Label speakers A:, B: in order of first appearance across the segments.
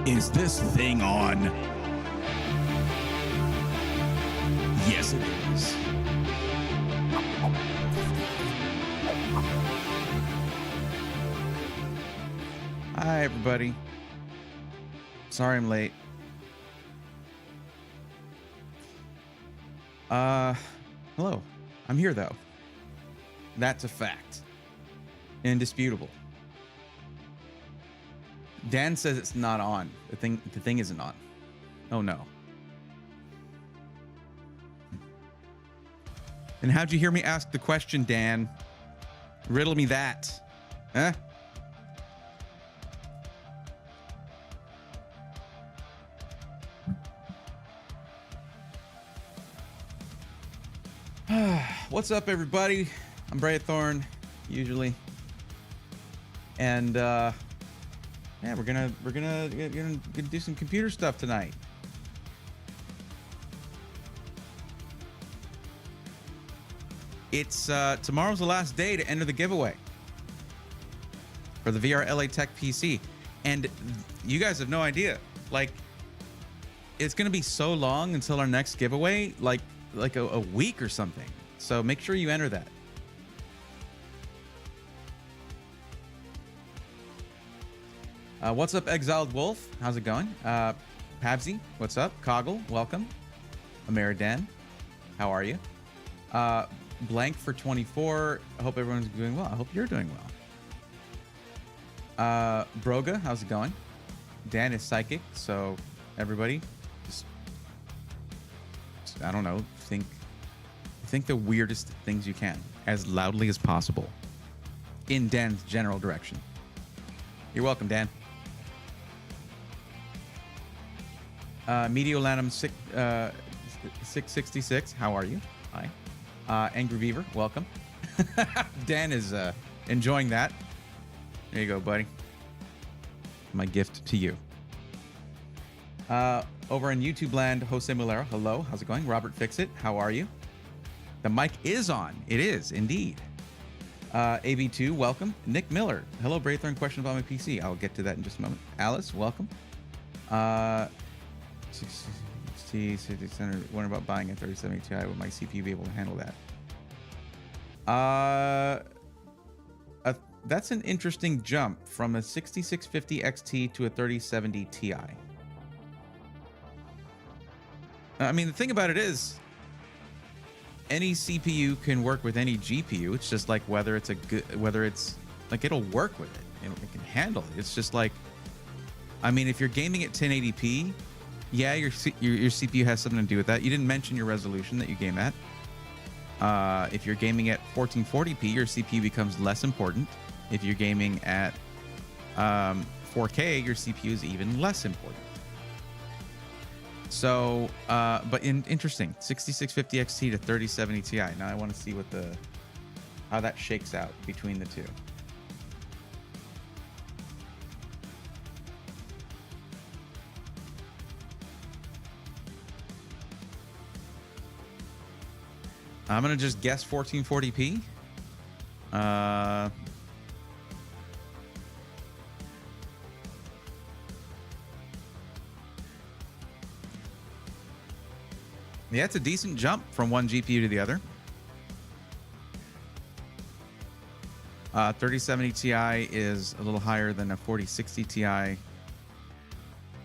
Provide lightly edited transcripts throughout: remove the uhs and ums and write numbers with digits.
A: Is this thing on? Yes, it is. Hi, everybody. Sorry I'm late. Hello. I'm here, though. That's a fact. Indisputable. Dan says it's not on. The thing isn't on. Oh, no. And how'd you hear me ask the question, Dan? Riddle me that. Huh? What's up, everybody? I'm Bray Thorne, usually, and yeah, we're gonna do some computer stuff tonight. It's tomorrow's the last day to enter the giveaway for the VR LA Tech PC, and you guys have no idea. Like, it's gonna be so long until our next giveaway, like a week or something. So make sure you enter that. What's up, Exiled Wolf? How's it going? Pabsy, what's up? Coggle, welcome. Ameridan, how are you? Blank for 24. I hope everyone's doing well. I hope you're doing well. Broga, how's it going? Dan is psychic, so everybody just I don't know, think the weirdest things you can as loudly as possible in Dan's general direction. You're welcome, Dan. Mediolanum 666, how are you? Hi. Angry Beaver, welcome. Dan is enjoying that. There you go, buddy. My gift to you. Over in YouTube land, Jose Mulero, hello, how's it going? Robert Fixit, how are you? The mic is on. It is, indeed. AB2, welcome. Nick Miller, hello, Braithorn, question about my PC. I'll get to that in just a moment. Alice, welcome. 600, wondering about buying a 3070 Ti. Will my CPU be able to handle that? That's an interesting jump from a 6650 XT to a 3070 Ti. I mean, the thing about it is, any CPU can work with any GPU. It's just like whether it's like it'll work with it. It can handle it. It's just like, I mean, if you're gaming at 1080p, yeah, your CPU has something to do with that. You didn't mention your resolution that you game at. If you're gaming at 1440p, your CPU becomes less important. If you're gaming at 4K, your CPU is even less important. So, but interesting, 6650 XT to 3070 Ti. Now I want to see how that shakes out between the two. I'm gonna just guess 1440p. Yeah, it's a decent jump from one GPU to the other. 3070 Ti is a little higher than a 4060 Ti.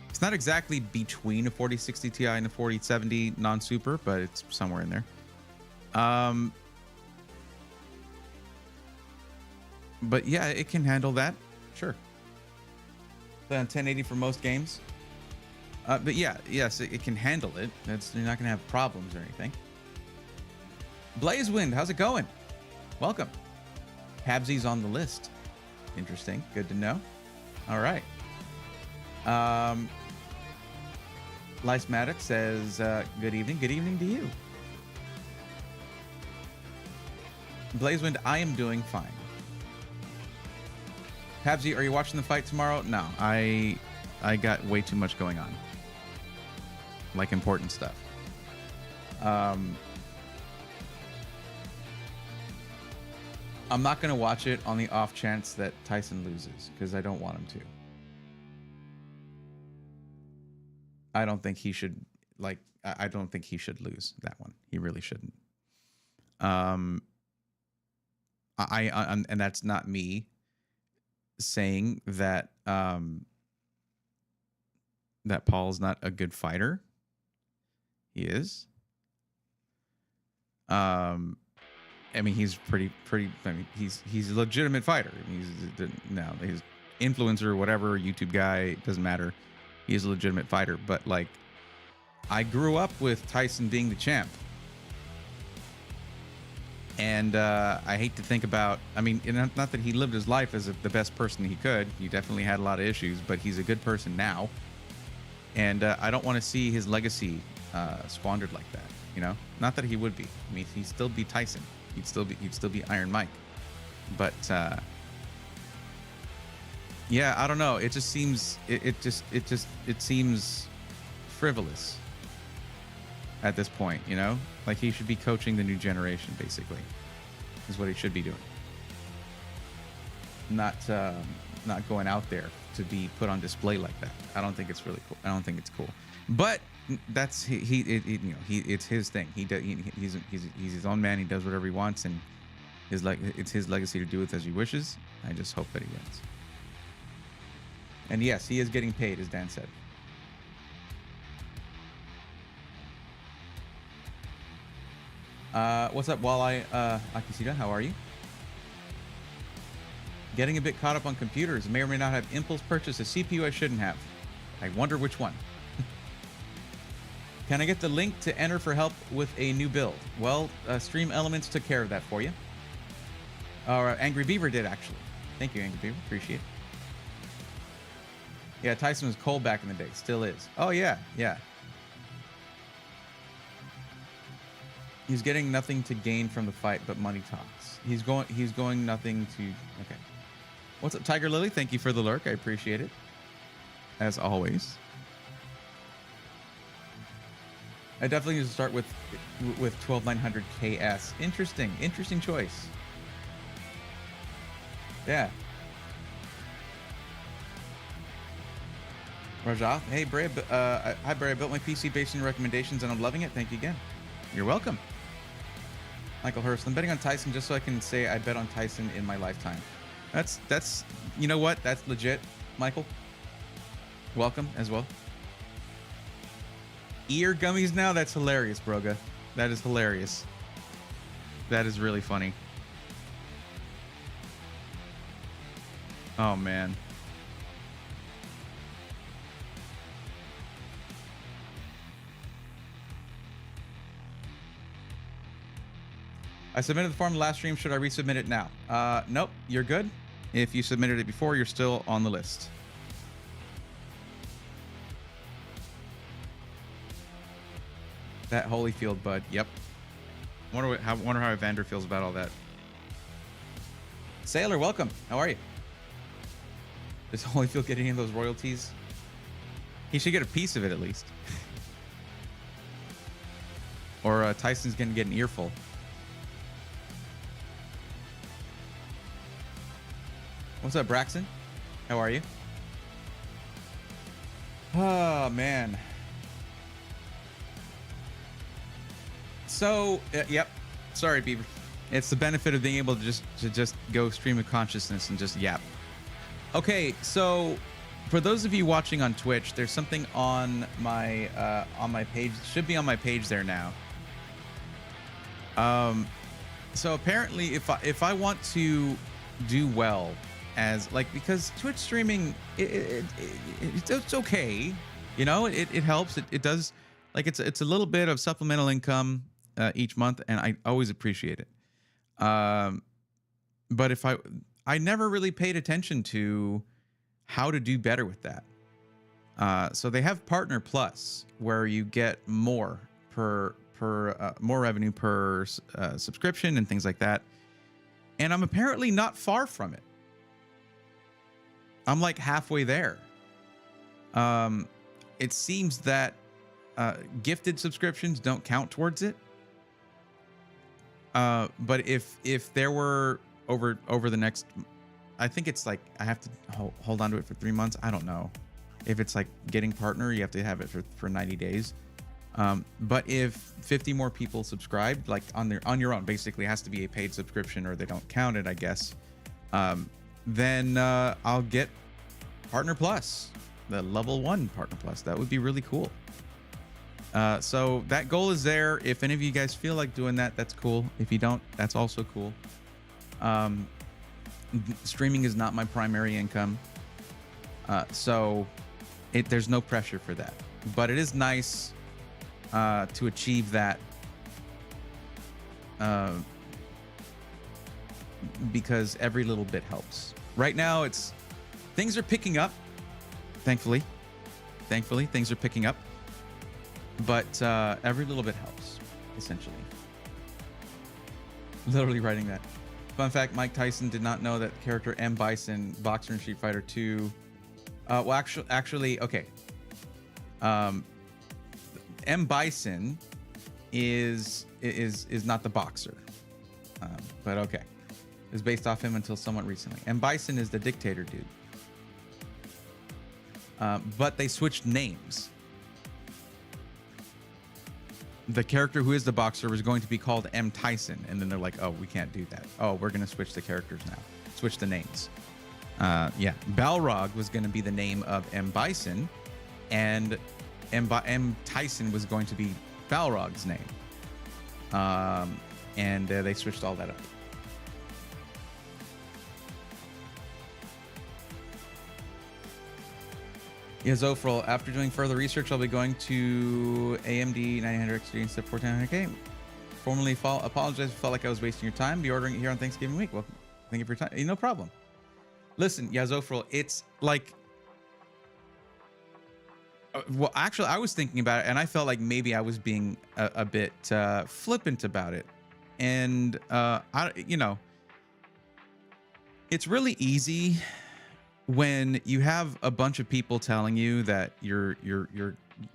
A: It's not exactly between a 4060 Ti and a 4070 non-super, but it's somewhere in there. But yeah, it can handle that. Sure. Play on 1080 for most games. But yeah, yes, it can handle it. You're not going to have problems or anything. Blazewind, how's it going? Welcome. Habsy's on the list. Interesting. Good to know. All right. Lysmatic says, good evening. Good evening to you. Blazewind, I am doing fine. Habsy, are you watching the fight tomorrow? No, I got way too much going on. Like important stuff. I'm not going to watch it on the off chance that Tyson loses, because I don't want him I don't think he should I don't think he should lose that one. He really shouldn't. And that's not me saying that that Paul's not a good fighter. He is. I mean, he's pretty. I mean, he's a legitimate fighter. He's influencer, whatever, YouTube guy, doesn't matter. He's a legitimate fighter. But like, I grew up with Tyson being the champ, and I hate to think about. I mean, not that he lived his life as the best person he could. He definitely had a lot of issues, but he's a good person now, and I don't want to see his legacy squandered like that. You know, not that he would be. I mean, he'd still be Tyson. He'd still be Iron Mike. But yeah, I don't know. It just seems it seems frivolous at this point. You know, like he should be coaching the new generation. Basically, is what he should be doing. Not going out there to be put on display like that. I don't think it's really cool. I don't think it's cool. But that's it's his thing. He's his own man. He does whatever he wants, and it's his legacy to do with as he wishes. I just hope that he wins. And yes, he is getting paid, as Dan said. What's up, Walleye Akisita? How are you? Getting a bit caught up on computers. May or may not have impulse purchased a CPU I shouldn't have. I wonder which one. Can I get the link to enter for help with a new build? Well, Stream Elements took care of that for you. Or Angry Beaver did, actually. Thank you, Angry Beaver. Appreciate it. Yeah, Tyson was cold back in the day. Still is. Oh, yeah. Yeah. He's getting nothing to gain from the fight, but money talks. He's going nothing to... Okay. What's up, Tiger Lily? Thank you for the lurk. I appreciate it. As always. I definitely need to start with 12900 KS. Interesting choice. Yeah. Rajah, hey Bray, hi Bray. I built my PC based on your recommendations and I'm loving it. Thank you again. You're welcome. Michael Hurst, I'm betting on Tyson just so I can say I bet on Tyson in my lifetime. That's you know what? That's legit, Michael. Welcome as well. Ear gummies now? That's hilarious, Broga. That is hilarious. That is really funny. Oh, man. I submitted the form last stream. Should I resubmit it now? Nope, you're good. If you submitted it before, you're still on the list. That Holyfield bud. Yep. Wonder how Evander feels about all that. Sailor, welcome. How are you? Does Holyfield get any of those royalties? He should get a piece of it at least. Or Tyson's gonna get an earful. What's up, Braxton? How are you? Oh, man. So, yep. Sorry, Beaver. It's the benefit of being able to just go stream of consciousness and just yap. Okay, so for those of you watching on Twitch, there's something on my page. It should be on my page there now. So apparently, if I want to do well as because Twitch streaming, it's okay, you know, it helps. It does, like, it's a little bit of supplemental income each month, and I always appreciate it. But if I never really paid attention to how to do better with that. So they have Partner Plus, where you get more more revenue per subscription and things like that. And I'm apparently not far from it. I'm like halfway there. It seems that gifted subscriptions don't count towards it. But if there were over the next, I think it's like I have to hold on to it for 3 months. I don't know. If it's like getting partner, you have to have it for 90 days. But if 50 more people subscribe, like on your own, basically it has to be a paid subscription or they don't count it, I guess. Then I'll get Partner Plus, the level 1 Partner Plus. That would be really cool. So that goal is there. If any of you guys feel like doing that, that's cool. If you don't, that's also cool. Streaming is not my primary income. So there's no pressure for that. But it is nice to achieve that because every little bit helps. Right now, things are picking up. Thankfully, things are picking up. But every little bit helps, essentially. Literally writing that. Fun fact: Mike Tyson did not know that character M. Bison, boxer in Street Fighter 2. Well, actually, okay. M. Bison is not the boxer, but okay. It's based off him until somewhat recently. M. Bison is the dictator dude. But they switched names. The character who is the boxer was going to be called M. Tyson, and then they're like, oh, we can't do that. Oh, we're going to switch the characters now. Switch the names. Yeah, Balrog was going to be the name of M. Bison, and M. Tyson was going to be Balrog's name. And they switched all that up. Yeah, Zofrol, after doing further research, I'll be going to AMD 900 XD instead of 1400K. Formally apologize if I felt like I was wasting your time. Be ordering it here on Thanksgiving week. Well, thank you for your time. No problem. Listen, yeah, Zofrol, it's like... well, actually, I was thinking about it, and I felt like maybe I was being a bit flippant about it. And, it's really easy when you have a bunch of people telling you that you're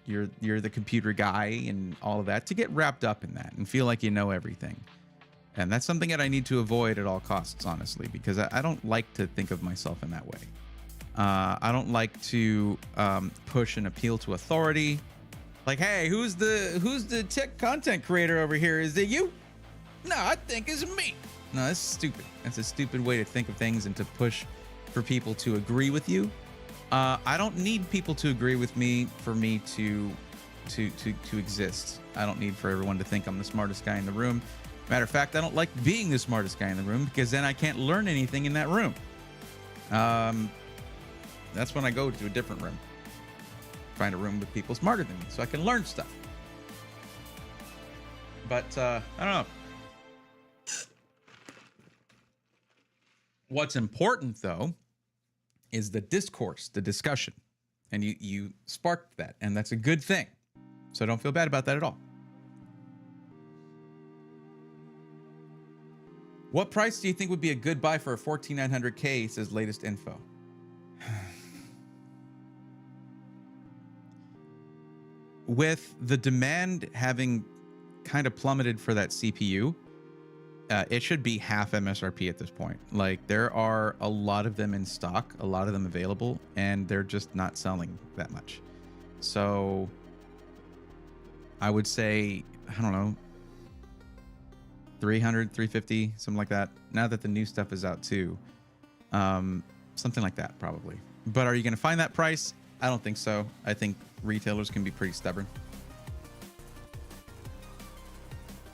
A: the computer guy and all of that, to get wrapped up in that and feel like you know everything. And that's something that I need to avoid at all costs, honestly, because I don't like to think of myself in that way. I don't like to push and appeal to authority. Like, hey, who's the tech content creator over here? Is it you? No, I think it's me. No, that's stupid. That's a stupid way to think of things and to push for people to agree with you. I don't need people to agree with me for me to exist. I don't need for everyone to think I'm the smartest guy in the room. Matter of fact, I don't like being the smartest guy in the room, because then I can't learn anything in that room. That's when I go to a different room. Find a room with people smarter than me so I can learn stuff. But I don't know. What's important, though, is the discourse, the discussion. And you sparked that, and that's a good thing. So don't feel bad about that at all. What price do you think would be a good buy for a 14900K, says latest info? With the demand having kind of plummeted for that CPU, it should be half MSRP at this point. Like, there are a lot of them in stock, a lot of them available, and they're just not selling that much. So I would say, I don't know, 300, 350, something like that. Now that the new stuff is out too. Something like that, probably. But are you going to find that price? I don't think so. I think retailers can be pretty stubborn.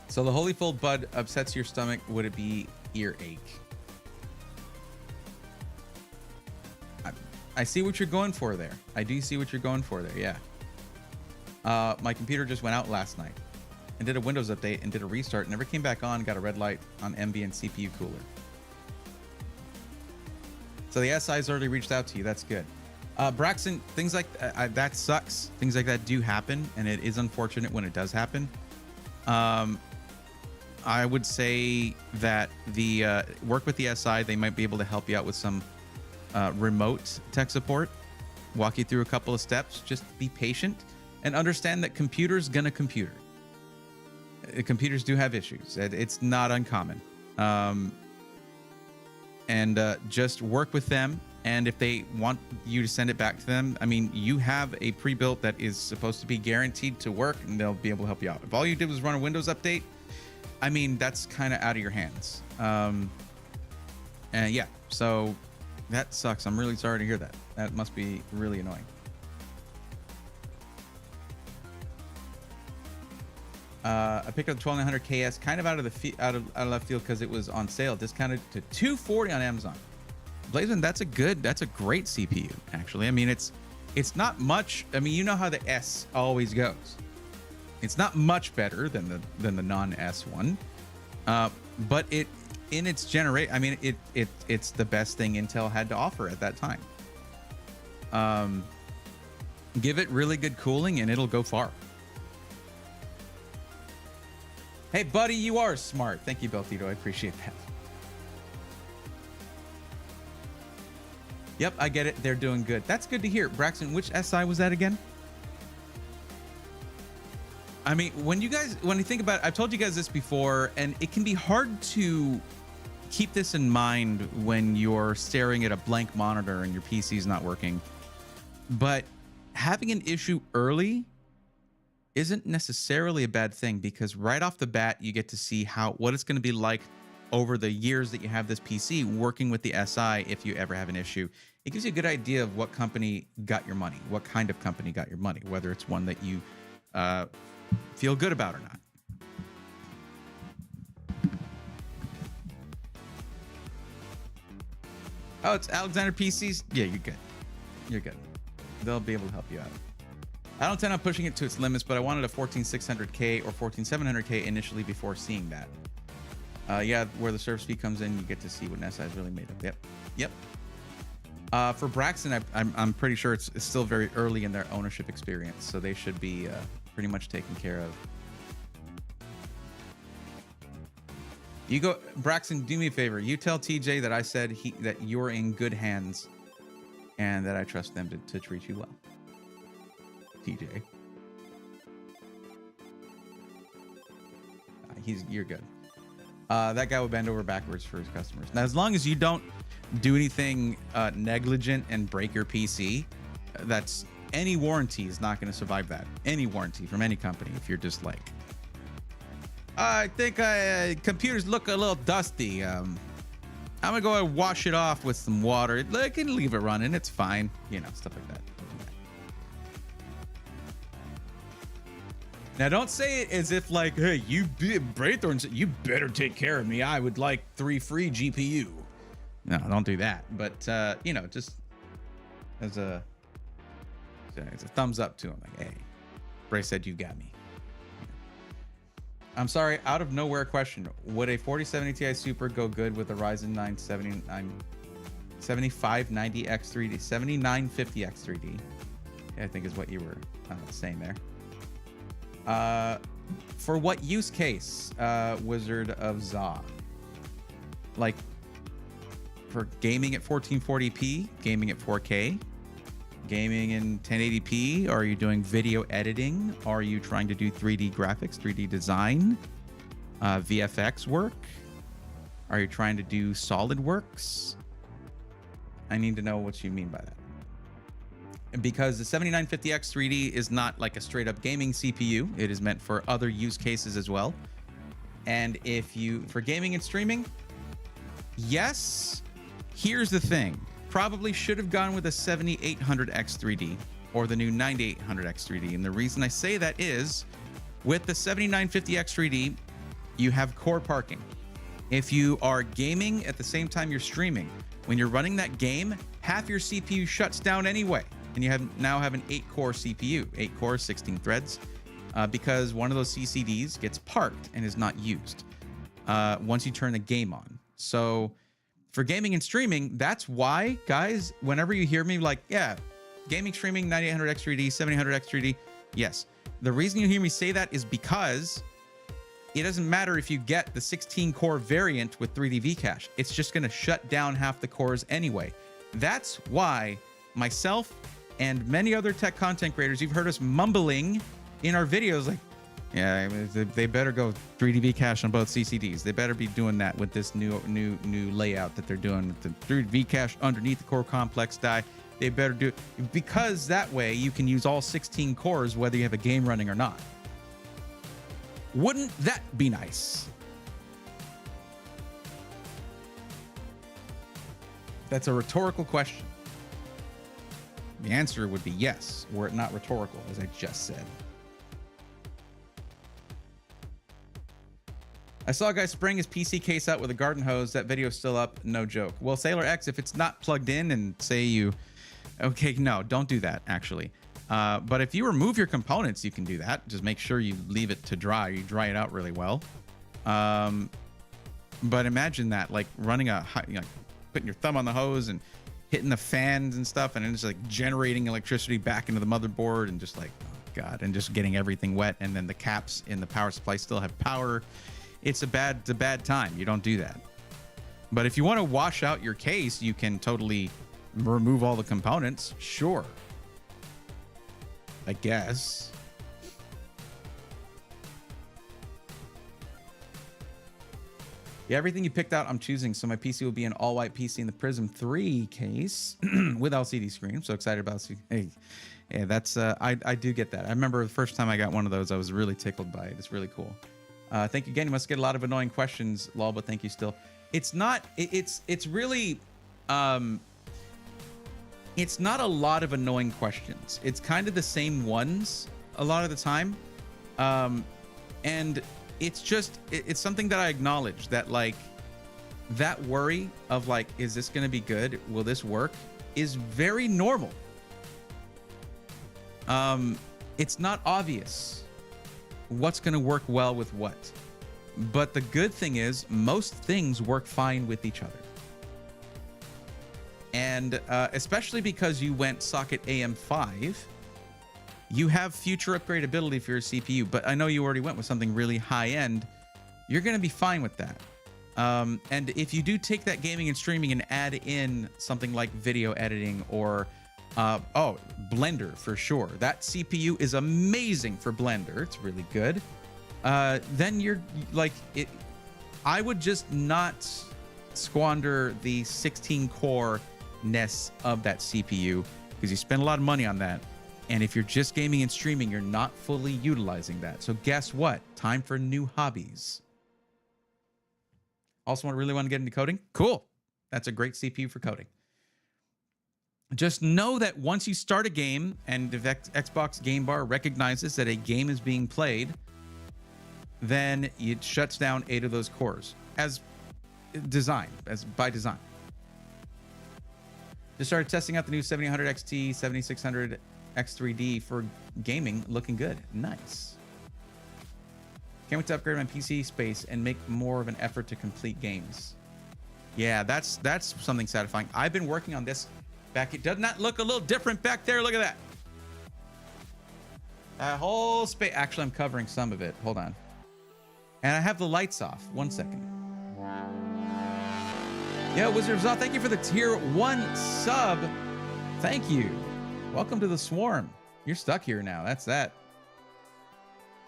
A: So the Holyfold bud upsets your stomach. Would it be earache? I see what you're going for there. I do see what you're going for there. Yeah. My computer just went out last night and did a Windows update and did a restart. Never came back on. Got a red light on ambient CPU cooler. So the SI's already reached out to you. That's good. Braxton, things like that sucks. Things like that do happen, and it is unfortunate when it does happen. I would say that the work with the SI, they might be able to help you out with some remote tech support, walk you through a couple of steps. Just be patient and understand that computers gonna computer. Computers do have issues. It's not uncommon. And just work with them And if they want you to send it back to them, I mean, you have a pre-built that is supposed to be guaranteed to work, and they'll be able to help you out. If all you did was run a Windows update, I mean, that's kind of out of your hands. And yeah, so that sucks. I'm really sorry to hear that. That must be really annoying. I picked up the 12900 KS kind of out of left field because it was on sale, discounted to $240 on Amazon. Blazin, that's a great CPU actually. I mean, it's not much. I mean, you know how the S always goes. It's not much better than the non-S one, but it in its generate. I mean, it's the best thing Intel had to offer at that time. Give it really good cooling and it'll go far. Hey, buddy, you are smart. Thank you, Beltito. I appreciate that. Yep, I get it. They're doing good. That's good to hear. Braxton, which SI was that again? I mean, when you think about it, I've told you guys this before, and it can be hard to keep this in mind when you're staring at a blank monitor and your PC's not working. But having an issue early isn't necessarily a bad thing, because right off the bat, you get to see what it's going to be like over the years that you have this PC working with the SI. If you ever have an issue, it gives you a good idea of what company got your money, what kind of company got your money, whether it's one that you feel good about or not. Oh, it's Alexander PCs. Yeah, you're good. You're good. They'll be able to help you out. I don't intend on pushing it to its limits, but I wanted a 14600K or 14700K initially before seeing that. Yeah, where the service fee comes in, you get to see what an SI is really made of. Yep. For Braxton, I'm pretty sure it's still very early in their ownership experience, so they should be pretty much taken care of. You go, Braxton. Do me a favor. You tell TJ that I said that you're in good hands, and that I trust them to treat you well. TJ. You're good. That guy will bend over backwards for his customers. Now, as long as you don't do anything negligent and break your PC, that's any warranty is not going to survive that. Any warranty from any company. If you're just like, I think computers look a little dusty. I'm gonna go and wash it off with some water. I can leave it running. It's fine. You know, stuff like that. Now, don't say it as if like, hey, you Braithorn, you better take care of me. I would like 3 free GPU. No, don't do that. But, you know, just as a thumbs up to him. Like, hey, Bray said you got me. I'm sorry, out of nowhere question. Would a 4070 Ti Super go good with a Ryzen 9 7590X3D, 7950X3D? I think is what you were saying there. For what use case, Wizard of Za? Like for gaming at 1440p, gaming at 4K, gaming in 1080p? Are you doing video editing? Are you trying to do 3D graphics, 3D design, VFX work? Are you trying to do SolidWorks? I need to know what you mean by that. Because the 7950X3D is not like a straight up gaming CPU. It is meant for other use cases as well. And for gaming and streaming, yes, here's the thing. Probably should have gone with a 7800X3D or the new 9800X3D. And the reason I say that is with the 7950X3D, you have core parking. If you are gaming at the same time you're streaming, when you're running that game, half your CPU shuts down anyway. And you now have an 8-core CPU, 8 cores, 16 threads, because one of those CCDs gets parked and is not used once you turn the game on. So for gaming and streaming, that's why, guys, whenever you hear me like, yeah, gaming, streaming, 9800X3D, 7000X3D, yes. The reason you hear me say that is because it doesn't matter if you get the 16-core variant with 3D V-Cache. It's just going to shut down half the cores anyway. That's why myself and many other tech content creators, you've heard us mumbling in our videos like, Yeah, I mean, they better go 3D cache on both CCDs. They better be doing that with this new layout that they're doing with the 3D cache underneath the core complex die. They better do, because that way you can use all 16 cores whether you have a game running or not. Wouldn't that be nice? That's a rhetorical question. The answer would be yes, were it not rhetorical, as I just said. I saw a guy spraying his PC case out with a garden hose. That video's still up. No joke. Well, Sailor X, if it's not plugged in and say you... Okay, no, don't do that, actually. But if you remove your components, you can do that. Just make sure you leave it to dry. You dry it out really well. But imagine that, like running a... You know, putting your thumb on the hose and hitting the fans and stuff, and it's like generating electricity back into the motherboard, and just like, oh God, and just getting everything wet. And then the caps in the power supply still have power. It's a bad time. You don't do that. But if you want to wash out your case, you can totally remove all the components. Sure. I guess. Yeah, everything you picked out, I'm choosing. So my PC will be an all-white PC in the Prism 3 case with LCD screen. I'm so excited about LCD. Hey, yeah, that's I do get that. I remember the first time I got one of those, I was really tickled by it. It's really cool. Thank you again. You must get a lot of annoying questions, lol, but thank you still. It's not. It's really. It's not a lot of annoying questions. It's kind of the same ones a lot of the time, and it's just it's something that I acknowledge, that like that worry of like, is this going to be good? Will this work? Is very normal. It's not obvious what's going to work well with what, but the good thing is most things work fine with each other. And especially because you went socket AM5, you have future upgradability for your CPU. But I know you already went with something really high end. You're going to be fine with that. And if you do take that gaming and streaming and add in something like video editing or Blender for sure. That CPU is amazing for Blender. It's really good. Then you're like, I would just not squander the 16 core-ness of that CPU, because you spend a lot of money on that. And if you're just gaming and streaming, you're not fully utilizing that. So guess what? Time for new hobbies. Also, really want to get into coding? Cool. That's a great CPU for coding. Just know that once you start a game and the Xbox Game Bar recognizes that a game is being played, then it shuts down 8 of those cores as design, as by design. Just started testing out the new 7800 XT, 7600 X3D for gaming, looking good. Nice. Can't wait to upgrade my PC space and make more of an effort to complete games. Yeah, that's something satisfying. I've been working on this back. It does not look a little different back there. Look at that. That whole space. Actually, I'm covering some of it. Hold on. And I have the lights off. 1 second. Yo, Wizard of Zaw, thank you for the tier 1 sub. Thank you. Welcome to the swarm. You're stuck here now. That's that.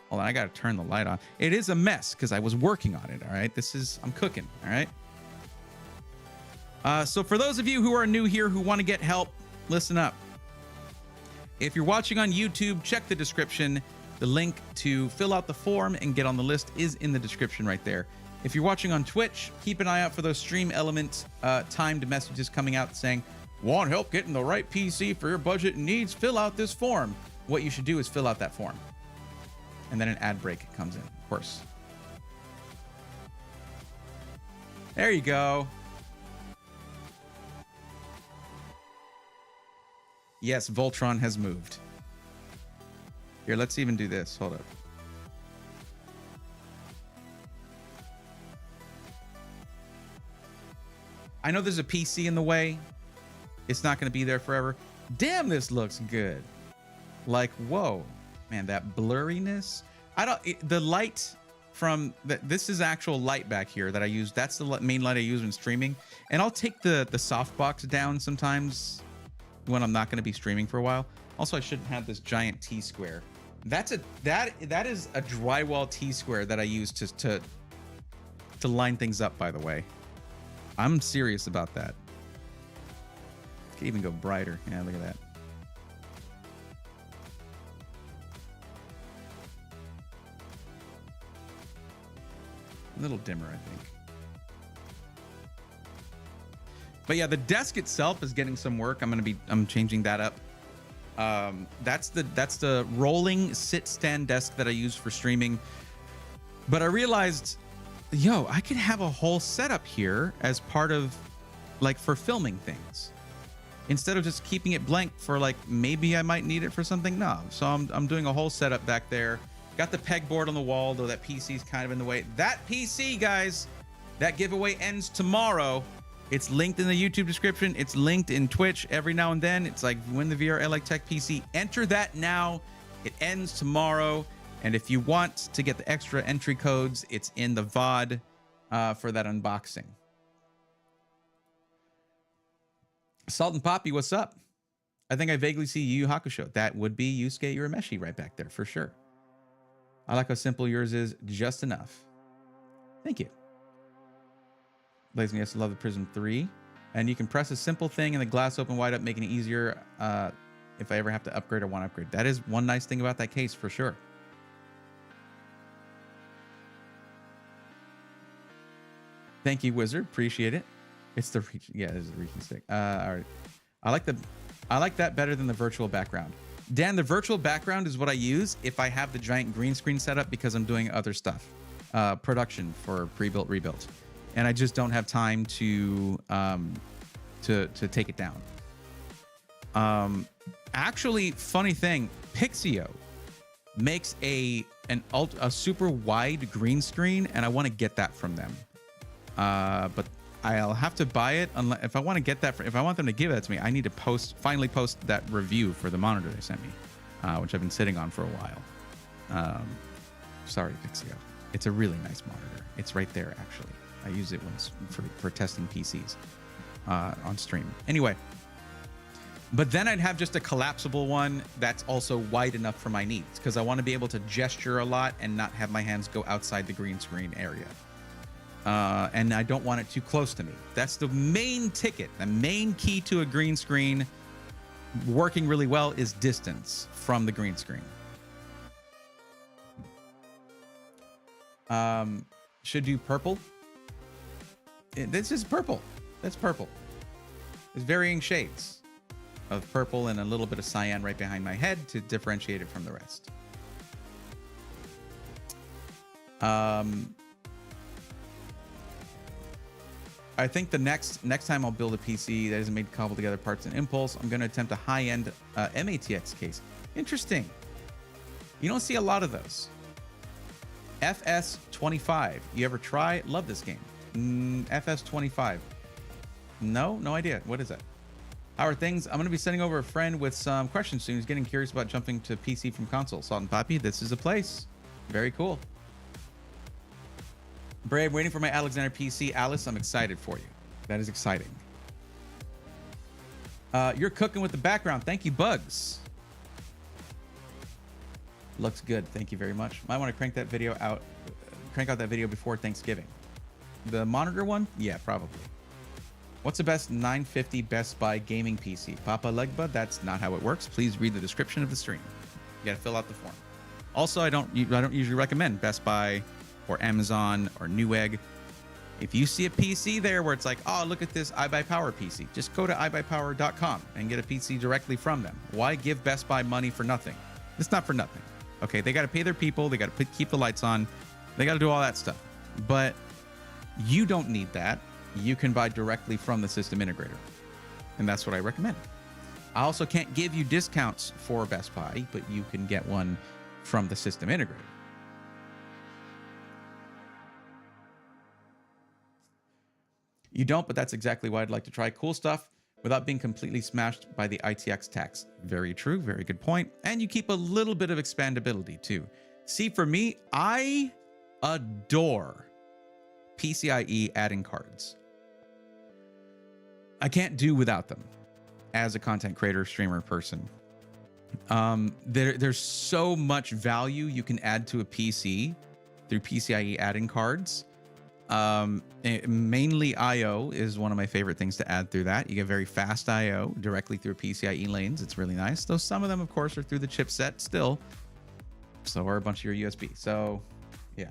A: Hold on, I gotta turn the light on. It is a mess because I was working on it. All right, I'm cooking. All right. So for those of you who are new here who want to get help, listen up. If you're watching on YouTube, check the description. The link to fill out the form and get on the list is in the description right there. If you're watching on Twitch, keep an eye out for those stream element timed messages coming out saying, want help getting the right PC for your budget and needs? Fill out this form. What you should do is fill out that form. And then an ad break comes in, of course. There you go. Yes, Voltron has moved. Here, let's even do this. Hold up. I know there's a PC in the way. It's not going to be there forever. Damn, this looks good. Like, whoa. Man, that blurriness. The light from this is actual light back here that I use. That's the main light I use when streaming. And I'll take the softbox down sometimes when I'm not going to be streaming for a while. Also, I shouldn't have this giant T-square That is a drywall T-square that I use to line things up, by the way. I'm serious about that. Could even go brighter. Yeah, look at that. A little dimmer, I think. But yeah, the desk itself is getting some work. I'm changing that up. That's the rolling sit stand desk that I use for streaming. But I realized, yo, I could have a whole setup here as part of, like, for filming things, instead of just keeping it blank for, like, maybe I might need it for something. No, so I'm doing a whole setup back there. Got the pegboard on the wall, though that PC's kind of in the way. That PC, guys, that giveaway ends tomorrow. It's linked in the YouTube description. It's linked in Twitch every now and then. It's like Win the VR LA Tech PC. Enter that now. It ends tomorrow. And if you want to get the extra entry codes, it's in the VOD for that unboxing. Salt and Poppy, what's up? I think I vaguely see Yu Yu Hakusho. That would be Yusuke Urameshi right back there for sure. I like how simple yours is, just enough. Thank you. Blazing, yes, I love the Prism 3. And you can press a simple thing and the glass open wide up, making it easier if I ever have to upgrade or want to upgrade. That is one nice thing about that case for sure. Thank you, Wizard. Appreciate it. It's the reach. Yeah, it's the reaching stick. All right. I like that better than the virtual background. Dan, the virtual background is what I use if I have the giant green screen set up because I'm doing other stuff, production for pre-built, rebuilt, and I just don't have time to take it down. Actually, funny thing, Pixio makes a super wide green screen, and I want to get that from them. But I'll have to buy it if I want to get that. If I want them to give that to me, I need to finally post that review for the monitor they sent me, which I've been sitting on for a while. Sorry, Pixio. It's a really nice monitor. It's right there, actually. I use it for testing PCs on stream. Anyway, but then I'd have just a collapsible one that's also wide enough for my needs, because I want to be able to gesture a lot and not have my hands go outside the green screen area. And I don't want it too close to me. That's the main ticket. The main key to a green screen working really well is distance from the green screen. Should do purple. This is purple. That's purple. There's varying shades of purple and a little bit of cyan right behind my head to differentiate it from the rest. I think the next time I'll build a PC that isn't made to cobble together parts and impulse, I'm going to attempt a high-end MATX case. Interesting. You don't see a lot of those. FS25. You ever try? Love this game. FS25. No idea. What is that? How are things? I'm going to be sending over a friend with some questions soon. He's getting curious about jumping to PC from console. Salt and Poppy, this is a place. Very cool. Brave, waiting for my Alexander PC. Alice, I'm excited for you. That is exciting. You're cooking with the background. Thank you, Bugs. Looks good. Thank you very much. Might want to crank out that video before Thanksgiving. The monitor one? Yeah, probably. What's the best 950 Best Buy gaming PC? Papa Legba, that's not how it works. Please read the description of the stream. You gotta fill out the form. Also, I don't usually recommend Best Buy or Amazon or Newegg. If you see a PC there where it's like, oh, look at this iBuyPower PC, just go to iBuyPower.com and get a PC directly from them. Why give Best Buy money for nothing? It's not for nothing. Okay, they got to pay their people. They got to keep the lights on. They got to do all that stuff. But you don't need that. You can buy directly from the system integrator. And that's what I recommend. I also can't give you discounts for Best Buy, but you can get one from the system integrator. You don't, but that's exactly why I'd like to try cool stuff without being completely smashed by the ITX tax. Very true. Very good point. And you keep a little bit of expandability too. See, for me, I adore PCIe add-in cards. I can't do without them as a content creator, streamer, person. There's so much value you can add to a PC through PCIe add-in cards. Mainly IO is one of my favorite things to add through that. You get very fast IO directly through PCIe lanes. It's really nice. Though some of them, of course, are through the chipset still. So are a bunch of your USB. So, yeah.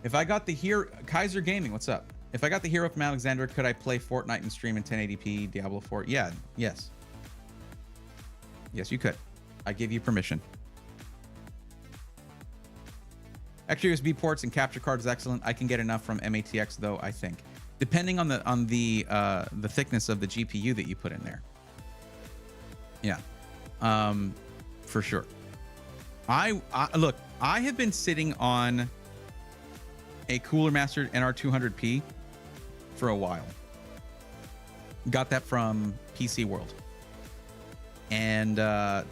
A: If I got the Hero... Kaiser Gaming, what's up? If I got the Hero from Alexander, could I play Fortnite and stream in 1080p, Diablo 4? Yeah, yes. Yes, you could. I give you permission. Extra USB ports and capture card is excellent. I can get enough from MATX though, I think. Depending on the thickness of the GPU that you put in there. Yeah. For sure. Look, I have been sitting on a Cooler Master NR200P for a while. Got that from PC World. And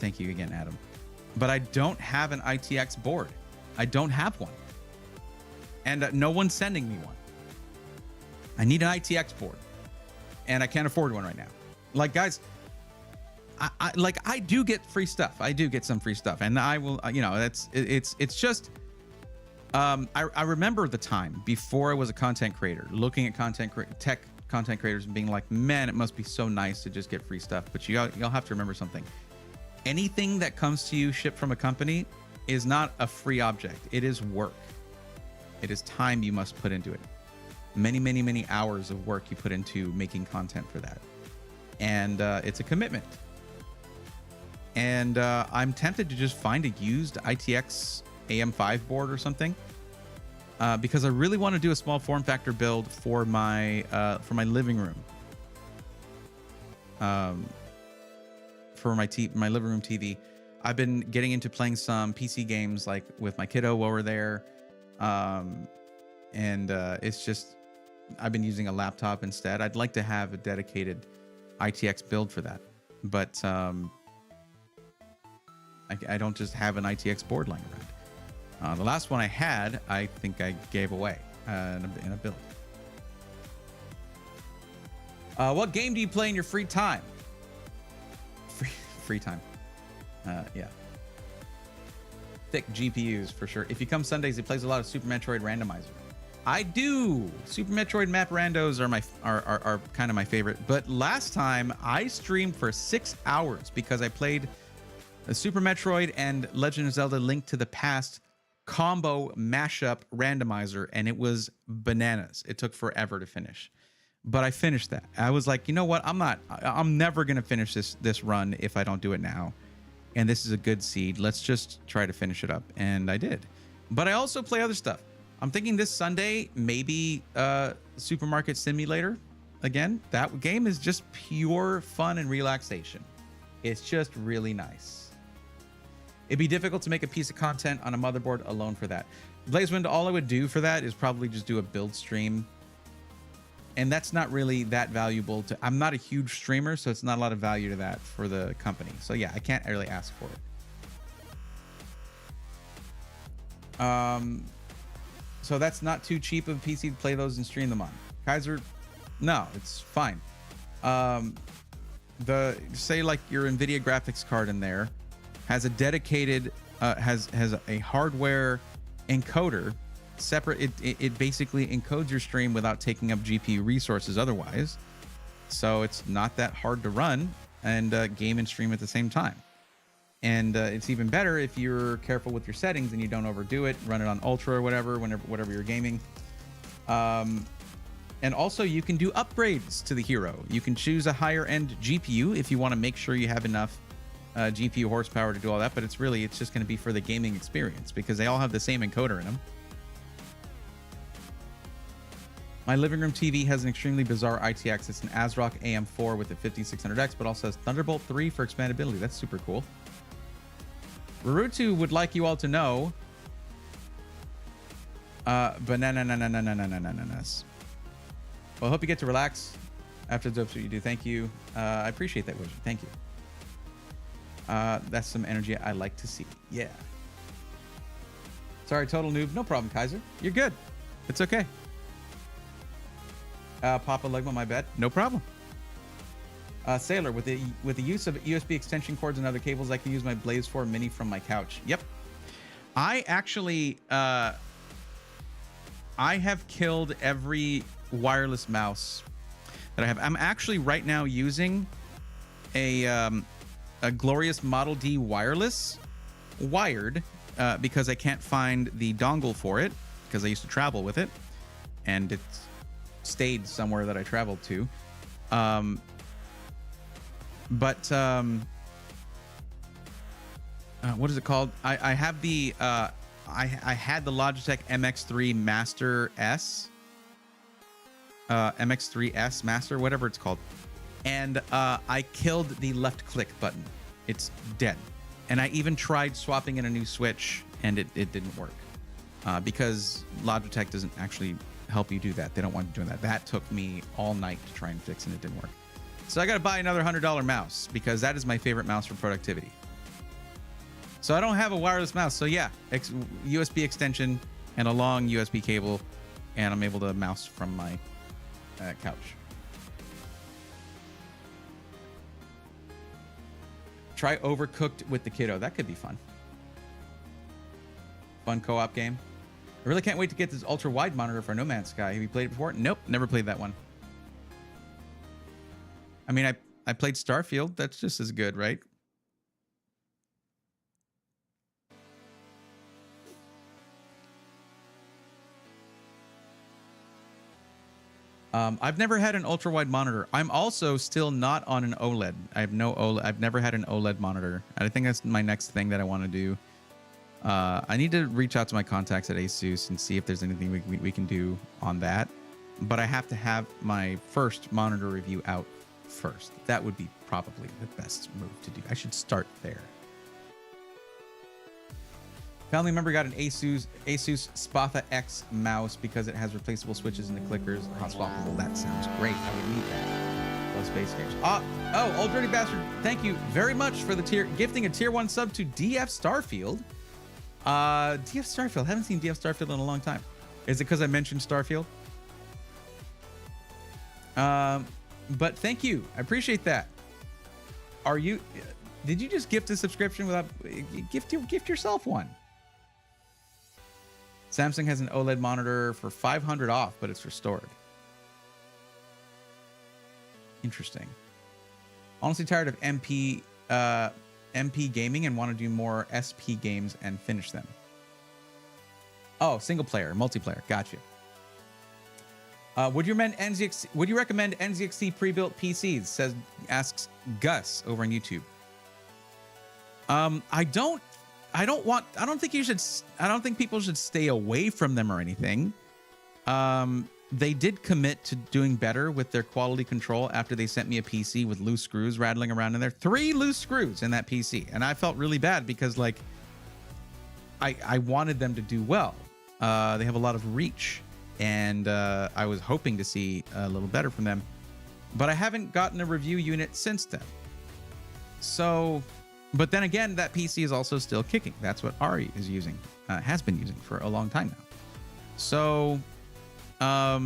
A: thank you again, Adam. But I don't have an ITX board. I don't have one. And no one's sending me one. I need an ITX board. And I can't afford one right now. Like, guys, I do get free stuff. I do get some free stuff. And I will, you know, it's just, I remember the time before I was a content creator, looking at tech content creators and being like, man, it must be so nice to just get free stuff. But you'll have to remember something. Anything that comes to you shipped from a company is not a free object. It is work. It is time you must put into it. Many, many, many hours of work you put into making content for that. And it's a commitment. And I'm tempted to just find a used ITX AM5 board or something. Because I really want to do a small form factor build for my living room. For my living room TV. I've been getting into playing some PC games like with my kiddo while we're there. It's just, I've been using a laptop instead. I'd like to have a dedicated ITX build for that. But I don't just have an ITX board lying around. The last one I had, I think I gave away in a build. What game do you play in your free time? Free time. Yeah. Thick GPUs for sure. If you come Sundays, he plays a lot of Super Metroid Randomizer. I do. Super Metroid map randos are kind of my favorite. But last time I streamed for 6 hours because I played a Super Metroid and Legend of Zelda: Link to the Past combo mashup randomizer, and it was bananas. It took forever to finish. But I finished that. I was like, you know what? I'm never gonna finish this run if I don't do it now. And this is a good seed. Let's just try to finish it up. And I did. But I also play other stuff. I'm thinking this Sunday, maybe Supermarket Simulator again. That game is just pure fun and relaxation. It's just really nice. It'd be difficult to make a piece of content on a motherboard alone for that. Blazewind, all I would do for that is probably just do a build stream. And that's not really that valuable to... I'm not a huge streamer, so it's not a lot of value to that for the company. So yeah, I can't really ask for it. So that's not too cheap of a PC to play those and stream them on. Kaiser, no, it's fine. Say like your NVIDIA graphics card in there has a dedicated, has a hardware encoder separate. It basically encodes your stream without taking up GPU resources otherwise. So it's not that hard to run and game and stream at the same time. And it's even better if you're careful with your settings and you don't overdo it. Run it on ultra or whatever, whatever you're gaming. And also you can do upgrades to the Hero. You can choose a higher end GPU if you want to make sure you have enough GPU horsepower to do all that. But it's just going to be for the gaming experience because they all have the same encoder in them. My living room TV has an extremely bizarre ITX. It's an ASRock AM4 with a 5600X, but also has Thunderbolt 3 for expandability. That's super cool. Rurutu would like you all to know. Bananas. Well, I hope you get to relax after the what you do. Thank you. I appreciate that, Wizard. Thank you. That's some energy I like to see. Yeah. Sorry, total noob. No problem, Kaiser. You're good. It's okay. Papa Legma, my bad. No problem. Sailor, with the use of USB extension cords and other cables, I can use my Blaze 4 Mini from my couch. Yep. I actually, I have killed every wireless mouse that I have. I'm actually right now using a Glorious Model D wireless wired because I can't find the dongle for it because I used to travel with it and it stayed somewhere that I traveled to. What is it called? I have the I had the Logitech MX3 Master S, MX3S Master, whatever it's called, and I killed the left click button. It's dead. And I even tried swapping in a new switch, and it didn't work because Logitech doesn't actually help you do that. They don't want you doing that. That took me all night to try and fix, and it didn't work. So I got to buy another $100 mouse because that is my favorite mouse for productivity. So I don't have a wireless mouse. So yeah, USB extension and a long USB cable, and I'm able to mouse from my couch. Try Overcooked with the kiddo. That could be fun. Fun co-op game. I really can't wait to get this ultra wide monitor for No Man's Sky. Have you played it before? Nope, never played that one. I mean, I played Starfield. That's just as good, right? I've never had an ultra wide monitor. I'm also still not on an OLED. I have no OLED. I've never had an OLED monitor. I think that's my next thing that I want to do. I need to reach out to my contacts at Asus and see if there's anything we can do on that. But I have to have my first monitor review out first. That would be probably the best move to do. I should start there. Family member got an Asus Spatha X mouse because it has replaceable switches and the clickers. Hot swappable. That sounds great. I would need that. Those space games. Oh, Old Dirty Bastard. Thank you very much for the gifting a tier 1 sub to DF Starfield. DF Starfield. Haven't seen DF Starfield in a long time. Is it because I mentioned Starfield? But thank you. I appreciate that. Did you just gift a subscription without gift yourself one? Samsung has an OLED monitor for $500 off, but it's restored. Interesting. Honestly tired of MP gaming and want to do more SP games and finish them. Oh, single player, multiplayer. Gotcha. Would you recommend NZXT pre-built PCs? Asks Gus over on YouTube. I don't think people should stay away from them or anything. They did commit to doing better with their quality control after they sent me a PC with loose screws rattling around in there. 3 loose screws in that PC. And I felt really bad because like I wanted them to do well. They have a lot of reach and I was hoping to see a little better from them, but I haven't gotten a review unit since then. So, but then again, that PC is also still kicking. That's what Ari is using, has been using for a long time now. So, I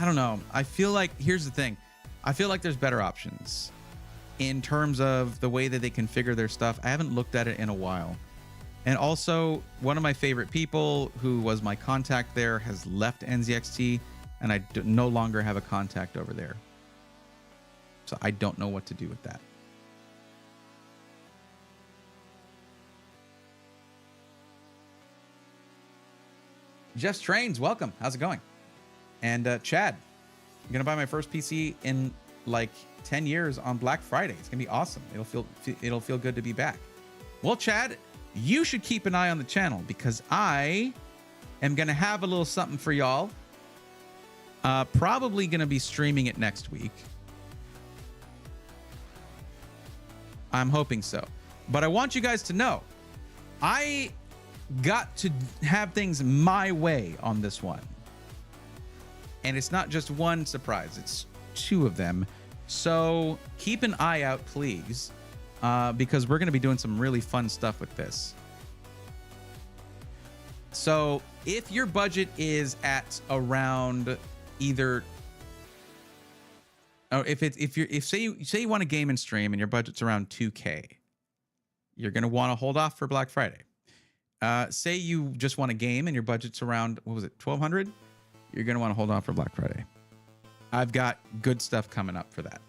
A: don't know. I feel like, here's the thing. I feel like there's better options in terms of the way that they configure their stuff. I haven't looked at it in a while. And also, one of my favorite people who was my contact there has left NZXT, and I no longer have a contact over there. So I don't know what to do with that. Jeff's Trains, welcome. How's it going? And Chad, I'm gonna buy my first PC in like 10 years on Black Friday. It's gonna be awesome. It'll feel good to be back. Well, Chad, you should keep an eye on the channel because I am gonna have a little something for y'all. Probably gonna be streaming it next week. I'm hoping so. But I want you guys to know, I got to have things my way on this one. And it's not just one surprise, it's 2 of them. So keep an eye out, please, because we're going to be doing some really fun stuff with this. So if your budget is at around either, oh, if say you want to game and stream and your budget's around 2K, you're gonna want to hold off for Black Friday. Say you just want a game and your budget's around, what was it, 1,200? You're gonna want to hold off for Black Friday. I've got good stuff coming up for that.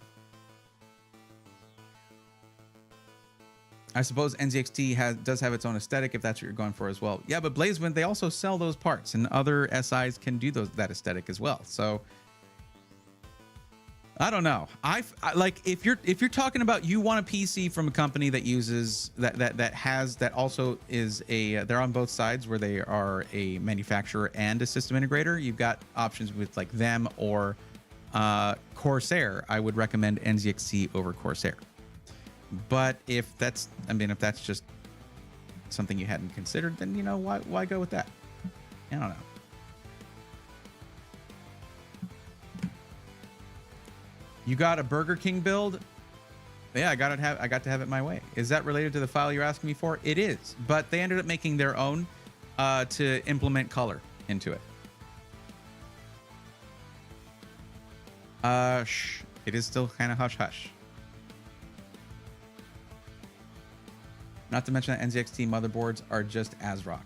A: I suppose NZXT does have its own aesthetic if that's what you're going for as well. Yeah, but Blazewind, they also sell those parts, and other SIs can do that aesthetic as well. So I don't know. I like if you're talking about you want a PC from a company that uses that also is they're on both sides where they are a manufacturer and a system integrator. You've got options with like them or Corsair. I would recommend NZXT over Corsair. But if that's just something you hadn't considered, then why go with that? I don't know. You got a Burger King build? Yeah, I got to have it my way. Is that related to the file you're asking me for? It is, but they ended up making their own to implement color into it. It is still kind of hush hush. Not to mention that NZXT motherboards are just ASRock.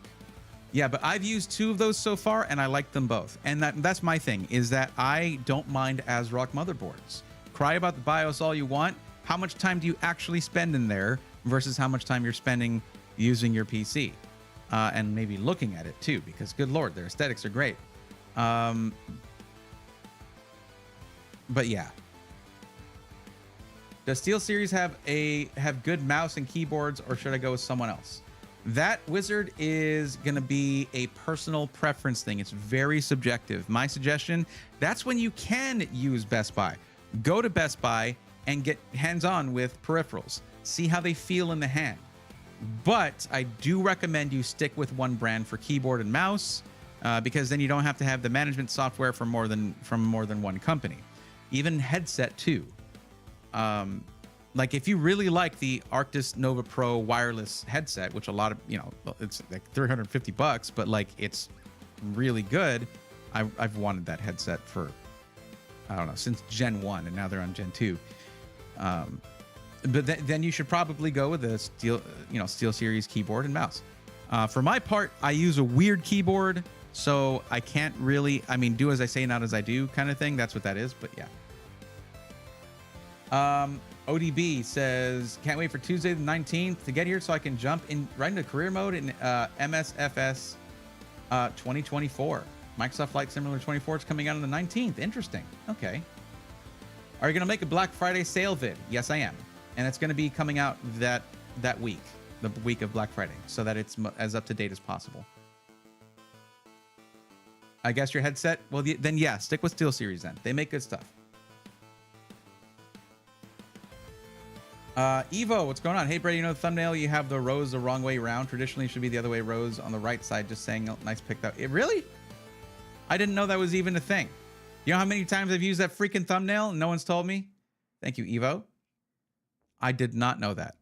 A: Yeah, but I've used 2 of those so far, and I like them both. And that's my thing, is that I don't mind ASRock motherboards. Cry about the BIOS all you want. How much time do you actually spend in there versus how much time you're spending using your PC? And maybe looking at it, too, because, good Lord, their aesthetics are great. But, yeah. Does SteelSeries have good mouse and keyboards, or should I go with someone else? That, Wizard, is going to be a personal preference thing. It's very subjective. My suggestion, that's when you can use Best Buy. Go to Best Buy and get hands-on with peripherals. See how they feel in the hand. But I do recommend you stick with one brand for keyboard and mouse, because then you don't have to have the management software from more than one company. Even headset, too. Like if you really like the Arctis Nova Pro wireless headset, which a lot of, it's like $350, but like it's really good. I've wanted that headset for, I don't know, since Gen 1, and now they're on Gen 2. But then you should probably go with the SteelSeries keyboard and mouse. For my part, I use a weird keyboard, so I can't really, do as I say, not as I do kind of thing. That's what that is, but yeah. ODB says, can't wait for Tuesday the 19th to get here so I can jump in right into career mode in MSFS 2024. Microsoft Flight Simulator 24 is coming out on the 19th. Interesting. Okay. Are you going to make a Black Friday sale vid? Yes, I am. And it's going to be coming out that week, the week of Black Friday, so that it's as up to date as possible. I guess your headset? Well, then yeah, stick with SteelSeries then. They make good stuff. Evo, what's going on? Hey, Brady, the thumbnail, you have the rows the wrong way around. Traditionally, it should be the other way, rows on the right side. Just saying, oh, nice pick that. It really? I didn't know that was even a thing. You know how many times I've used that freaking thumbnail and no one's told me? Thank you, Evo. I did not know that.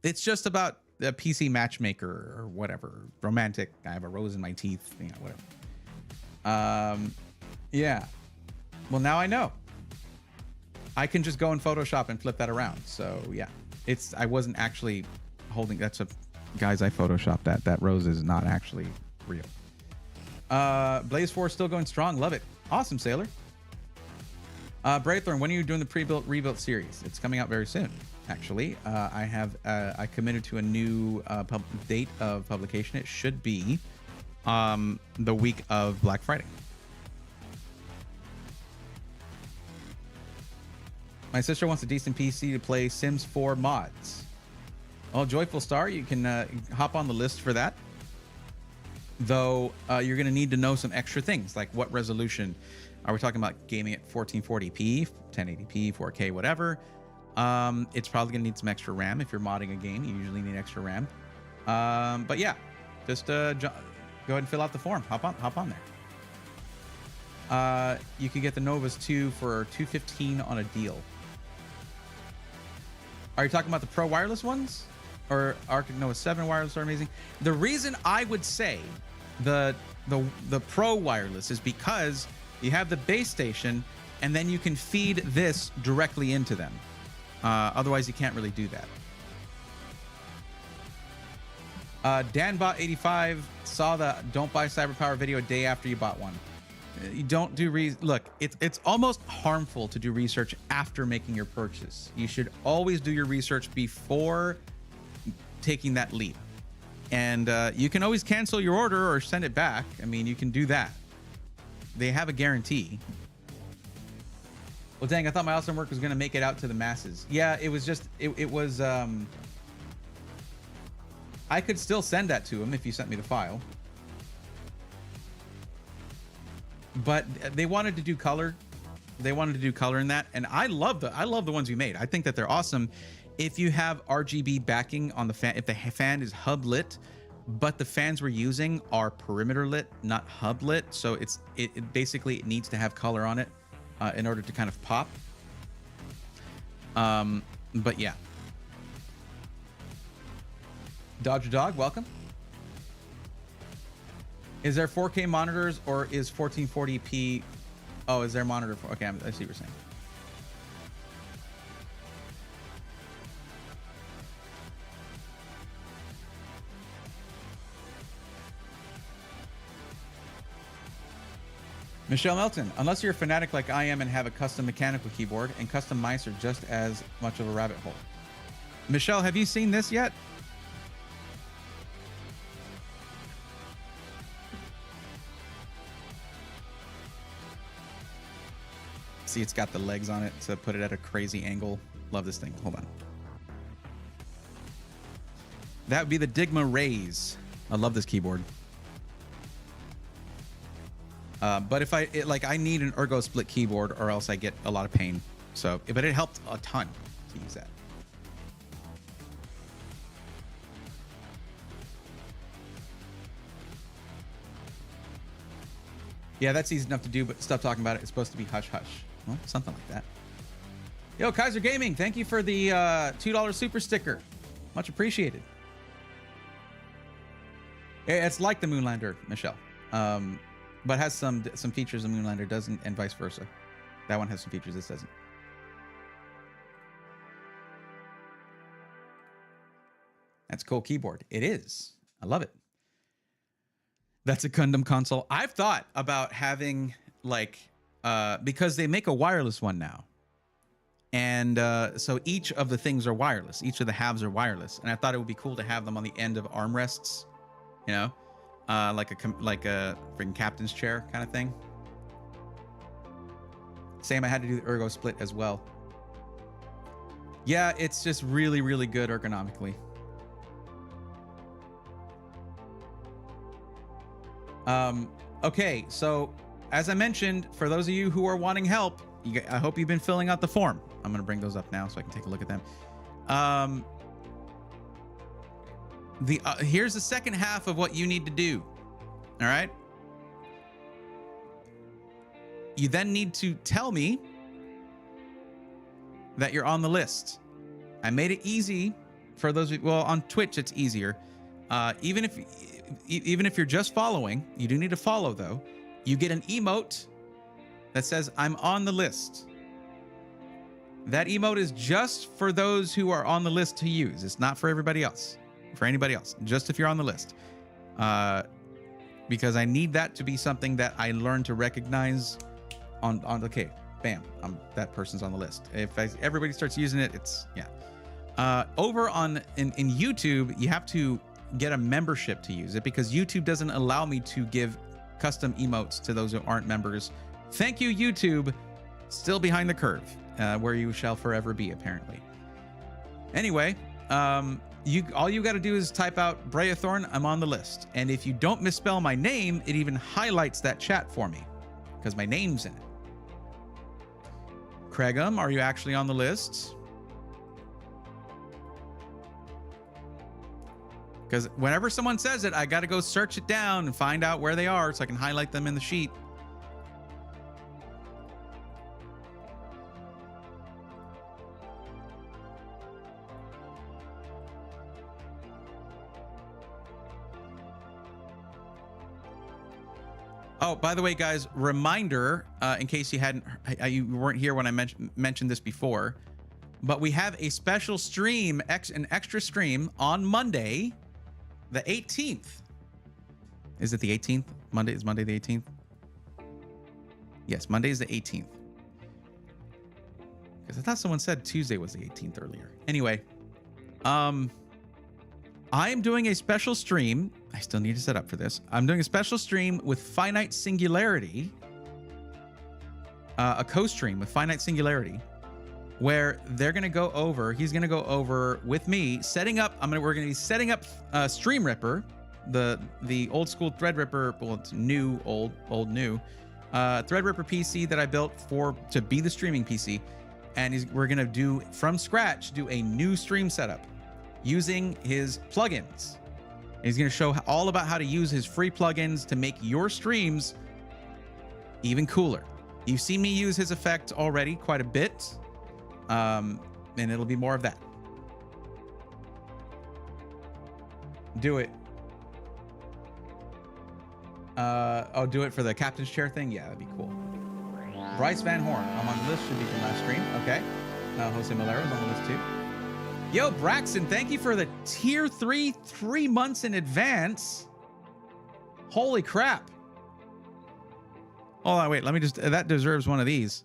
A: It's just about the PC Matchmaker or whatever. Romantic. I have a rose in my teeth. Whatever. Yeah. Well, now I know. I can just go in Photoshop and flip that around. So yeah, I wasn't actually holding. That's guys, I Photoshopped that. That rose is not actually real. Blaze 4 still going strong. Love it. Awesome, Sailor. Braithorn, when are you doing the pre-built rebuilt series? It's coming out very soon, actually. I committed to a new date of publication. It should be the week of Black Friday. My sister wants a decent PC to play Sims 4 mods. Well, Joyful Star, you can hop on the list for that. Though you're going to need to know some extra things, like what resolution. Are we talking about gaming at 1440p, 1080p, 4K, whatever? It's probably going to need some extra RAM. If you're modding a game, you usually need extra RAM. But yeah, just go ahead and fill out the form. Hop on there. You can get the Novas 2 for $215 on a deal. Are you talking about the Pro wireless ones? Or Arctic Nova 7 wireless are amazing? The reason I would say the Pro wireless is because you have the base station, and then you can feed this directly into them. Otherwise, you can't really do that. DanBot85 saw the "Don't buy CyberPower" video a day after you bought one. You don't do look. It's almost harmful to do research after making your purchase. You should always do your research before taking that leap. And you can always cancel your order or send it back. I mean, you can do that. They have a guarantee. Well, dang, I thought my awesome work was going to make it out to the masses. Yeah, it was just, it was, I could still send that to him if you sent me the file. But they wanted to do color. They wanted to do color in that. And I love the ones we made. I think that they're awesome. If you have RGB backing on the fan, if the fan is hub lit, but the fans we're using are perimeter lit, not hub lit. So it basically it needs to have color on it in order to kind of pop. But yeah. Dodger Dog, welcome. Is there 4K monitors or is 1440p? Oh, is there monitor for? Okay, I see what you're saying. Michelle Melton, unless you're a fanatic like I am and have a custom mechanical keyboard, and custom mice are just as much of a rabbit hole. Michelle, have you seen this yet? See, it's got the legs on it to put it at a crazy angle. Love this thing. Hold on. That would be the Digma Raise. I love this keyboard. But if I need an ergo split keyboard or else I get a lot of pain. So, but it helped a ton to use that. Yeah, that's easy enough to do, but stop talking about it. It's supposed to be hush hush. Well, something like that. Yo, Kaiser Gaming, thank you for the $2 super sticker. Much appreciated. It's like the Moonlander, Michelle. But has some features the Moonlander doesn't, and vice versa. That one has some features this doesn't. That's a cool keyboard. It is. I love it. That's a Gundam console. I've thought about having because they make a wireless one now. And so each of the things are wireless. Each of the halves are wireless. And I thought it would be cool to have them on the end of armrests, you know? Like a freaking captain's chair kind of thing. Same, I had to do the ergo split as well. Yeah, it's just really, really good ergonomically. Okay, so as I mentioned, for those of you who are wanting help, I hope you've been filling out the form. I'm going to bring those up now so I can take a look at them. Here's the second half of what you need to do. All right. You then need to tell me that you're on the list. I made it easy for those. Well, on Twitch, it's easier. Even if you're just following, you do need to follow though. You get an emote that says "I'm on the list." That emote is just for those who are on the list to use. It's not for everybody else. For anybody else, just if you're on the list, because I need that to be something that I learn to recognize on okay, bam, that person's on the list. If everybody starts using it, it's yeah. Over in YouTube, you have to get a membership to use it because YouTube doesn't allow me to give custom emotes to those who aren't members. Thank you, YouTube. Still behind the curve, where you shall forever be, apparently. Anyway, all you got to do is type out Breathorn, I'm on the list. And if you don't misspell my name, it even highlights that chat for me because my name's in it. Craigum, are you actually on the list? Because whenever someone says it, I got to go search it down and find out where they are so I can highlight them in the sheet. Oh, by the way, guys, reminder, in case you weren't here when I mentioned this before, but we have a special stream, an extra stream on Monday, the 18th. Is it the 18th? Is Monday the 18th? Yes, Monday is the 18th. Because I thought someone said Tuesday was the 18th earlier. Anyway, I am doing a special stream. I still need to set up for this. I'm doing a special stream with Finite Singularity, a co-stream with Finite Singularity, where they're going to go over, he's going to go over with me, setting up, we're going to be setting up Stream Ripper, the old school Threadripper, well, it's new, old new, Threadripper PC that I built to be the streaming PC. And we're going to do, from scratch, do a new stream setup using his plugins. And he's going to show all about how to use his free plugins to make your streams even cooler. You've seen me use his effect already quite a bit, and it'll be more of that. Do it. Oh, do it for the captain's chair thing? Yeah, that'd be cool. Bryce Van Horn, I'm on the list, should be from last stream. Okay. Jose Malero's on the list too. Yo, Braxton, thank you for the tier 3 months in advance. Holy crap. Hold on, wait, let me just, that deserves one of these.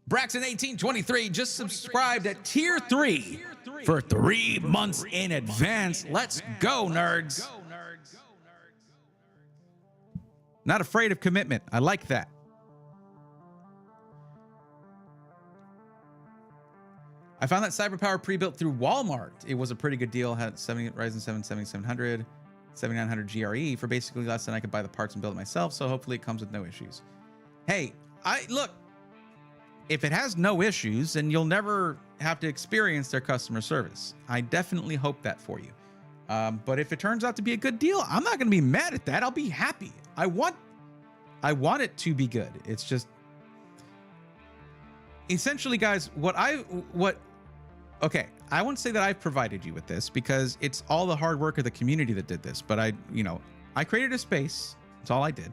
A: Braxton1823 just subscribed at tier 3 for 3 months in advance. Let's go, nerds. Not afraid of commitment. I like that. I found that CyberPower pre-built through Walmart. It was a pretty good deal. Had Ryzen 7 7700, 7900 GRE for basically less than I could buy the parts and build it myself. So hopefully it comes with no issues. Hey, look, if it has no issues, then you'll never have to experience their customer service. I definitely hope that for you. But if it turns out to be a good deal, I'm not going to be mad at that. I'll be happy. I want it to be good. It's just essentially, guys, okay, I won't say that I've provided you with this because it's all the hard work of the community that did this, but I created a space, that's all I did,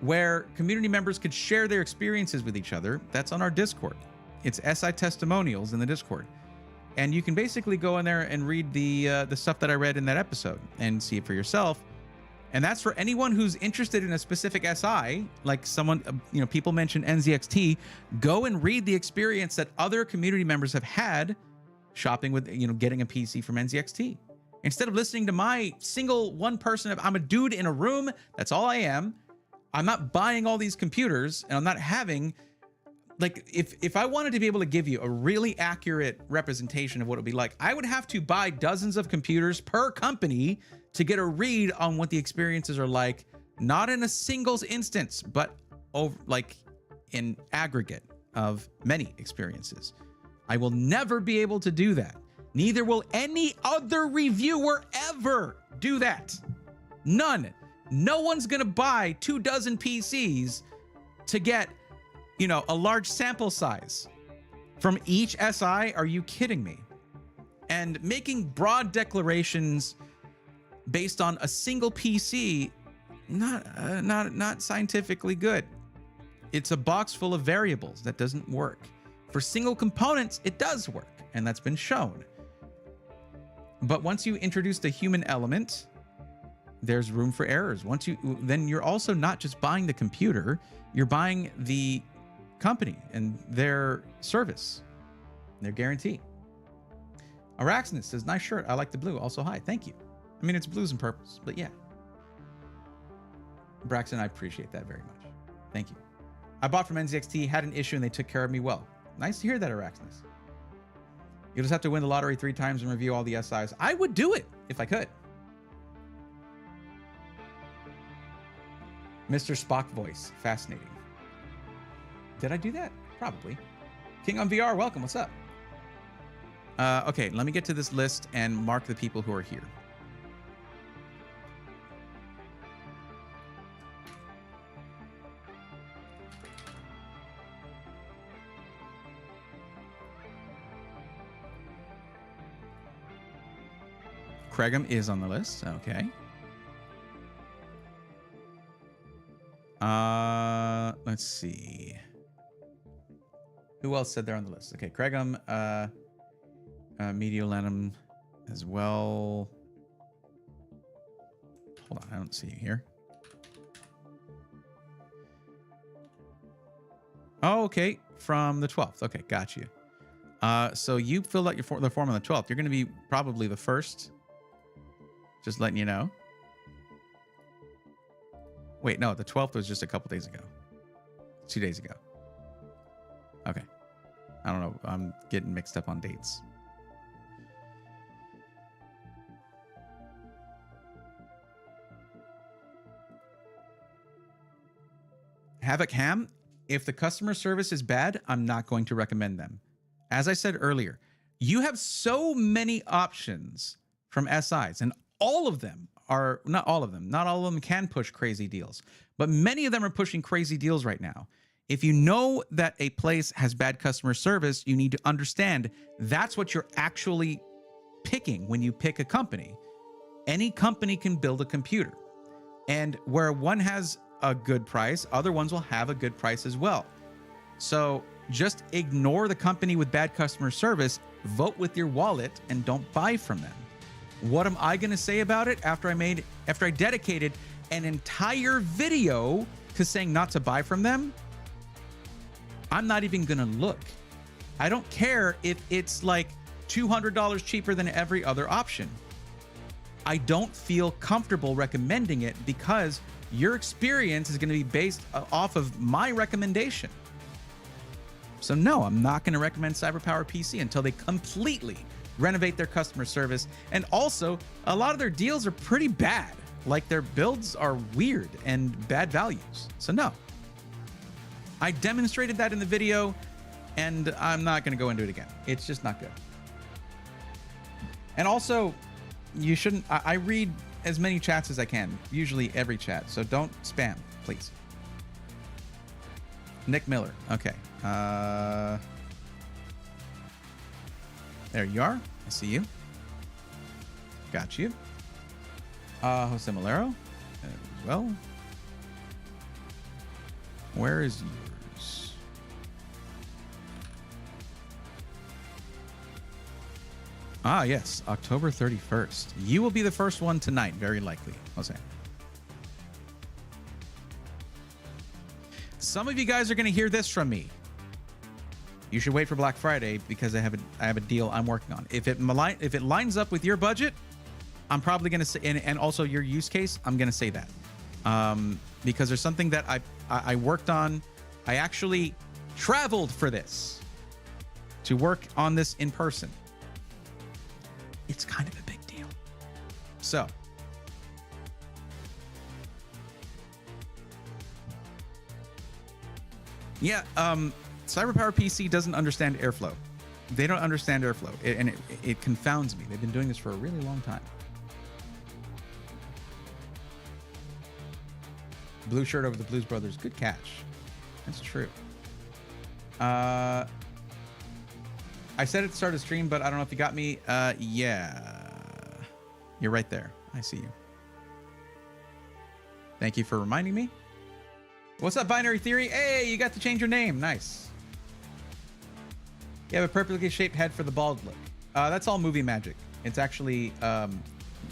A: where community members could share their experiences with each other. That's on our Discord. It's SI testimonials in the Discord. And you can basically go in there and read the stuff that I read in that episode and see it for yourself. And that's for anyone who's interested in a specific SI, like someone, people mentioned NZXT, go and read the experience that other community members have had shopping with, getting a PC from NZXT. Instead of listening to my single one person, I'm a dude in a room, that's all I am. I'm not buying all these computers, and I'm not having, like, if I wanted to be able to give you a really accurate representation of what it would be like, I would have to buy dozens of computers per company to get a read on what the experiences are like, not in a singles instance, but like in aggregate of many experiences. I will never be able to do that. Neither will any other reviewer ever do that. None. No one's gonna buy 24 PCs to get, a large sample size from each SI. Are you kidding me? And making broad declarations based on a single PC, not scientifically good. It's a box full of variables. That doesn't work. For single components, it does work, and that's been shown. But once you introduce the human element, there's room for errors. Then you're also not just buying the computer, you're buying the company and their service, their guarantee. Araxinus says, nice shirt. I like the blue. Also, hi. Thank you. I mean, it's blues and purples, but yeah. Braxton, I appreciate that very much. Thank you. I bought from NZXT, had an issue, and they took care of me well. Nice to hear that, Araxinus. You just have to win the lottery 3 times and review all the SIs. I would do it if I could. Mr. Spock voice. Fascinating. Did I do that? Probably. King on VR, welcome. What's up? Okay, let me get to this list and mark the people who are here. Craigum is on the list. Okay. Let's see. Who else said they're on the list? Okay, Craigum, Mediolanum as well. Hold on, I don't see you here. Oh, okay, from the 12th. Okay, got you. So you filled out the form on the 12th. You're going to be probably the first. Just letting you know. Wait, no, the 12th was just a couple days ago. 2 days ago. Okay. I don't know. I'm getting mixed up on dates. Havoc Ham, if the customer service is bad, I'm not going to recommend them. As I said earlier, you have so many options from SIs, and all of them are, not all of them can push crazy deals, but many of them are pushing crazy deals right now. If you know that a place has bad customer service, you need to understand that's what you're actually picking when you pick a company. Any company can build a computer, and where one has a good price, other ones will have a good price as well. So just ignore the company with bad customer service, vote with your wallet, and don't buy from them. What am I going to say about it after I dedicated an entire video to saying not to buy from them? I'm not even going to look. I don't care if it's like $200 cheaper than every other option. I don't feel comfortable recommending it because your experience is going to be based off of my recommendation. So no, I'm not going to recommend CyberPower PC until they completely renovate their customer service. And also, a lot of their deals are pretty bad. Like, their builds are weird and bad values. So no. I demonstrated that in the video, and I'm not going to go into it again. It's just not good. And also, you shouldn't... I read as many chats as I can, usually every chat, so don't spam, please. Nick Miller. Okay. There you are. I see you. Got you. Jose Malero as well. Where is yours? Ah, yes. October 31st. You will be the first one tonight, very likely, Jose. Some of you guys are going to hear this from me. You should wait for Black Friday because I have a deal I'm working on. If it lines up with your budget, I'm probably going to say, and also your use case, I'm going to say that. Because there's something that I worked on. I actually traveled for this to work on this in person. It's kind of a big deal. So, yeah, CyberPower PC doesn't understand airflow. They don't understand airflow, and it confounds me. They've been doing this for a really long time. Blue shirt over the Blues Brothers. Good catch. That's true. I said at the start of the stream, but I don't know if you got me. Yeah. You're right there. I see you. Thank you for reminding me. What's up, Binary Theory? Hey, you got to change your name. Nice. You have a perfectly shaped head for the bald look. That's all movie magic. It's actually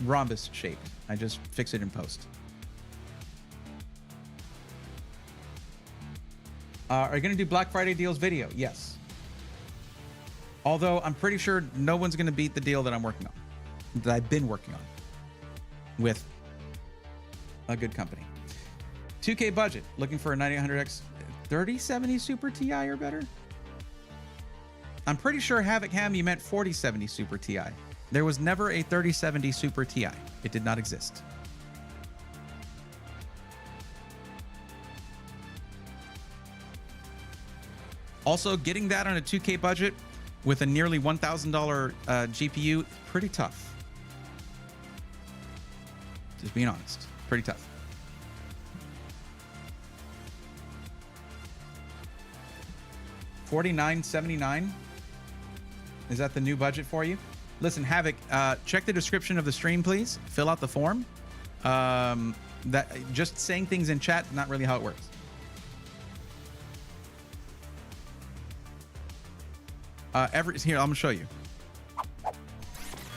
A: rhombus shaped. I just fix it in post. Are you going to do Black Friday deals video? Yes. Although I'm pretty sure no one's going to beat the deal that I'm working on, that I've been working on with a good company. 2K budget, looking for a 9800X 3070 Super Ti or better? I'm pretty sure Havoc Ham, you meant 4070 Super Ti. There was never a 3070 Super Ti. It did not exist. Also, getting that on a 2K budget with a nearly $1,000 GPU, pretty tough. Just being honest, pretty tough. $49.79. Is that the new budget for you? Listen, Havoc, check the description of the stream, please. Fill out the form. That just saying things in chat, not really how it works. Here, I'm gonna show you.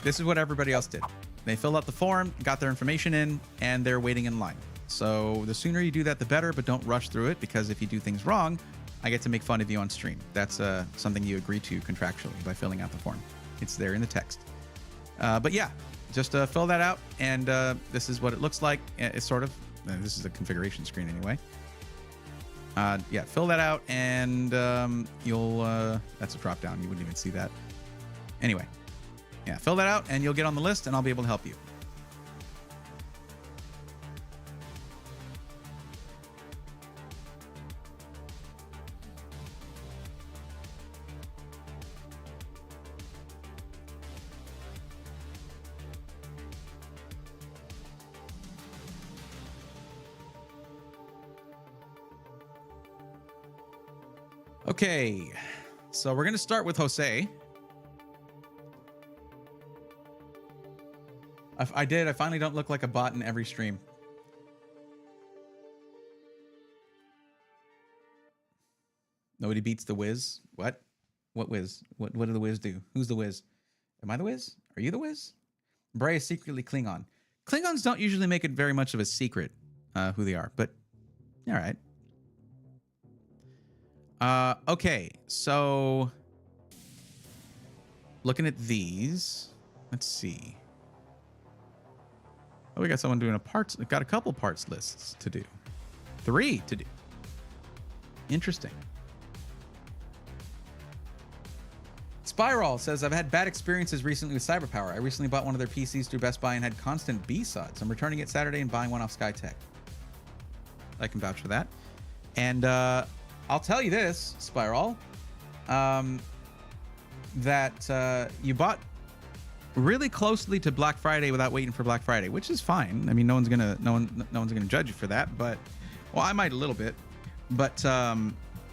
A: This is what everybody else did. They filled out the form, got their information in, and they're waiting in line. So the sooner you do that, the better, but don't rush through it, because if you do things wrong, I get to make fun of you on stream. That's something you agree to contractually by filling out the form. It's there in the text. But yeah, just fill that out, and this is what it looks like. It's sort of, this is a configuration screen anyway. Yeah, fill that out, and you'll, that's a drop down. You wouldn't even see that. Anyway, yeah, fill that out, and you'll get on the list, and I'll be able to help you. Okay, so we're going to start with Jose. I finally don't look like a bot in every stream. Nobody beats the Wiz. What? What Wiz? What did the Wiz do? Who's the Wiz? Am I the Wiz? Are you the Wiz? Bray is secretly Klingon. Klingons don't usually make it very much of a secret who they are, but all right. Okay, so looking at these, let's see. Oh, we got someone doing got a couple parts lists to do. 3 to do. Interesting. Spiral says, I've had bad experiences recently with Cyberpower. I recently bought one of their PCs through Best Buy and had constant B-sods. I'm returning it Saturday and buying one off SkyTech. I can vouch for that. And, I'll tell you this, Spiral, that you bought really closely to Black Friday without waiting for Black Friday, which is fine. I mean, no one's gonna judge you for that. But, well, I might a little bit. But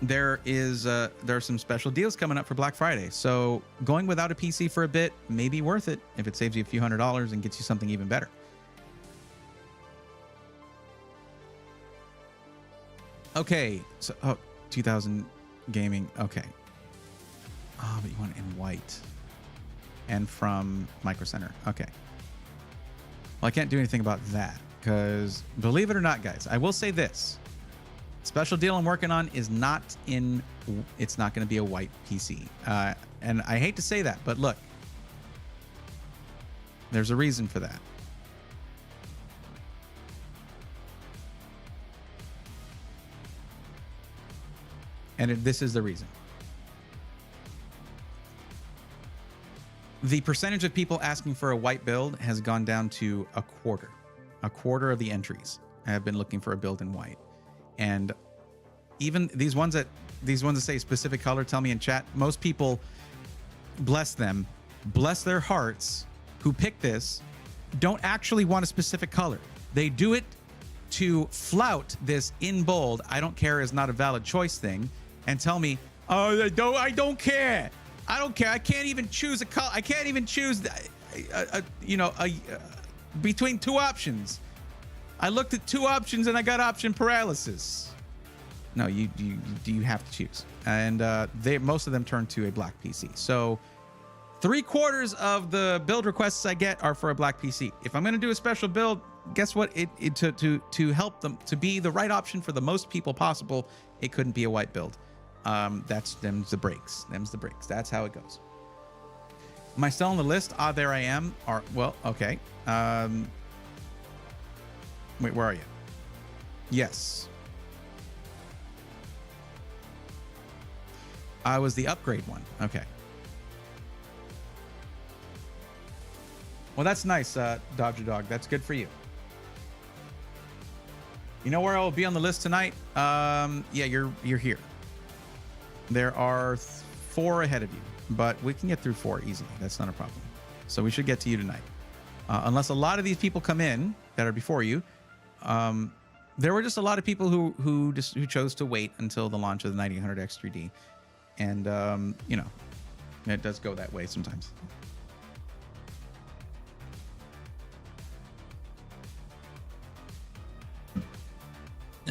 A: there are some special deals coming up for Black Friday. So going without a PC for a bit may be worth it if it saves you a few $100s and gets you something even better. Okay, so 2000 gaming. Okay. Oh, but you want it in white and from Micro Center. Okay. Well, I can't do anything about that because, believe it or not, guys, I will say this: special deal I'm working on is not in. It's not going to be a white PC, and I hate to say that, but look, there's a reason for that. And this is the reason. The percentage of people asking for a white build has gone down to a quarter. A quarter of the entries have been looking for a build in white. And even these ones that say specific color, tell me in chat, most people, bless them, bless their hearts, who pick this, don't actually want a specific color. They do it to flout this in bold, I don't care is not a valid choice thing, and tell me, oh, I don't care. I don't care. I can't even choose a color. I can't even choose, between two options. I looked at two options and I got option paralysis. No, you have to choose. And most of them turn to a black PC. So 3/4 of the build requests I get are for a black PC. If I'm going to do a special build, guess what? To help them to be the right option for the most people possible, it couldn't be a white build. Them's the breaks. That's how it goes. Am I still on the list? Ah, there I am. Well, okay. Wait, where are you? Yes. I was the upgrade one. Okay. Well, that's nice, Dodger Dog. That's good for you. You know where I will be on the list tonight? Yeah, you're here. There are 4 ahead of you, but we can get through 4 easily. That's not a problem. So we should get to you tonight. Unless a lot of these people come in that are before you. There were just a lot of people who chose to wait until the launch of the 9800 X3D. And, it does go that way sometimes.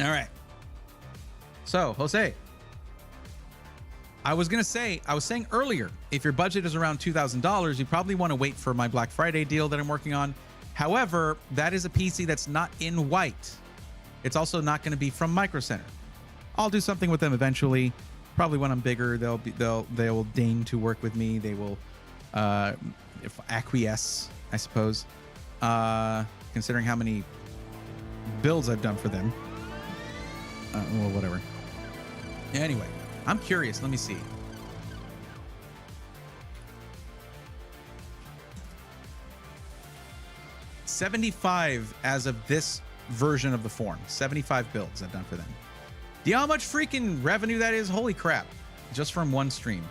A: All right. So, Jose, I was saying earlier, if your budget is around $2,000, you probably want to wait for my Black Friday deal that I'm working on. However, that is a PC that's not in white. It's also not going to be from Micro Center. I'll do something with them eventually. Probably when I'm bigger, they will deign to work with me. They will acquiesce, I suppose. Considering how many builds I've done for them. Well, whatever. Anyway, I'm curious. Let me see. $75 as of this version of the form. 75 builds I've done for them. Do you know how much freaking revenue that is? Holy crap. Just from one stream.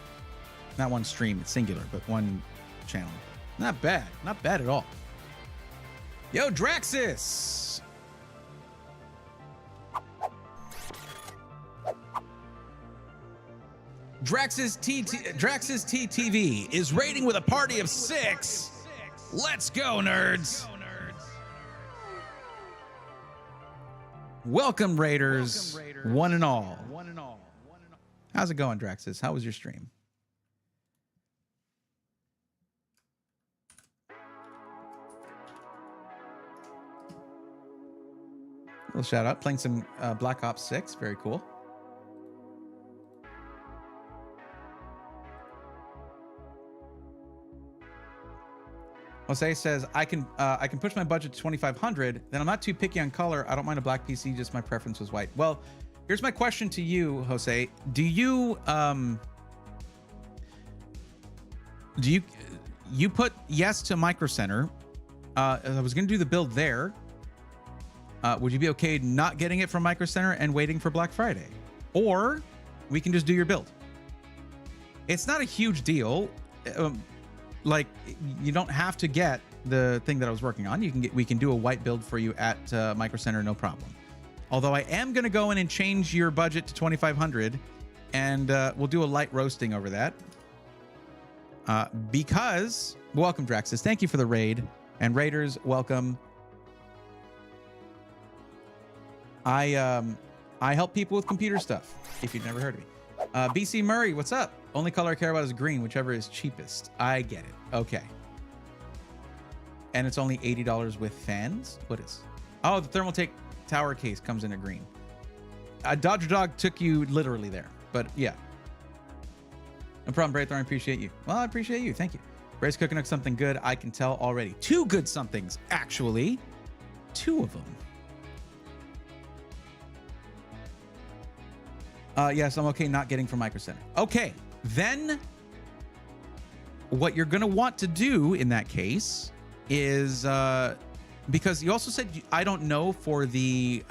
A: Not one stream, it's singular, but one channel. Not bad. Not bad at all. Yo, Draxus! Draxus TTV is raiding with a party of 6. Let's go, nerds! Welcome, Raiders, one and all. How's it going, Draxus? How was your stream? Little shout out, playing some Black Ops 6. Very cool. Jose says, I can push my budget to 2,500. Then I'm not too picky on color. I don't mind a black PC, just my preference was white. Well, here's my question to you, Jose. Do you put yes to Micro Center? I was going to do the build there. Would you be okay not getting it from Micro Center and waiting for Black Friday? Or we can just do your build. It's not a huge deal. Like, you don't have to get the thing that I was working on. We can do a white build for you at Micro Center, no problem. Although I am going to go in and change your budget to 2,500, and we'll do a light roasting over that. Because, welcome, Draxus. Thank you for the raid. And Raiders, welcome. I help people with computer stuff, if you've never heard of me. BC Murray, what's up? Only color I care about is green, whichever is cheapest. I get it. Okay. And it's only $80 with fans? What is? Oh, the Thermaltake tower case comes in a green. Dodger Dog took you literally there, but yeah. No problem, Braithorn. I appreciate you. Well, I appreciate you. Thank you. Bray's cooking up something good. I can tell already. 2 good somethings, actually. 2 of them. Yes, I'm okay not getting from Micro Center. Okay, then what you're going to want to do in that case is, because you also said, I don't know for the,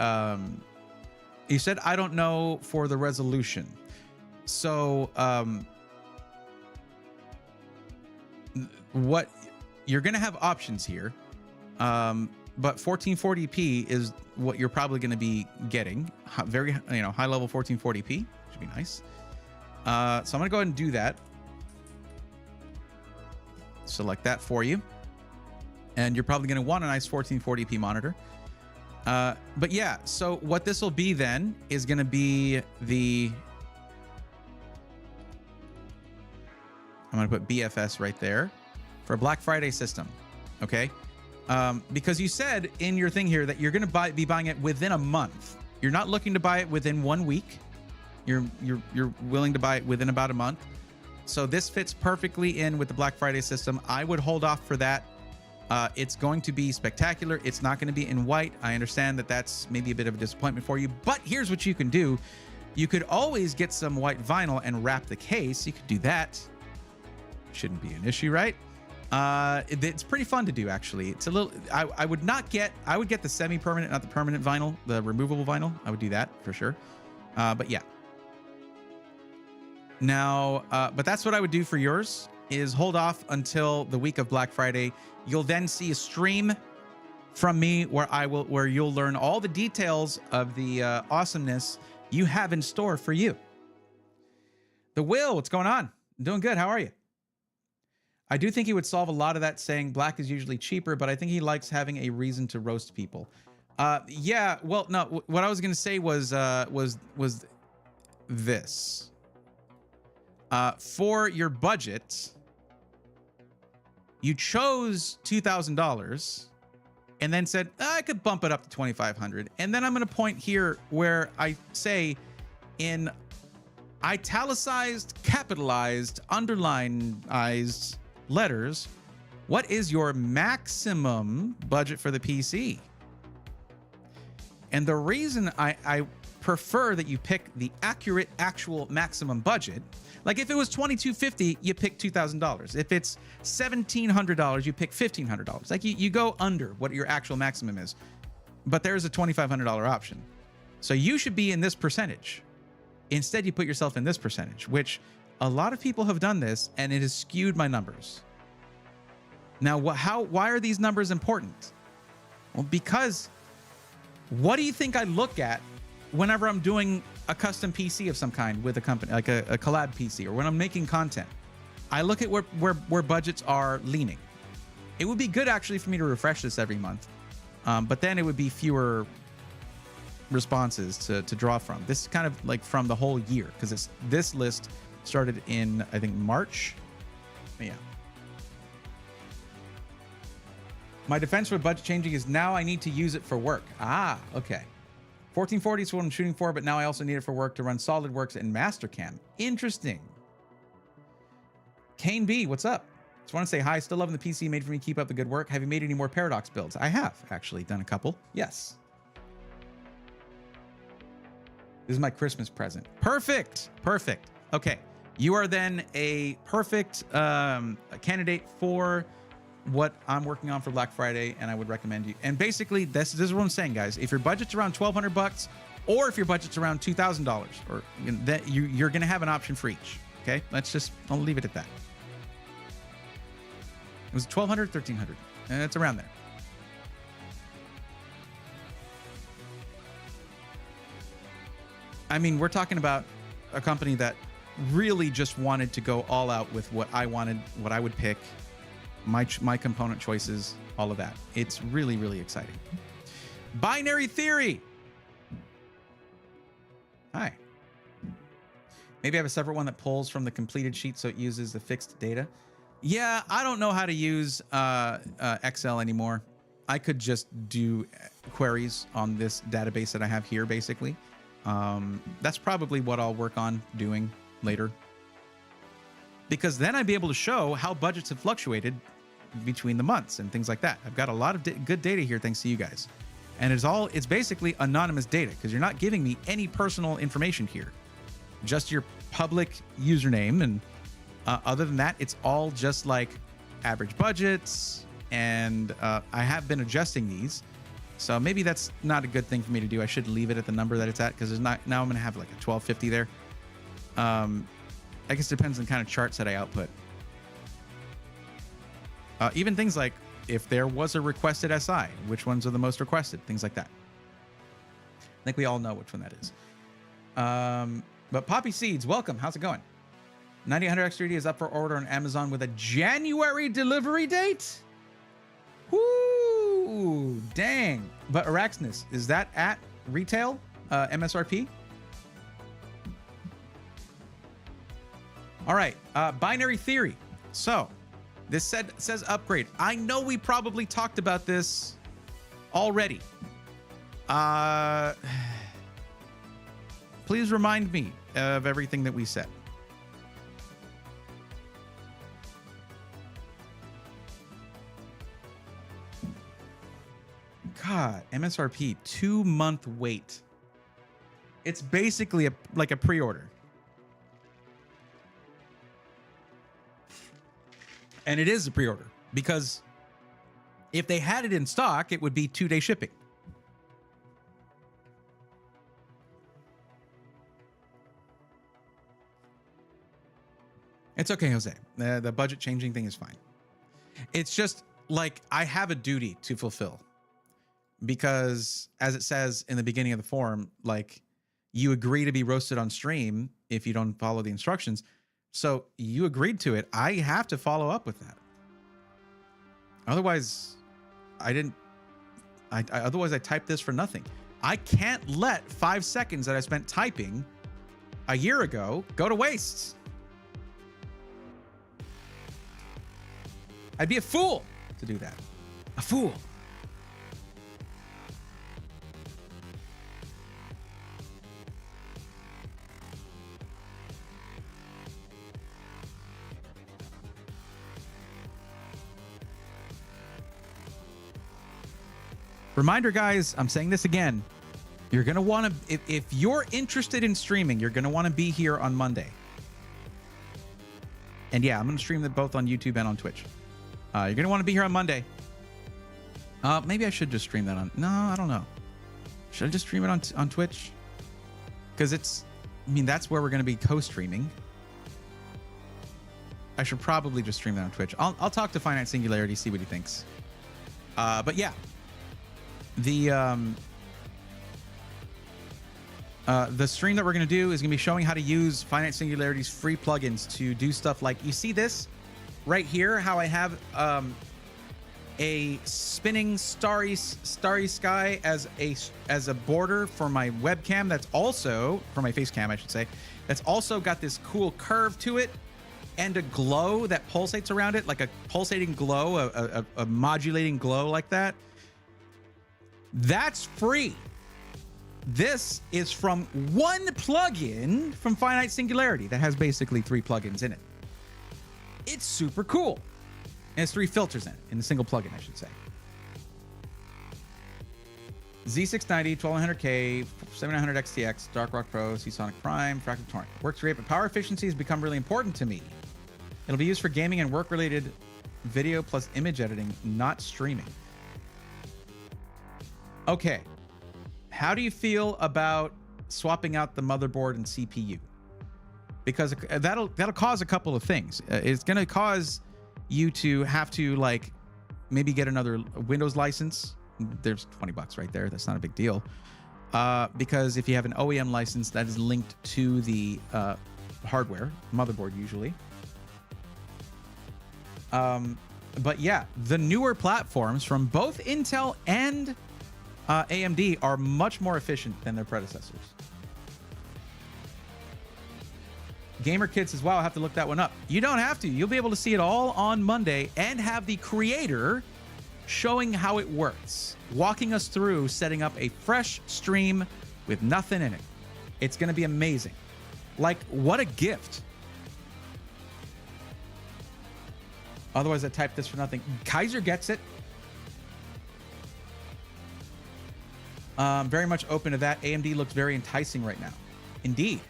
A: you said, I don't know for the resolution. So, what you're going to have options here. But 1440p is what you're probably going to be getting. Very, high level 1440p. Should be nice. So I'm going to go ahead and do that. Select that for you. And you're probably going to want a nice 1440p monitor. But yeah, so what this will be then is going to be the... I'm going to put BFS right there for a Black Friday system. Okay. Because you said in your thing here that you're going to be buying it within a month. You're not looking to buy it within 1 week. You're willing to buy it within about a month. So this fits perfectly in with the Black Friday system. I would hold off for that. It's going to be spectacular. It's not going to be in white. I understand that that's maybe a bit of a disappointment for you, but here's what you can do. You could always get some white vinyl and wrap the case. You could do that. Shouldn't be an issue, right? It's pretty fun to do, actually. It's a little, I would get the semi-permanent, not the permanent vinyl, the removable vinyl. I would do that for sure. But yeah. Now, but that's what I would do for yours, is hold off until the week of Black Friday. You'll then see a stream from me where you'll learn all the details of the awesomeness you have in store for you. The Will, what's going on? I'm doing good. How are you? I do think he would solve a lot of that saying black is usually cheaper, but I think he likes having a reason to roast people. Yeah. Well, no. What I was gonna say was this. For your budget, you chose $2,000 and then said, I could bump it up to 2,500. And then I'm going to point here where I say in italicized, capitalized, underlined letters, what is your maximum budget for the PC? And the reason I prefer that you pick the accurate actual maximum budget, like if it was $2,250, you pick $2,000. If it's $1,700, you pick $1,500. Like you go under what your actual maximum is, but there's a $2,500 option. So you should be in this percentage. Instead, you put yourself in this percentage, which a lot of people have done this, and it has skewed my numbers. Now, why are these numbers important? Well, because what do you think I look at whenever I'm doing a custom PC of some kind with a company, like a collab PC, or when I'm making content? I look at where budgets are leaning. It would be good actually for me to refresh this every month, but then it would be fewer responses to draw from. This is kind of like from the whole year, because this list started in, I think, March. Yeah. My defense for budget changing is now I need to use it for work. Ah, okay. 1440 is what I'm shooting for, but now I also need it for work to run SolidWorks and Mastercam. Interesting. Kane B, what's up? Just want to say hi. Still loving the PC made for me. Keep up the good work. Have you made any more Paradox builds? I have actually done a couple. Yes. This is my Christmas present. Perfect. Perfect. Okay. You are then a perfect candidate for what I'm working on for Black Friday, and I would recommend you. And basically, this is what I'm saying, guys. If your budget's around $1,200, or if your budget's around $2,000, or that you're going to have an option for each. Okay, I'll leave it at that. It was $1,200, $1,300, and it's around there. I mean, we're talking about a company that really just wanted to go all out with what I wanted, what I would pick. My component choices, all of that. It's really, really exciting. Binary Theory. Hi. Maybe I have a separate one that pulls from the completed sheet so it uses the fixed data. Yeah, I don't know how to use Excel anymore. I could just do queries on this database that I have here, basically. That's probably what I'll work on doing later, because then I'd be able to show how budgets have fluctuated between the months and things like that. I've got a lot of good data here thanks to you guys, and it's basically anonymous data, because you're not giving me any personal information here, just your public username, and other than that, it's all just like average budgets, and I have been adjusting these, so maybe that's not a good thing for me to do. I should leave it at the number that it's at, because now I'm going to have like a 1250 there. I guess it depends on the kind of charts that I output. Even things like if there was a requested SI, which ones are the most requested, things like that. I think we all know which one that is. But Poppy Seeds, welcome. How's it going? 9800 X3D is up for order on Amazon with a January delivery date. Whoo, dang. But Araxnus, is that at retail MSRP? All right, Binary Theory. So this says upgrade. I know we probably talked about this already. Please remind me of everything that we said. God, MSRP, 2-month wait. It's basically like a pre-order. And it is a pre-order, because if they had it in stock, it would be 2-day shipping. It's okay, Jose. The budget changing thing is fine. It's just like I have a duty to fulfill, because as it says in the beginning of the forum, like you agree to be roasted on stream if you don't follow the instructions. So you agreed to it. I have to follow up with that. Otherwise, I didn't Otherwise, I type this for nothing. I can't let 5 seconds that I spent typing a year ago go to waste. I'd be a fool to do that. A fool. Reminder, guys, I'm saying this again. You're going to want to, if you're interested in streaming, you're going to want to be here on Monday. And yeah, I'm going to stream them both on YouTube and on Twitch. You're going to want to be here on Monday. Maybe I should just stream that on, no, I don't know. Should I just stream it on Twitch? Because that's where we're going to be co-streaming. I should probably just stream that on Twitch. I'll talk to Finite Singularity, see what he thinks. But yeah. The stream that we're going to do is going to be showing how to use Finite Singularity's free plugins to do stuff like, you see this right here, how I have a spinning starry sky as a border for my webcam, that's also for my face cam, I should say, that's also got this cool curve to it and a glow that pulsates around it, like a pulsating glow, a modulating glow like that. That's free. This is from one plugin from Finite Singularity that has basically 3 plugins in it. It's super cool. And it's 3 filters in it, in a single plugin, I should say. Z690, 1200K, 7900 XTX, Dark Rock Pro, Seasonic Prime, Fractal Torrent. Works great, but power efficiency has become really important to me. It'll be used for gaming and work-related video plus image editing, not streaming. Okay, how do you feel about swapping out the motherboard and CPU? Because that'll cause a couple of things. It's going to cause you to have to like maybe get another Windows license. There's $20 right there. That's not a big deal. Because if you have an OEM license that is linked to the hardware, motherboard usually. But yeah, the newer platforms from both Intel and AMD are much more efficient than their predecessors. Gamer Kid says, wow, I have to look that one up. You don't have to. You'll be able to see it all on Monday and have the creator showing how it works, walking us through setting up a fresh stream with nothing in it. It's going to be amazing. Like, what a gift. Otherwise, I typed this for nothing. Kaiser gets it. Very much open to that. AMD looks very enticing right now. Indeed.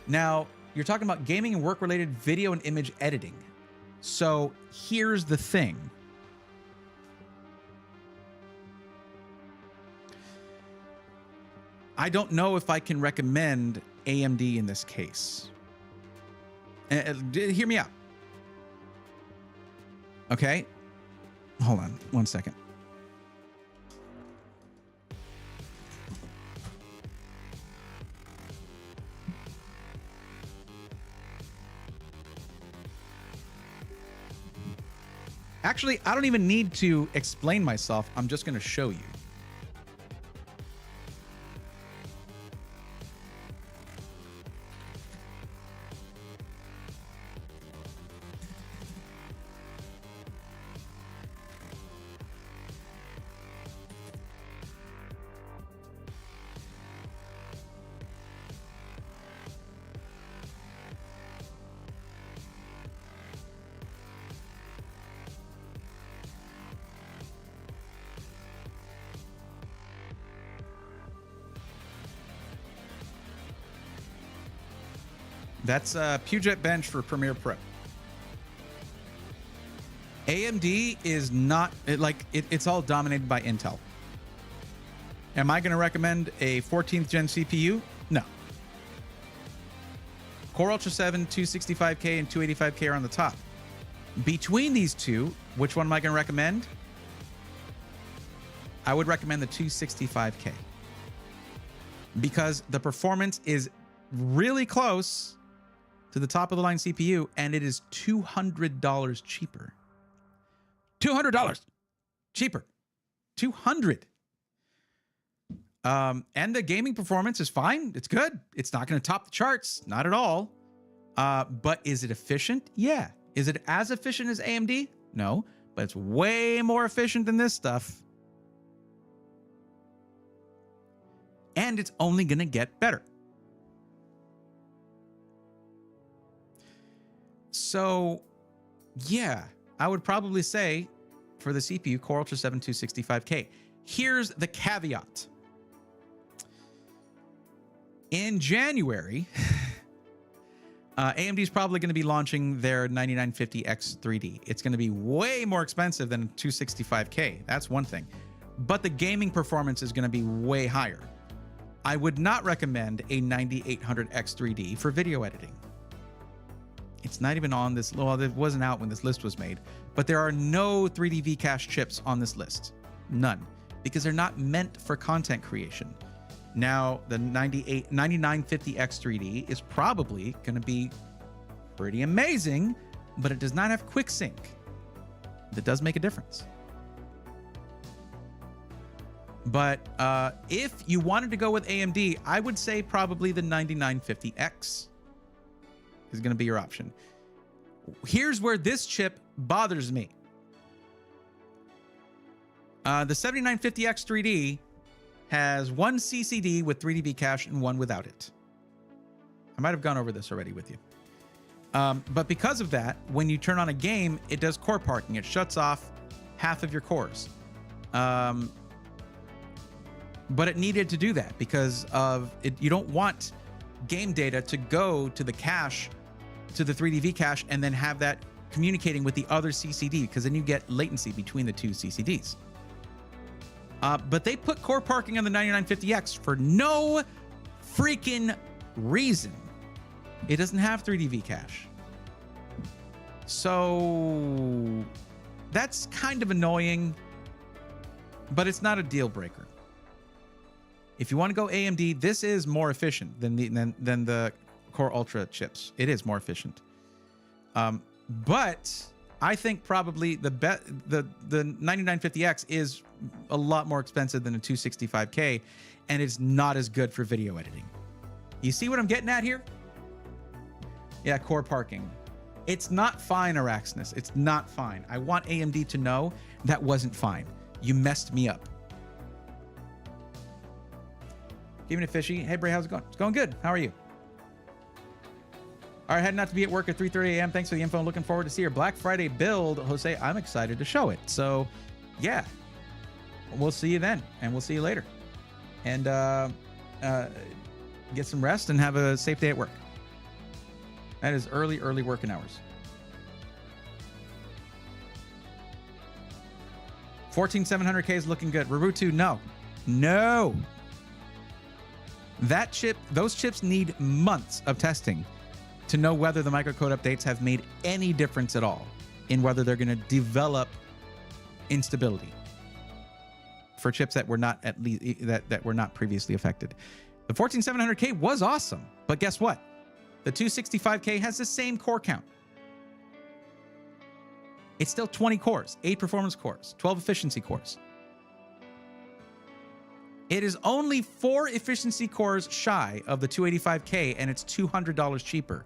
A: Now, you're talking about gaming and work-related video and image editing. So here's the thing. I don't know if I can recommend AMD in this case. Hear me out. Okay? Hold on 1 second. Actually, I don't even need to explain myself. I'm just going to show you. That's Puget Bench for Premiere Pro. AMD is not it's all dominated by Intel. Am I going to recommend a 14th gen CPU? No. Core Ultra 7, 265K and 285K are on the top. Between these two, which one am I going to recommend? I would recommend the 265K because the performance is really close to the top of the line CPU, and it is $200 cheaper. $200 cheaper. 200. And the gaming performance is fine. It's good. It's not going to top the charts, not at all. But is it efficient? Yeah. Is it as efficient as AMD? No, but it's way more efficient than this stuff. And it's only going to get better. So, yeah, I would probably say for the CPU, Core Ultra 7 265K. Here's the caveat. In January, AMD is probably going to be launching their 9950X 3D. It's going to be way more expensive than 265K. That's one thing. But the gaming performance is going to be way higher. I would not recommend a 9800X 3D for video editing. It's not even on this. Well, it wasn't out when this list was made, but there are no 3D V-Cache chips on this list. None. Because they're not meant for content creation. Now, the 9950X 3D is probably going to be pretty amazing, but it does not have quick sync. That does make a difference. But if you wanted to go with AMD, I would say probably the 9950X is going to be your option. Here's where this chip bothers me. The 7950X 3D has one CCD with 3D V-Cache and one without it. I might have gone over this already with you. But because of that, when you turn on a game, it does core parking. It shuts off half of your cores. But it needed to do that because of it. You don't want game data to go to the cache, to the 3D V-Cache, and then have that communicating with the other CCD, because then you get latency between the two CCDs. But they put core parking on the 9950X for no freaking reason. It doesn't have 3D V-Cache. So that's kind of annoying, but it's not a deal breaker. If you want to go AMD, this is more efficient than the Core Ultra chips. It is more efficient. But I think probably the 9950X is a lot more expensive than a 265K, and it's not as good for video editing. You see what I'm getting at here? Yeah, core parking. It's not fine, Araxnus. It's not fine. I want AMD to know that wasn't fine. You messed me up. Giving it fishy. Hey, Bray, how's it going? It's going good. How are you? All right, heading out to be at work at 3:30 a.m. Thanks for the info. Looking forward to see your Black Friday build, Jose. I'm excited to show it. So, yeah, we'll see you then, and we'll see you later. And get some rest and have a safe day at work. That is early working hours. 14700K is looking good. Rarutu, no. Those chips need months of testing to know whether the microcode updates have made any difference at all in whether they're going to develop instability for chips that were not at least that were not previously affected. The 14700K was awesome, but guess what? The 265K has the same core count. It's still 20 cores, 8 performance cores, 12 efficiency cores. It is only 4 efficiency cores shy of the 285K, and it's $200 cheaper.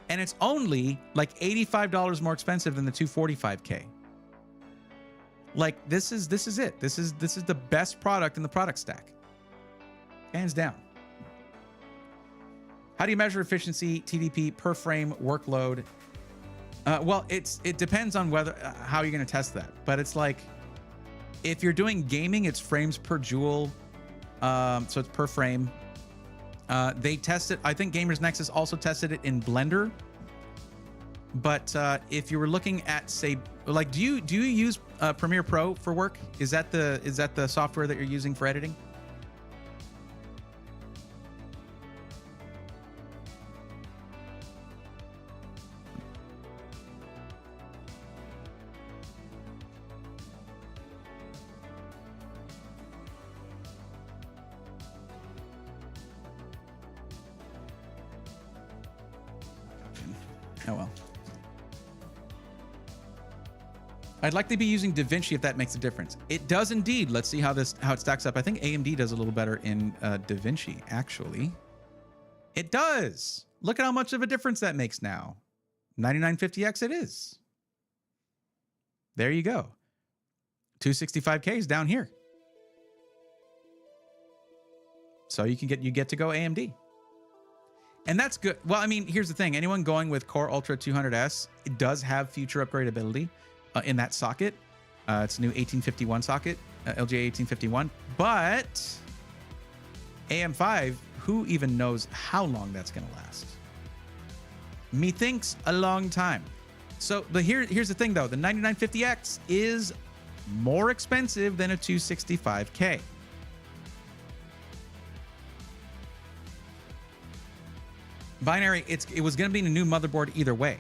A: And it's only like $85 more expensive than the 245K. Like, this is it. This is the best product in the product stack. Hands down. How do you measure efficiency, TDP, per frame, workload? Well, it depends on how you're going to test that. But it's like, if you're doing gaming, it's frames per joule. So it's per frame. They test it. I think Gamers Nexus also tested it in Blender. But if you were looking at, say, like, do you use Premiere Pro for work? Is that the software that you're using for editing? Oh well. I'd like to be using DaVinci if that makes a difference. It does indeed. Let's see how it stacks up. I think AMD does a little better in DaVinci, actually. It does. Look at how much of a difference that makes now. 9950X it is. There you go. 265K is down here. So you get to go AMD. And that's good. Well, I mean, here's the thing. Anyone going with Core Ultra 200S, it does have future upgradability in that socket. It's a new 1851 socket, LGA 1851. But AM5, who even knows how long that's going to last? Methinks a long time. So here's the thing, though. The 9950X is more expensive than a 265K. Binary, it was going to be a new motherboard either way.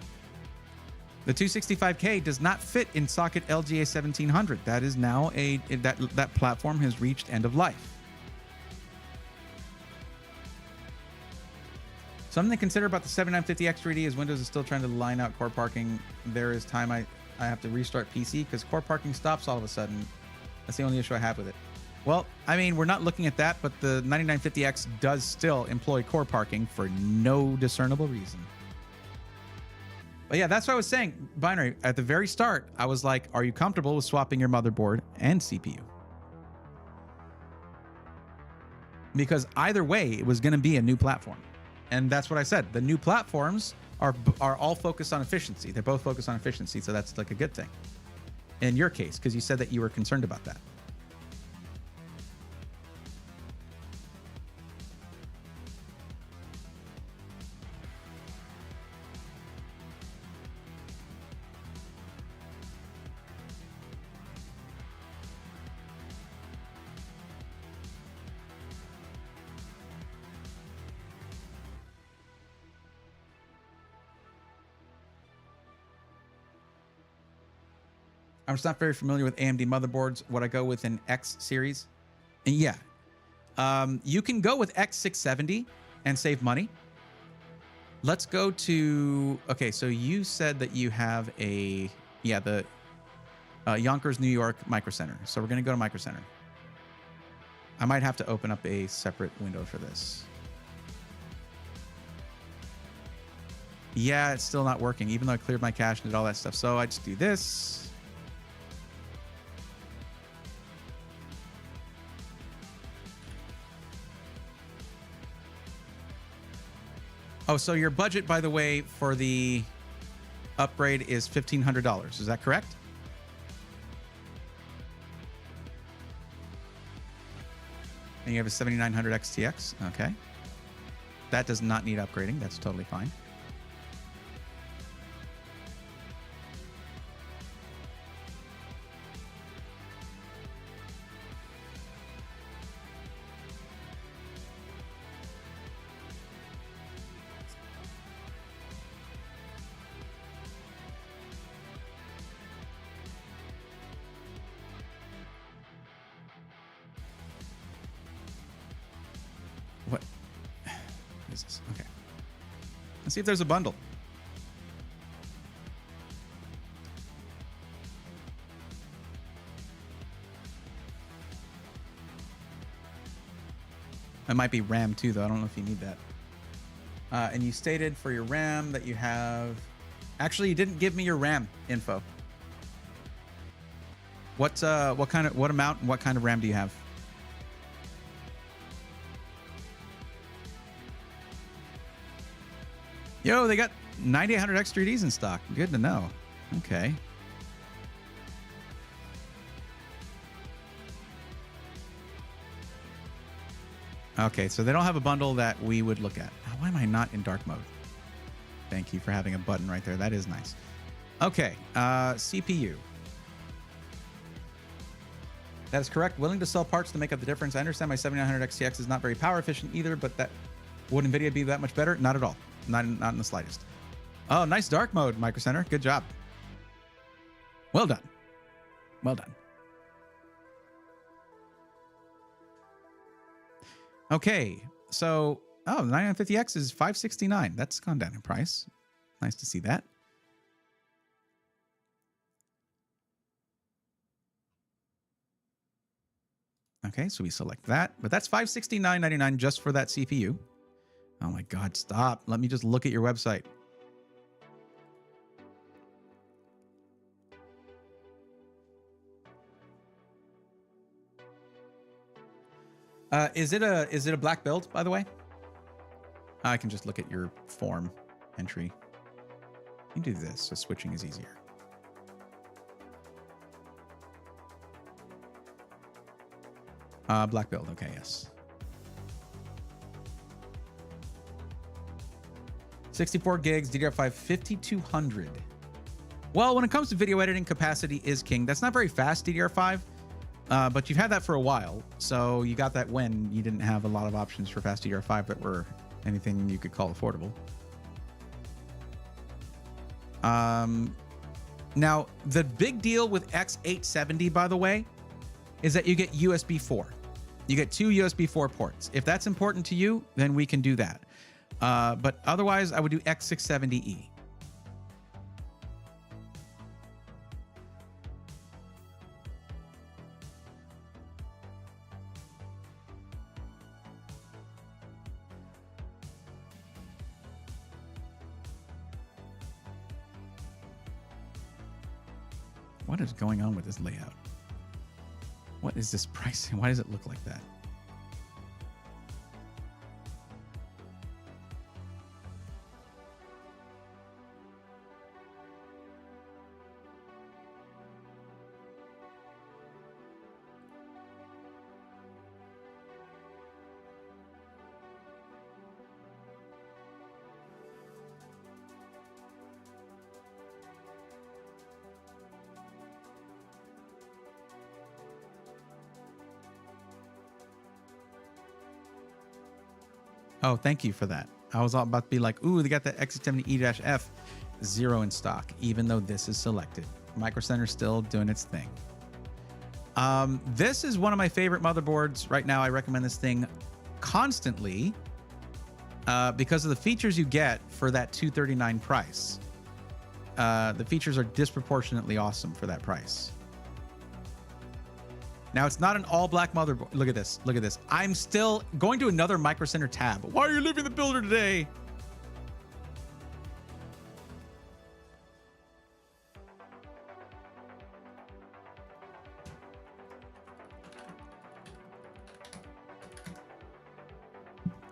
A: The 265K does not fit in socket LGA 1700. That is now that platform has reached end of life. Something to consider about the 7950X 3D is Windows is still trying to line out core parking. There is time I have to restart PC because core parking stops all of a sudden. That's the only issue I have with it. Well, I mean, we're not looking at that, but the 9950X does still employ core parking for no discernible reason. But yeah, that's what I was saying, Binary. At the very start, I was like, are you comfortable with swapping your motherboard and CPU? Because either way, it was going to be a new platform. And that's what I said. The new platforms are all focused on efficiency. They're both focused on efficiency, so that's like a good thing. In your case, because you said that you were concerned about that. I'm just not very familiar with AMD motherboards. Would I go with an X series? And yeah. You can go with X670 and save money. Let's go to... Okay, so you said that you have the Yonkers, New York Micro Center. So we're going to go to Micro Center. I might have to open up a separate window for this. Yeah, it's still not working, even though I cleared my cache and did all that stuff. So I just do this. Oh, so your budget, by the way, for the upgrade is $1,500. Is that correct? And you have a 7900 XTX. Okay. That does not need upgrading. That's totally fine. What is this? Okay. Let's see if there's a bundle. That might be RAM too, though. I don't know if you need that. And you stated for your RAM that you have... Actually, you didn't give me your RAM info. What amount and what kind of RAM do you have? Yo, they got 9800 X3Ds in stock. Good to know. Okay. Okay, so they don't have a bundle that we would look at. Why am I not in dark mode? Thank you for having a button right there. That is nice. Okay, CPU. That is correct. Willing to sell parts to make up the difference. I understand my 7900 XTX is not very power efficient either, but that would NVIDIA be that much better? Not at all. Not in the slightest. Oh, nice dark mode, Micro Center. Good job. Well done. Well done. Okay, so 9950X is $569. That's gone down in price. Nice to see that. Okay, so we select that, but that's $569.99 just for that CPU. Oh my God, stop. Let me just look at your website. Is it a black build, by the way? I can just look at your form entry. You can do this, so switching is easier. Black build, okay, yes. 64 gigs, DDR5, 5200. Well, when it comes to video editing, capacity is king. That's not very fast, DDR5, but you've had that for a while. So you got that when you didn't have a lot of options for fast DDR5 that were anything you could call affordable. Now, the big deal with X870, by the way, is that you get USB 4. You get 2 USB 4 ports. If that's important to you, then we can do that. But otherwise, I would do X670E. What is going on with this layout? What is this pricing? Why does it look like that? Oh, thank you for that. I was all about to be like, ooh, they got the X70E-F 0 in stock, even though this is selected. Micro Center's still doing its thing. This is one of my favorite motherboards right now. I recommend this thing constantly because of the features you get for that $239 price. The features are disproportionately awesome for that price. Now, it's not an all-black motherboard. Look at this. Look at this. I'm still going to another Micro Center tab. Why are you leaving the builder today?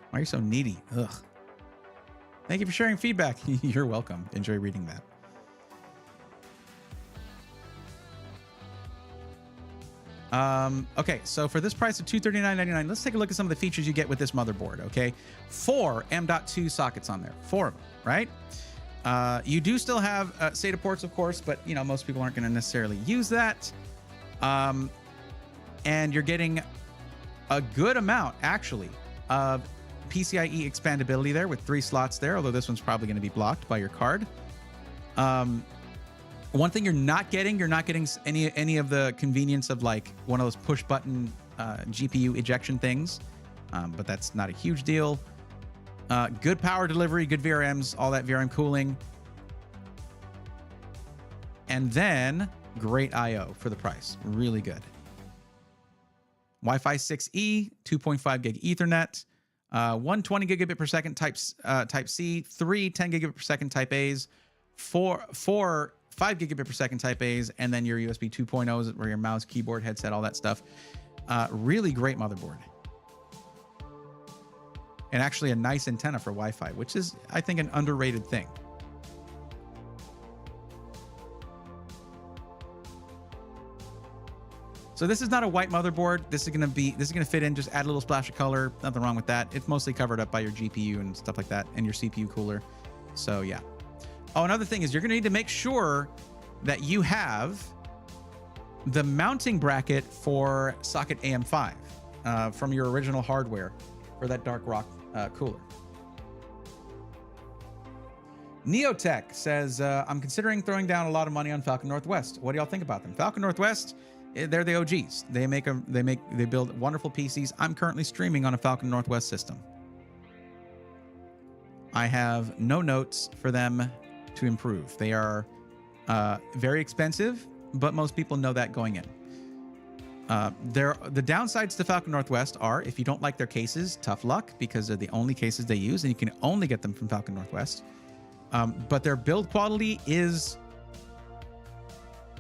A: Why are you so needy? Ugh. Thank you for sharing feedback. You're welcome. Enjoy reading that. Okay, so for this price of $239.99, let's take a look at some of the features you get with this motherboard, okay? 4 M.2 sockets on there, 4 of them, right? You do still have SATA ports, of course, but, you know, most people aren't going to necessarily use that. And you're getting a good amount, actually, of PCIe expandability there with 3 slots there, although this one's probably going to be blocked by your card. One thing you're not getting any of the convenience of like one of those push button GPU ejection things, but that's not a huge deal. Good power delivery, good VRMs, all that VRM cooling. And then great IO for the price, really good. Wi-Fi 6E, 2.5 gig Ethernet, 120 gigabit per second type C, 3 10 gigabit per second type A's, 4 5 gigabit per second type A's, and then your USB 2.0s where your mouse, keyboard, headset, all that stuff. Really great motherboard. And actually a nice antenna for Wi-Fi, which is, I think, an underrated thing. So this is not a white motherboard. This is going to fit in, just add a little splash of color. Nothing wrong with that. It's mostly covered up by your GPU and stuff like that, and your CPU cooler. So yeah. Oh, another thing is you're going to need to make sure that you have the mounting bracket for socket AM5 from your original hardware for that Dark Rock cooler. Neotech says, I'm considering throwing down a lot of money on Falcon Northwest. What do y'all think about them? Falcon Northwest, they're the OGs. They build wonderful PCs. I'm currently streaming on a Falcon Northwest system. I have no notes for them to improve. They are very expensive, but most people know that going in. The downsides to Falcon Northwest are, if you don't like their cases, tough luck, because they're the only cases they use, and you can only get them from Falcon Northwest. But their build quality is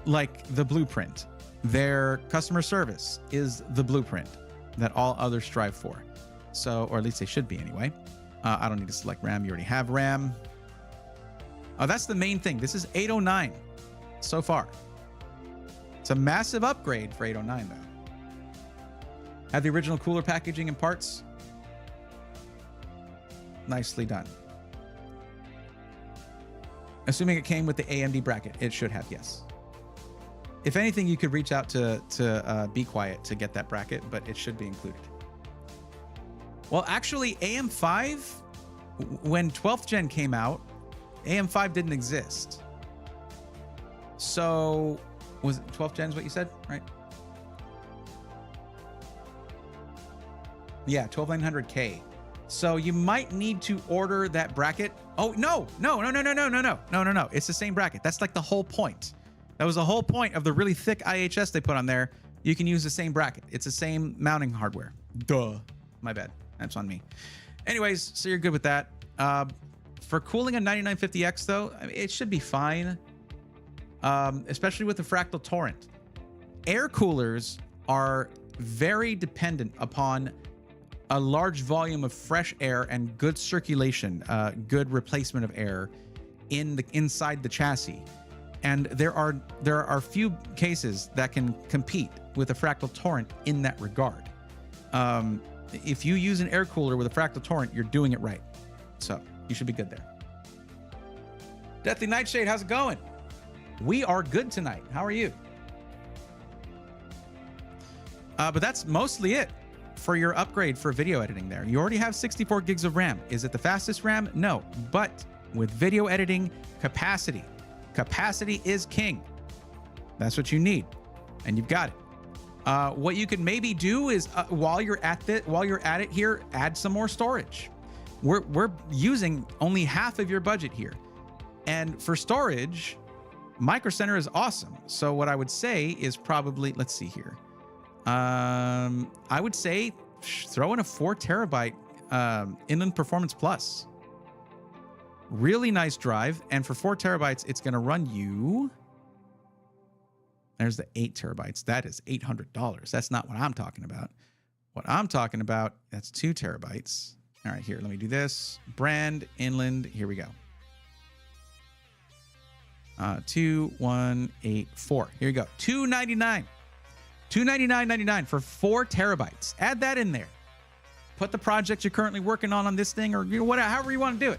A: like the blueprint. Their customer service is the blueprint that all others strive for. So, or at least they should be anyway. I don't need to select RAM. You already have RAM. That's the main thing. This is 809 so far. It's a massive upgrade for 809 though. Have the original cooler packaging and parts. Nicely done. Assuming it came with the AMD bracket, it should have, yes. If anything, you could reach out to Be Quiet to get that bracket, but it should be included. Well, actually, AM5, when 12th gen came out, AM5 didn't exist. So, was it 12th gen is what you said, right? Yeah, 12900K. So you might need to order that bracket. Oh, no. It's the same bracket. That's like the whole point. That was the whole point of the really thick IHS they put on there. You can use the same bracket. It's the same mounting hardware. Duh. My bad. That's on me. Anyways, so you're good with that. For cooling a 9950X, though, I mean, it should be fine, especially with the Fractal Torrent. Air coolers are very dependent upon a large volume of fresh air and good circulation, good replacement of air inside the chassis. And there are few cases that can compete with a Fractal Torrent in that regard. If you use an air cooler with a Fractal Torrent, you're doing it right. So you should be good there. Deathly Nightshade, how's it going? We are good tonight. How are you? But that's mostly it for your upgrade for video editing there. You already have 64 gigs of RAM. Is it the fastest RAM? No, but with video editing, capacity is king. That's what you need, and you've got it. What you can maybe do is while you're at it here, add some more storage. We're using only half of your budget here, and for storage, Micro Center is awesome. So what I would say is probably, let's see here. I would say throw in a 4 terabyte Inland Performance Plus. Really nice drive, and for 4 terabytes, it's going to run you. There's the 8 terabytes. That is $800. That's not what I'm talking about. What I'm talking about, that's 2 terabytes. All right, here, let me do this. Brand, Inland, here we go. 2184. Here you go. $299. $299.99 for 4 terabytes. Add that in there. Put the project you're currently working on this thing, or whatever, however you want to do it.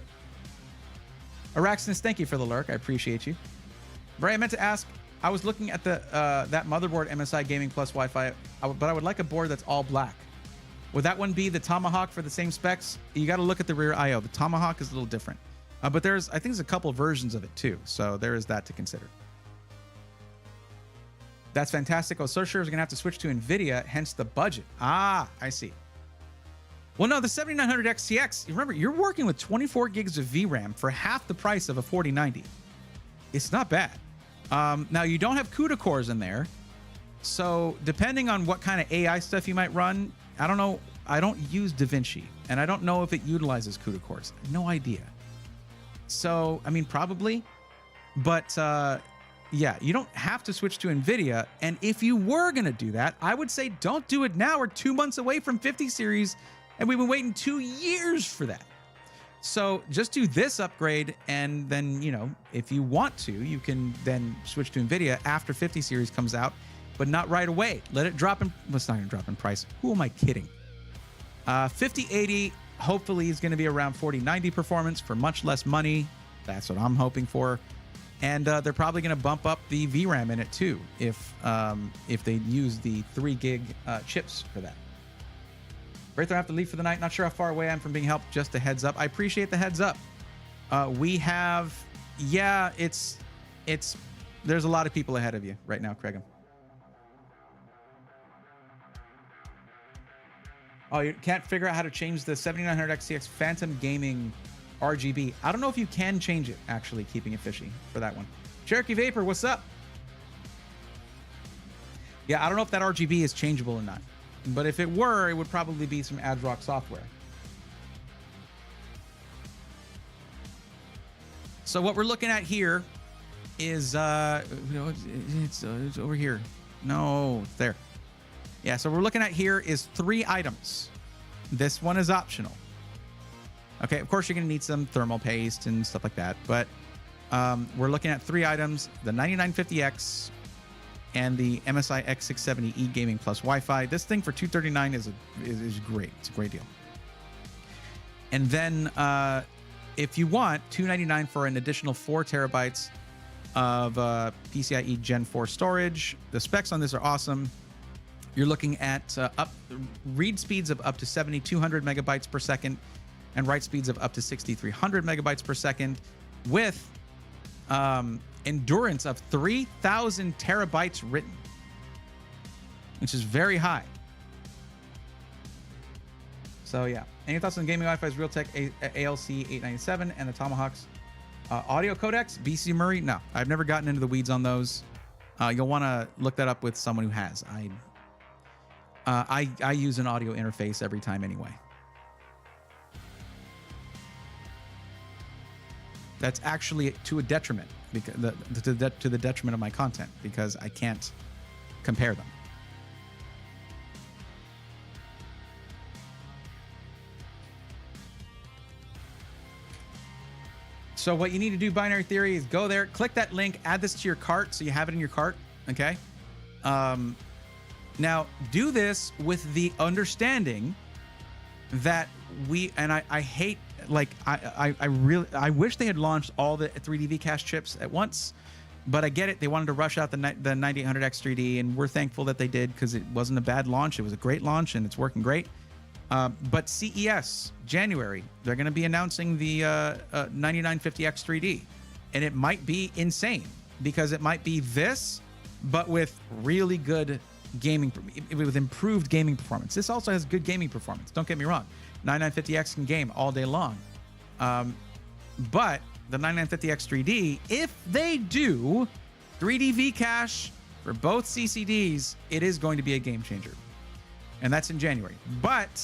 A: Araxinus, thank you for the lurk. I appreciate you. Bray, I meant to ask, I was looking at the that motherboard MSI Gaming Plus Wi-Fi, but I would like a board that's all black. Would that one be the Tomahawk for the same specs? You got to look at the rear I/O. The Tomahawk is a little different. But I think there's a couple versions of it too. So there is that to consider. That's fantastic. Oh, Sorcerer is going to have to switch to NVIDIA, hence the budget. Ah, I see. Well, no, the 7900 XTX, remember, you're working with 24 gigs of VRAM for half the price of a 4090. It's not bad. Now, you don't have CUDA cores in there. So depending on what kind of AI stuff you might run, I don't know. I don't use DaVinci, and I don't know if it utilizes CUDA cores. No idea. So, I mean, probably. But yeah, you don't have to switch to NVIDIA. And if you were going to do that, I would say don't do it now. We're 2 months away from 50 series, and we've been waiting 2 years for that. So just do this upgrade, and then, you know, if you want to, you can then switch to NVIDIA after 50 series comes out, but not right away. Let it drop in. Well, it's not going to drop in price. Who am I kidding? 5080 hopefully is going to be around 4090 performance for much less money. That's what I'm hoping for. And they're probably going to bump up the VRAM in it too, if they use the 3 gig chips for that. Wraith, I have to leave for the night. Not sure how far away I am from being helped. Just a heads up. I appreciate the heads up. We have, yeah, there's a lot of people ahead of you right now, Craig. Oh, you can't figure out how to change the 7900 XTX Phantom Gaming RGB. I don't know if you can change it, actually, keeping it fishy for that one. Cherokee Vapor, what's up? Yeah, I don't know if that RGB is changeable or not, but if it were, it would probably be some AdsRock software. So what we're looking at here is, it's over here. No, it's there. Yeah, so what we're looking at here is 3 items. This one is optional. Okay, of course you're gonna need some thermal paste and stuff like that, but we're looking at 3 items: the 9950X and the MSI X670E Gaming Plus Wi-Fi. This thing for $239 is great. It's a great deal. And then if you want, $299 for an additional 4 terabytes of PCIe Gen 4 storage. The specs on this are awesome. You're looking at read speeds of up to 7,200 megabytes per second and write speeds of up to 6,300 megabytes per second with endurance of 3,000 terabytes written, which is very high. So yeah. Any thoughts on gaming Wi-Fi's Realtek ALC 897 and the Tomahawk's audio codecs? BC Murray? No, I've never gotten into the weeds on those. You'll want to look that up with someone who has. I use an audio interface every time anyway. That's actually to a detriment, because to the detriment of my content, because I can't compare them. So what you need to do, Binary Theory, is go there, click that link, add this to your cart so you have it in your cart, okay? Now, do this with the understanding that I hate, like, I wish they had launched all the 3D V-Cache chips at once, but I get it. They wanted to rush out the 9800X 3D, and we're thankful that they did, because it wasn't a bad launch. It was a great launch, and it's working great. But CES, January, they're going to be announcing the 9950X 3D, and it might be insane, because it might be this, but with really good gaming, with improved gaming performance. This also has good gaming performance. Don't get me wrong. 9950X can game all day long. But the 9950X 3D, if they do 3D V-Cache for both CCDs, it is going to be a game changer. And that's in January. But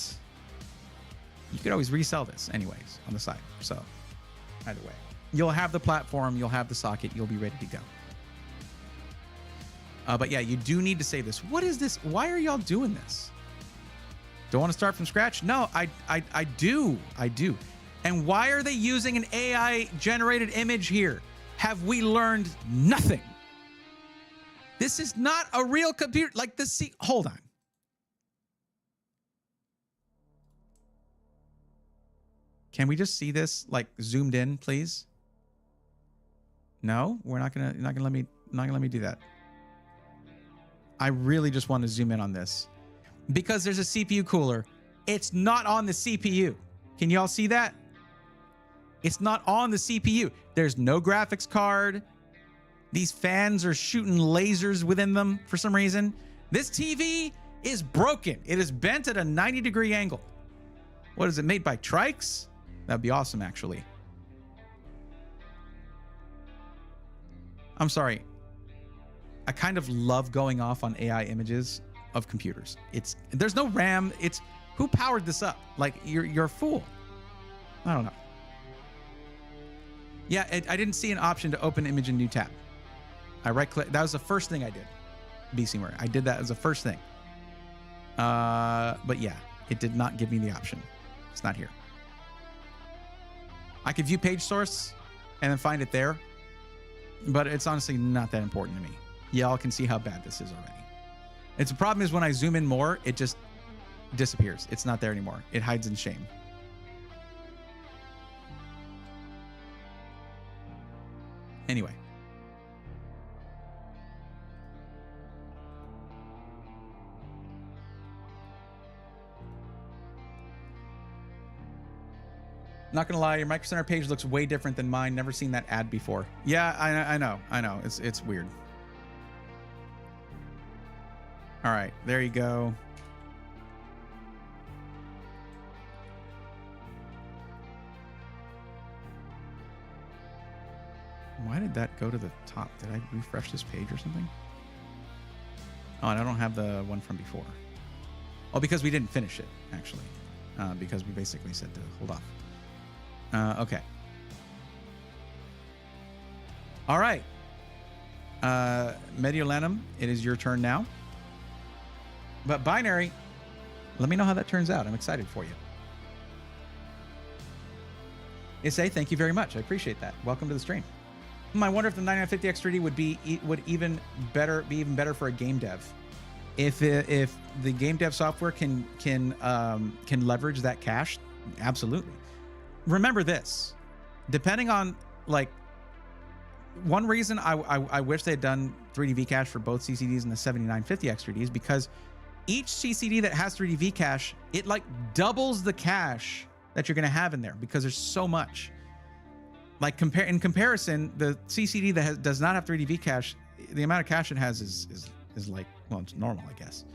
A: you could always resell this anyways on the side. So either way, you'll have the platform, you'll have the socket, you'll be ready to go. But yeah, you do need to save this. What is this? Why are y'all doing this? Don't want to start from scratch? No, I do. And why are they using an AI generated image here? Have we learned nothing? This is not a real computer. Like this. Hold on. Can we just see this like zoomed in, please? No, you're not gonna let me do that. I really just want to zoom in on this because there's a CPU cooler. It's not on the CPU. Can y'all see that? It's not on the CPU. There's no graphics card. These fans are shooting lasers within them for some reason. This TV is broken. It is bent at a 90-degree angle. What is it, made by Trikes? That'd be awesome, actually. I'm sorry. I kind of love going off on AI images of computers. There's no RAM. Who powered this up? Like, you're a fool. I don't know. Yeah, I didn't see an option to open image in new tab. I right-click. That was the first thing I did. BCMware. I did that as the first thing. But yeah, it did not give me the option. It's not here. I could view page source and then find it there, but it's honestly not that important to me. Y'all can see how bad this is already. The problem is when I zoom in more, it just disappears. It's not there anymore. It hides in shame. Anyway. Not gonna lie, your Micro Center page looks way different than mine. Never seen that ad before. Yeah, I know. It's weird. All right, there you go. Why did that go to the top? Did I refresh this page or something? Oh, and I don't have the one from before. Oh, because we didn't finish it, actually. Because we basically said to hold off. Okay. All right. Mediolanum, it is your turn now. But Binary, let me know how that turns out. I'm excited for you. Issei, thank you very much. I appreciate that. Welcome to the stream. I wonder if the 9950X3D would be even better for a game dev. If the game dev software can leverage that cache, absolutely. Remember this, depending on like one reason I wish they had done 3D Vcache for both CCDs and the 7950X3D is because each CCD that has 3D Vcache, it like doubles the cache that you're going to have in there because there's so much. Like in comparison, the CCD that does not have 3D Vcache, the amount of cache it has is like, well, it's normal, I guess.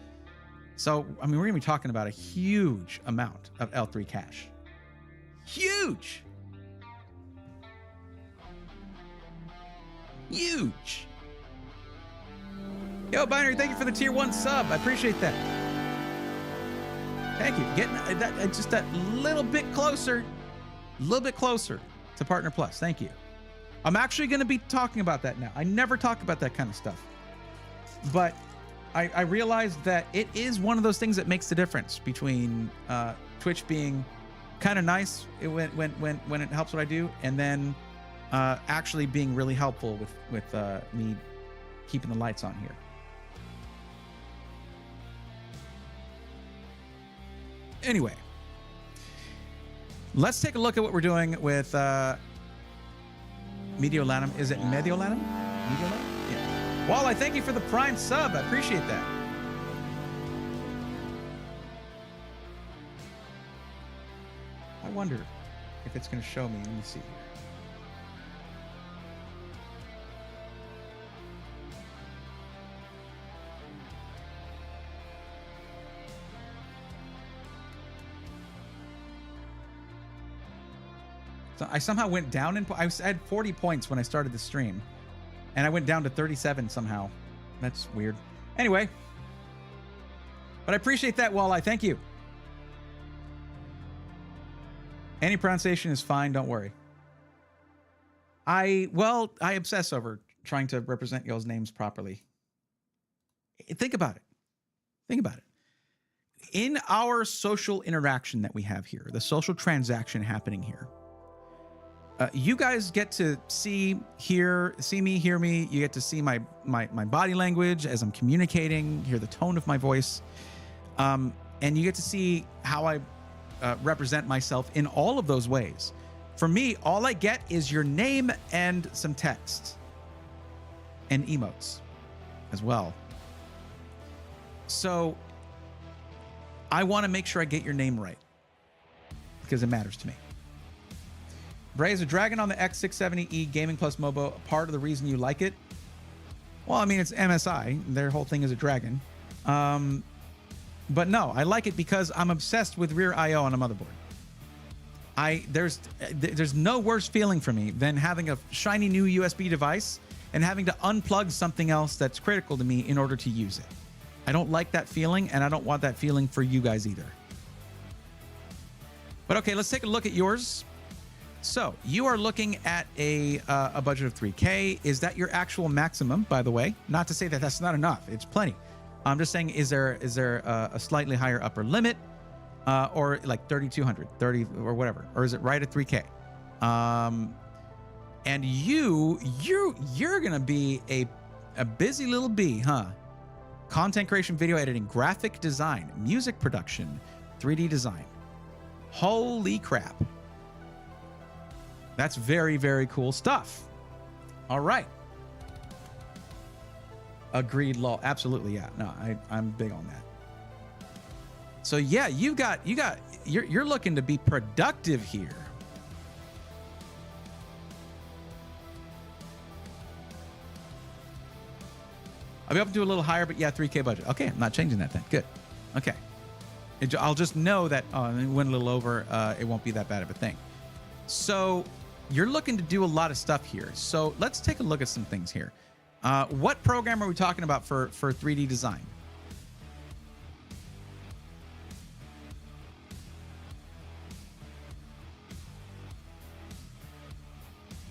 A: So, I mean, we're going to be talking about a huge amount of L3 cache. Huge. Huge. Yo, Binary, thank you for the tier 1 sub. I appreciate that. Thank you. Getting that just that little bit closer to Partner Plus. Thank you. I'm actually going to be talking about that now. I never talk about that kind of stuff. But I realized that it is one of those things that makes the difference between Twitch being kind of nice when it helps what I do, and then actually being really helpful with me keeping the lights on here. Anyway, let's take a look at what we're doing with Mediolanum. Is it Mediolanum? Mediolanum? Yeah. Wall, I thank you for the Prime sub. I appreciate that. I wonder if it's going to show me. Let me see here. So I somehow went down I had 40 points when I started the stream, and I went down to 37 somehow. That's weird. Anyway, but I appreciate that, Walleye. Thank you. Any pronunciation is fine. Don't worry. I obsess over trying to represent y'all's names properly. Think about it. Think about it. In our social interaction that we have here, the social transaction happening here, you guys get to see me, hear me. You get to see my body language as I'm communicating, hear the tone of my voice. And you get to see how I represent myself in all of those ways. For me, all I get is your name and some text and emotes as well. So I want to make sure I get your name right because it matters to me. Bray, is a dragon on the X670E Gaming Plus Mobo part of the reason you like it? Well, I mean, it's MSI. Their whole thing is a dragon. But no, I like it because I'm obsessed with rear I/O on a motherboard. There's no worse feeling for me than having a shiny new USB device and having to unplug something else that's critical to me in order to use it. I don't like that feeling, and I don't want that feeling for you guys either. But okay, let's take a look at yours. So you are looking at a budget of 3K. Is that your actual maximum, by the way? Not to say that that's not enough. It's plenty. I'm just saying, is there a slightly higher upper limit, or like 3,200, 30 or whatever, or is it right at 3K? And you're gonna be a busy little bee, huh? Content creation, video editing, graphic design, music production, 3D design. Holy crap. That's very, very cool stuff. All right. Agreed, lol. Absolutely, yeah. No, I'm big on that. So yeah, you're looking to be productive here. I'll be up to a little higher, but yeah, 3K budget. Okay, I'm not changing that then. Good. Okay. I'll just know that it went a little over. It won't be that bad of a thing. So you're looking to do a lot of stuff here. So let's take a look at some things here. What program are we talking about for 3D design?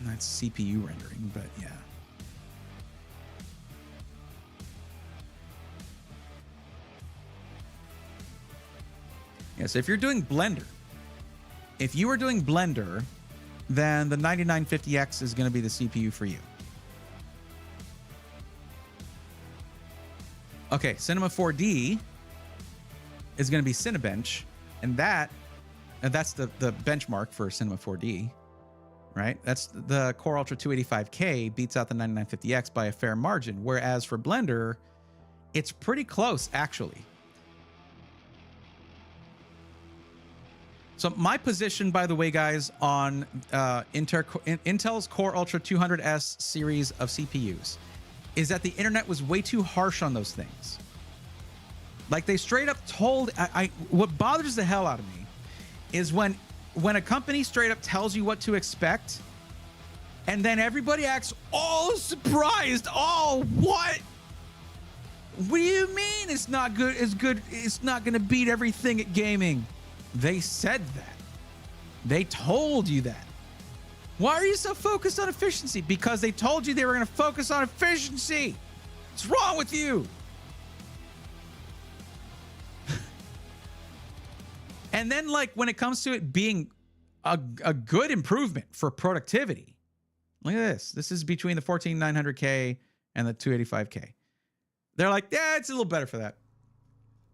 A: That's CPU rendering, but yeah. Yeah, so if you're doing Blender, if you are doing Blender, then the 9950X is going to be the CPU for you. Okay, Cinema 4D is going to be Cinebench, and that's the benchmark for Cinema 4D, right? That's the Core Ultra 285K beats out the 9950X by a fair margin, whereas for Blender, it's pretty close, actually. So my position, by the way, guys, on Intel's Core Ultra 200S series of CPUs is that the internet was way too harsh on those things. Like, they straight up told, what bothers the hell out of me is when a company straight up tells you what to expect, and then everybody acts all surprised. Oh, what? What do you mean it's not good? It's not going to beat everything at gaming. They said that. They told you that. Why are you so focused on efficiency? Because they told you they were going to focus on efficiency. What's wrong with you? And then, like, when it comes to it being a good improvement for productivity, look at this. This is between the 14900K and the 285K. They're like, yeah, it's a little better for that.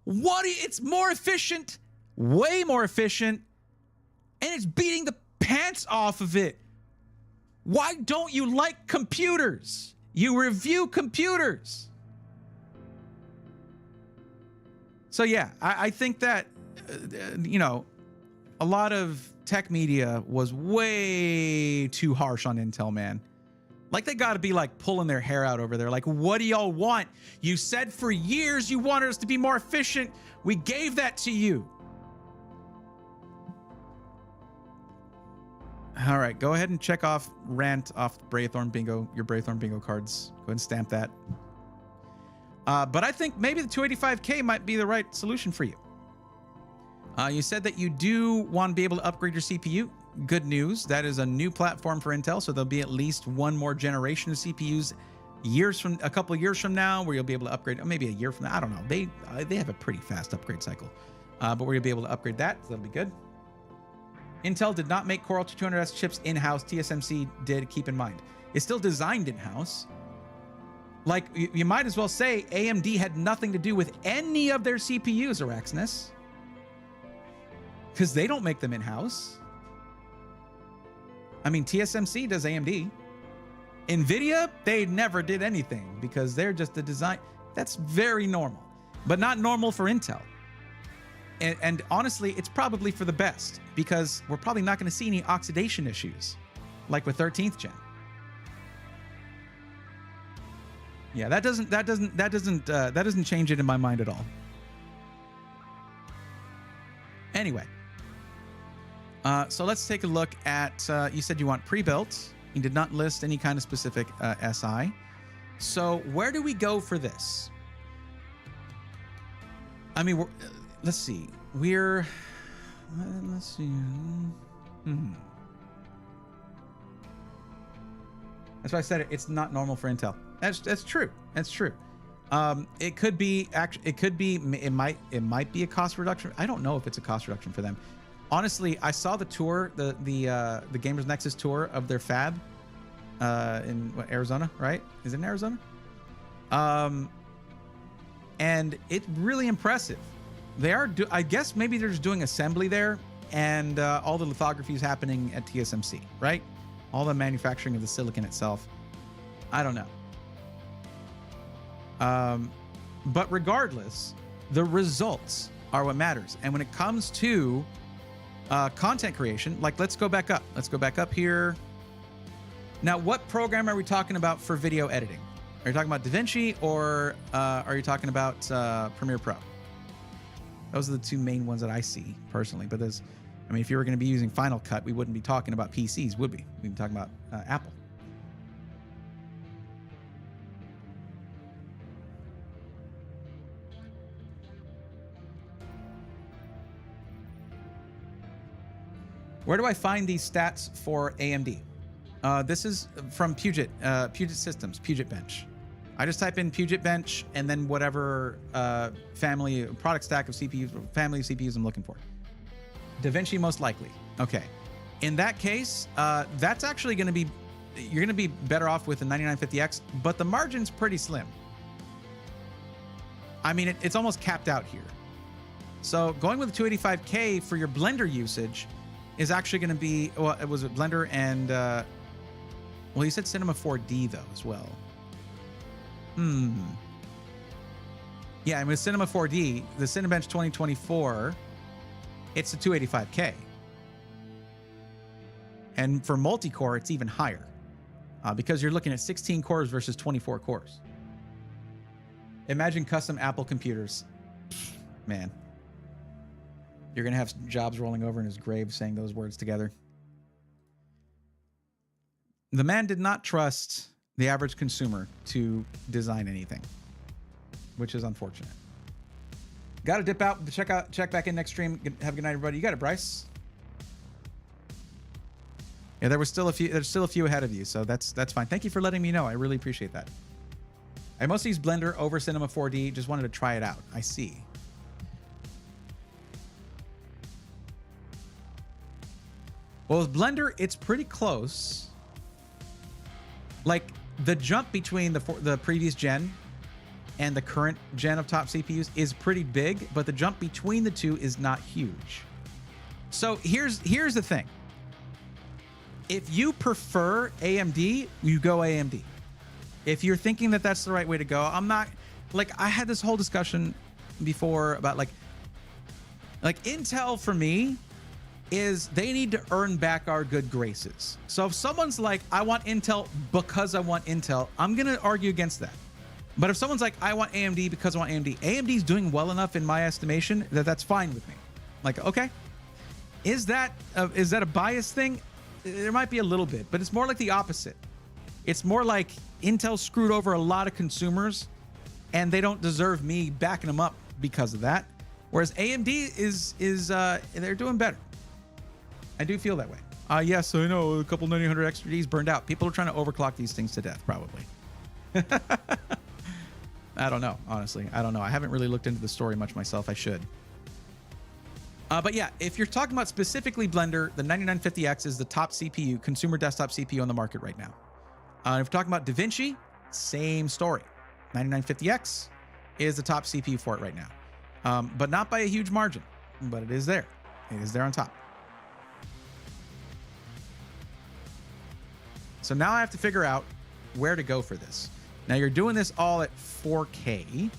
A: It's more efficient, way more efficient, and it's beating the pants off of it. Why don't you like computers? You review computers. So yeah, I think that, a lot of tech media was way too harsh on Intel, man. Like, they got to be like pulling their hair out over there. Like, what do y'all want? You said for years you wanted us to be more efficient. We gave that to you. All right, go ahead and check off rant off Braythorn Bingo, your Braythorn Bingo cards. Go ahead and stamp that. But I think maybe the 285K might be the right solution for you. You said that you do want to be able to upgrade your CPU. Good news. That is a new platform for Intel, so there'll be at least one more generation of CPUs a couple of years from now, where you'll be able to upgrade. Or maybe a year from now. I don't know. They have a pretty fast upgrade cycle, but we're gonna be able to upgrade that. So that'll be good. Intel did not make Core Ultra 200S chips in-house. TSMC did. Keep in mind, it's still designed in-house. Like, you might as well say AMD had nothing to do with any of their CPUs, Araxness, because they don't make them in-house. I mean, TSMC does AMD. NVIDIA, they never did anything because they're just the design. That's very normal, but not normal for Intel. And honestly, it's probably for the best, because we're probably not going to see any oxidation issues like with 13th gen. Yeah, that doesn't change it in my mind at all. Anyway, so let's take a look at, you said you want pre-built. You did not list any kind of specific SI. So where do we go for this? I mean, let's see. Let's see. That's why I said it's not normal for Intel. That's true. That's true. It could be it might be a cost reduction. I don't know if it's a cost reduction for them. Honestly, I saw the tour, the Gamers Nexus tour of their fab in Arizona, right? Is it in Arizona? And it's really impressive. They are, I guess maybe they're just doing assembly there, and all the lithography is happening at TSMC, right? All the manufacturing of the silicon itself. I don't know. But regardless, the results are what matters. And when it comes to content creation, like, let's go back up. Let's go back up here. Now, what program are we talking about for video editing? Are you talking about DaVinci, or are you talking about Premiere Pro? Those are the two main ones that I see personally. But there's, I mean, if you were going to be using Final Cut, we wouldn't be talking about PCs, would we? We'd be talking about Apple. Where do I find these stats for AMD? This is from Puget Systems, Puget Bench. I just type in Puget Bench and then whatever family product stack of CPUs, family of CPUs I'm looking for. DaVinci most likely. Okay. In that case, that's actually going to be, you're going to be better off with the 9950X, but the margin's pretty slim. I mean, it's almost capped out here. So going with the 285K for your Blender usage is actually going to be, well, it was a Blender and, well, you said Cinema 4D though as well. Yeah, and with Cinema 4D, the Cinebench 2024, it's the 285K. And for multi-core, it's even higher because you're looking at 16 cores versus 24 cores. Imagine custom Apple computers. Man. You're going to have Jobs rolling over in his grave saying those words together. The man did not trust the average consumer to design anything, which is unfortunate. Got to dip out, check back in next stream. Have a good night, everybody. You got it, Bryce. Yeah, there's still a few ahead of you, so that's fine. Thank you for letting me know. I really appreciate that. I mostly use Blender over Cinema 4D. Just wanted to try it out. I see. Well, with Blender, it's pretty close. Like, the jump between the previous gen and the current gen of top CPUs is pretty big, but the jump between the two is not huge. So here's the thing. If you prefer AMD, you go AMD. If you're thinking that that's the right way to go, I'm not, like, I had this whole discussion before about like Intel for me is they need to earn back our good graces. So if someone's like, I want Intel because I want Intel, I'm going to argue against that. But if someone's like, I want AMD because I want AMD, AMD's doing well enough in my estimation that that's fine with me. Like, okay, is that a bias thing? There might be a little bit, but it's more like the opposite. It's more like Intel screwed over a lot of consumers and they don't deserve me backing them up because of that. Whereas AMD is they're doing better. I do feel that way. Yes, I know a couple 9900 XDs burned out. People are trying to overclock these things to death, probably. I don't know, honestly. I don't know. I haven't really looked into the story much myself. I should. But yeah, if you're talking about specifically Blender, the 9950X is the top CPU, consumer desktop CPU on the market right now. If we're talking about DaVinci, same story. 9950X is the top CPU for it right now. But not by a huge margin, but it is there. It is there on top. So now I have to figure out where to go for this. Now you're doing this all at 4K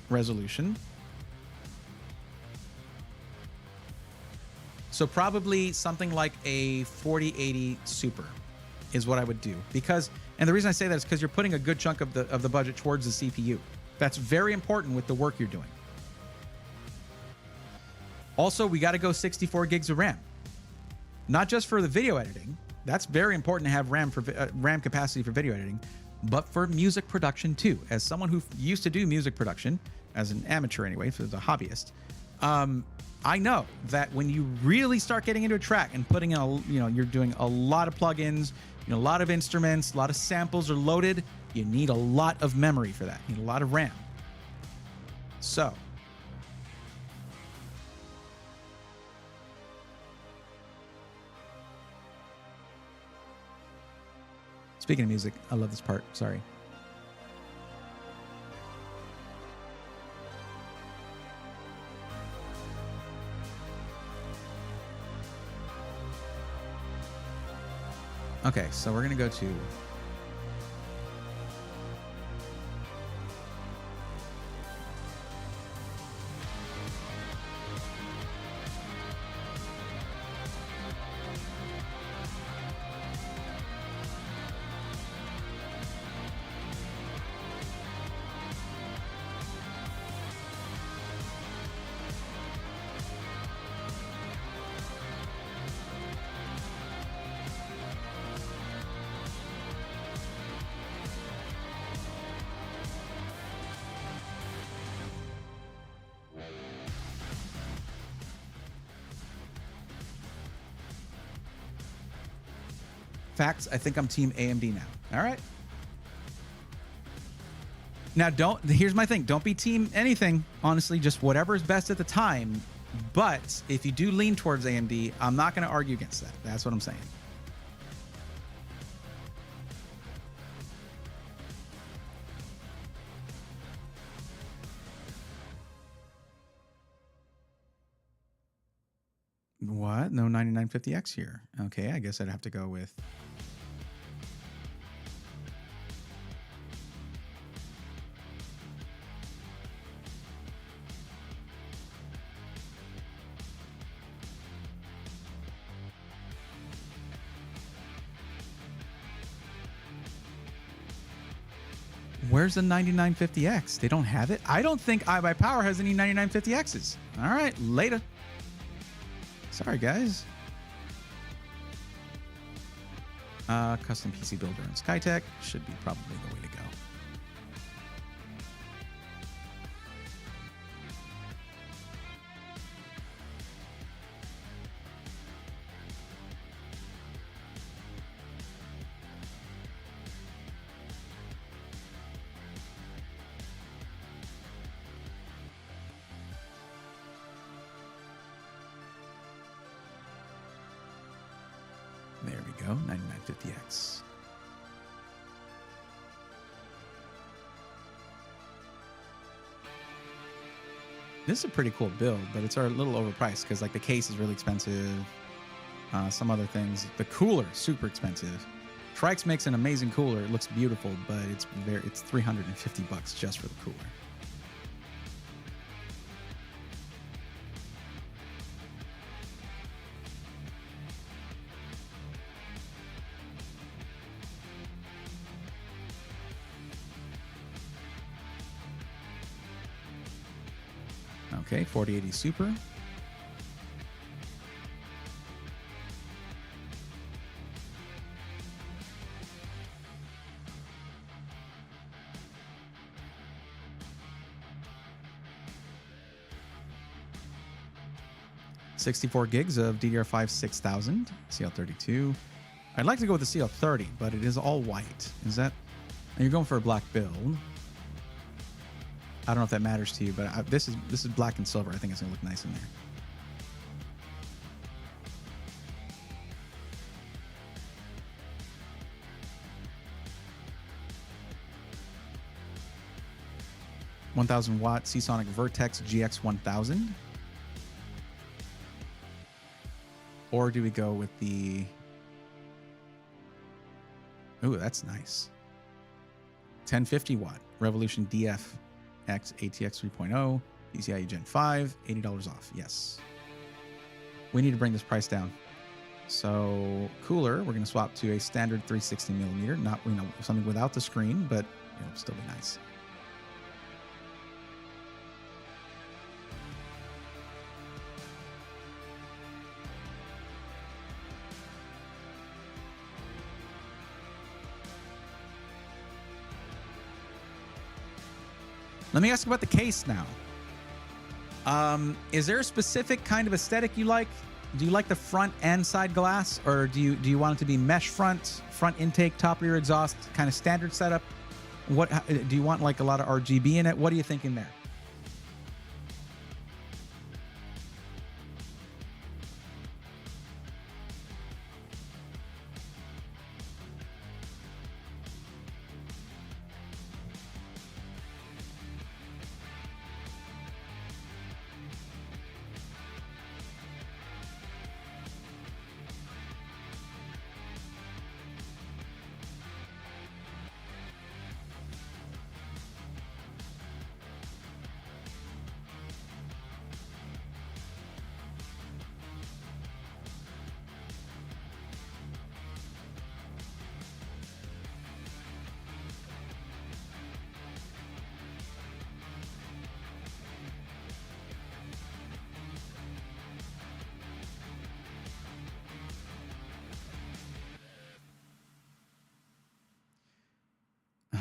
A: resolution. So probably something like a 4080 Super is what I would do. Because, and the reason I say that is because you're putting a good chunk of the budget towards the CPU. That's very important with the work you're doing. Also, we got to go 64 gigs of RAM. Not just for the video editing. That's very important to have RAM capacity for video editing, but for music production too. As someone who used to do music production, as an amateur anyway, as a hobbyist, I know that when you really start getting into a track and putting in you're doing a lot of plugins, a lot of instruments, a lot of samples are loaded, you need a lot of memory for that. You need a lot of RAM. So, speaking of music, I love this part. Sorry. Okay, so we're going to go to Facts, I think I'm team AMD now. All right. Now, here's my thing. Don't be team anything. Honestly, just whatever is best at the time. But if you do lean towards AMD, I'm not going to argue against that. That's what I'm saying. What? No 9950X here. Okay, I guess I'd have to go with... Where's the 9950X? They don't have it? I don't think iBuyPower has any 9950Xs. All right, later. Sorry, guys. Custom PC Builder and Skytech should be probably the way to go. There we go, 9950X. This is a pretty cool build, but it's a little overpriced because like the case is really expensive. Some other things. The cooler is super expensive. Trikes makes an amazing cooler. It looks beautiful, but it's $350 just for the cooler. Okay, 4080 Super. $64 gigs of DDR5 6000 CL32. I'd like to go with the CL30, but it is all white. Is that? You're going for a black build. I don't know if that matters to you, but this is black and silver. I think it's gonna look nice in there. $1,000-watt Seasonic Vertex GX 1000. Or do we go with the... Ooh, that's nice. 1050-watt Revolution DF X ATX 3.0 PCIe Gen 5, $80 off. Yes. We need to bring this price down. So cooler, we're going to swap to a standard 360 millimeter, not something without the screen, but it'll still be nice. Let me ask you about the case now. Is there a specific kind of aesthetic you like? Do you like the front and side glass, or do you want it to be mesh front intake, top rear exhaust, kind of standard setup? What do you want, like a lot of RGB in it? What are you thinking there?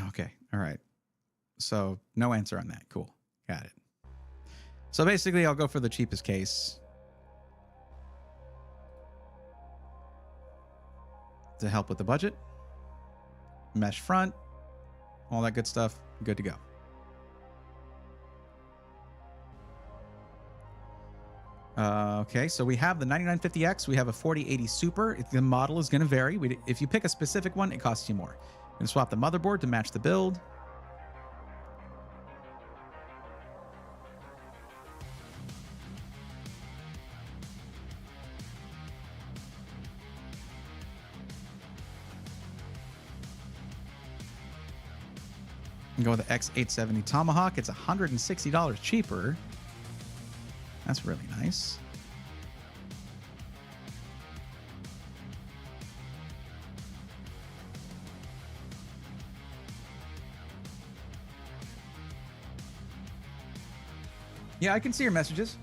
A: Okay. All right. So no answer on that. Cool. Got it. So basically, I'll go for the cheapest case. to help with the budget. Mesh front, all that good stuff. Good to go. Okay, so we have the 9950X. We have a 4080 Super. The model is going to vary. If you pick a specific one, it costs you more. I'm going to swap the motherboard to match the build. And go with the X870 Tomahawk. It's $160 cheaper. That's really nice. Yeah, I can see your messages.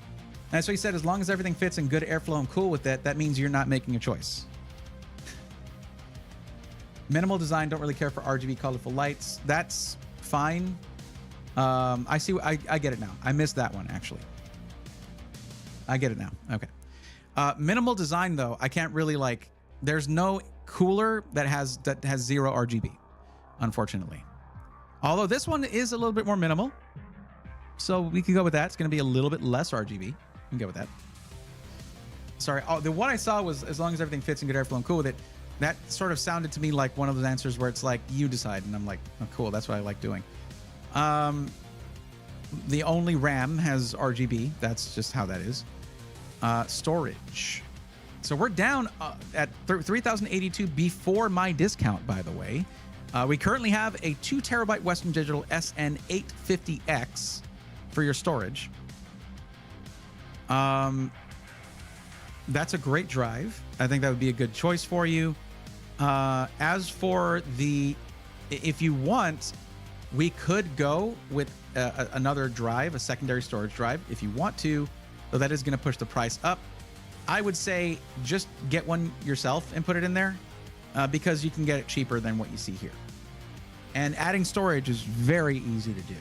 A: And so he said, as long as everything fits in good airflow and cool with it, that means you're not making a choice. Minimal design, don't really care for RGB colorful lights. That's fine. I get it now. I missed that one, actually. I get it now. Okay. Minimal design, though, I can't really like. There's no cooler that has zero RGB, unfortunately. Although this one is a little bit more minimal, so we can go with that. It's going to be a little bit less RGB. We can go with that. Sorry, the one I saw was as long as everything fits in good airflow and cool with it. That sort of sounded to me like one of those answers where it's like, you decide. And I'm like, oh, cool. That's what I like doing. The only RAM has RGB. That's just how that is. Storage. So we're down at 3082 before my discount, by the way. We currently have a 2 terabyte Western Digital SN850X for your storage. That's a great drive. I think that would be a good choice for you. As for if you want, we could go with another drive, a secondary storage drive, if you want to, though that is going to push the price up. I would say just get one yourself and put it in there because you can get it cheaper than what you see here. And adding storage is very easy to do.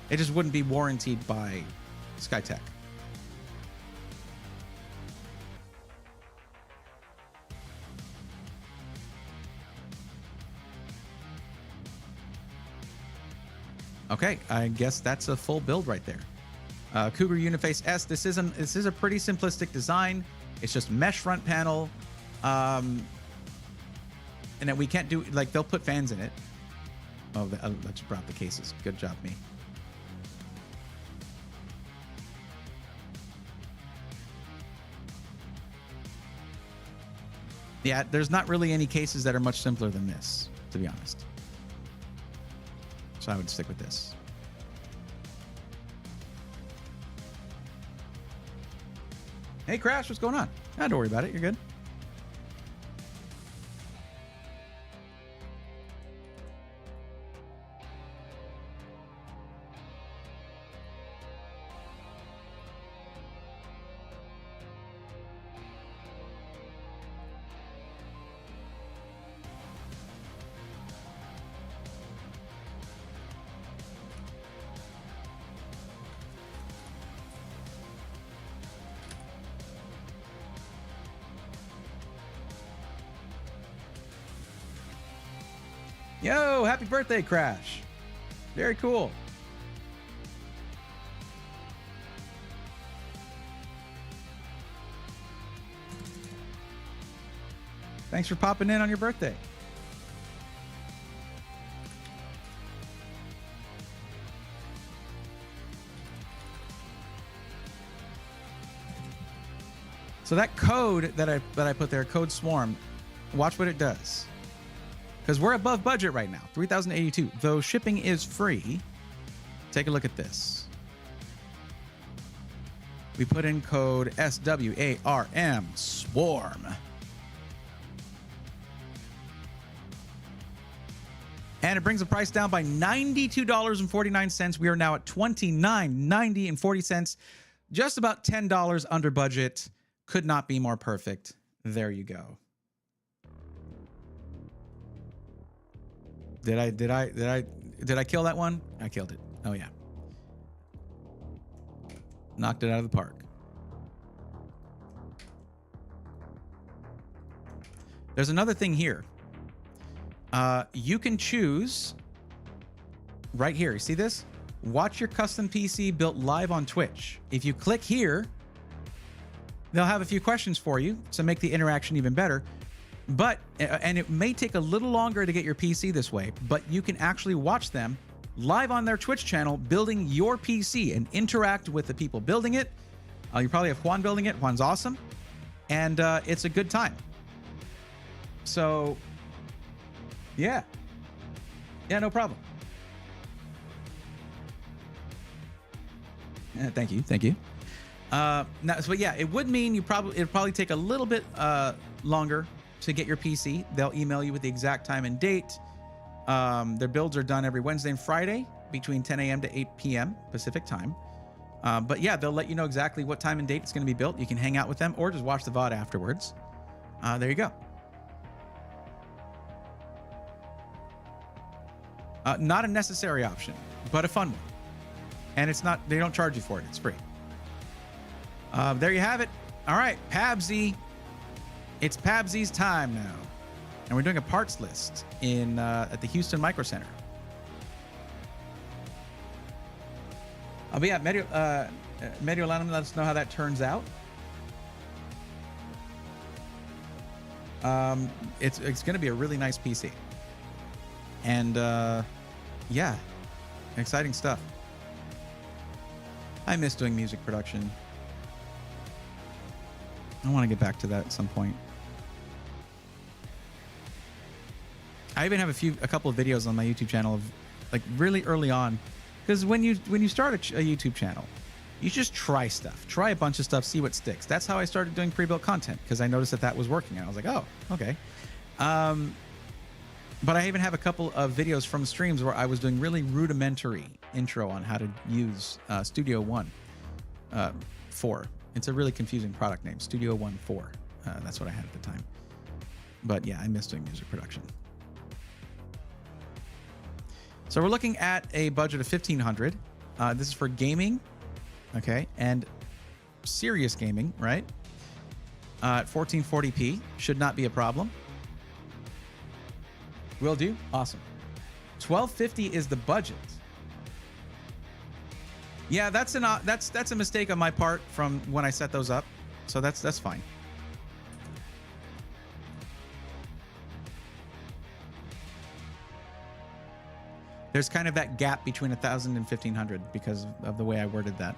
A: It just wouldn't be warranted by Skytech. Okay, I guess that's a full build right there. Cougar Uniface S. This is a pretty simplistic design. It's just mesh front panel, and then we can't do like they'll put fans in it. Oh, let's drop the cases. Good job, me. Yeah, there's not really any cases that are much simpler than this, to be honest. So I would stick with this. Hey, Crash, what's going on? Don't worry about it. You're good. Yo, happy birthday, Crash. Very cool. Thanks for popping in on your birthday. So that code that I put there, code swarm, watch what it does. Because we're above budget right now, 3082. Though shipping is free, take a look at this. We put in code SWARM, swarm. And it brings the price down by $92.49. We are now at $29.90.40. Just about $10 under budget. Could not be more perfect. There you go. Did I kill that one? I killed it. Oh yeah. Knocked it out of the park. There's another thing here. You can choose right here. You see this? Watch your custom PC built live on Twitch. If you click here, they'll have a few questions for you to make the interaction even better. But, and it may take a little longer to get your PC this way, but you can actually watch them live on their Twitch channel building your PC and interact with the people building it. You probably have Juan building it. Juan's awesome. And it's a good time. So, yeah. Yeah, no problem. Thank you. Thank you. Now, so yeah, it would mean it'd probably take a little bit longer to get your PC. They'll email you with the exact time and date. Their builds are done every Wednesday and Friday between 10 a.m. to 8 p.m. Pacific time. But yeah, they'll let you know exactly what time and date it's going to be built. You can hang out with them or just watch the VOD afterwards. There you go. Not a necessary option, but a fun one. And it's not, they don't charge you for it. It's free. There you have it. All right, Pabsy. It's Pabsy's time now. And we're doing a parts list in at the Houston Micro Center. But yeah, Mediolanum, let us know how that turns out. It's going to be a really nice PC. And yeah, exciting stuff. I miss doing music production. I want to get back to that at some point. I even have a couple of videos on my YouTube channel of like really early on, because when you start a YouTube channel, you just try stuff, try a bunch of stuff, see what sticks. That's how I started doing pre-built content, because I noticed that was working, and I was like, oh, okay. But I even have a couple of videos from streams where I was doing really rudimentary intro on how to use Studio One 4. It's a really confusing product name, Studio One 4. That's what I had at the time. But yeah, I miss doing music production. So we're looking at a budget of $1,500. This is for gaming, okay, and serious gaming, right? At 1440p, should not be a problem. Will do. Awesome. $1,250 is the budget. Yeah, that's a mistake on my part from when I set those up. So that's fine. There's kind of that gap between 1,000 and 1,500 because of the way I worded that.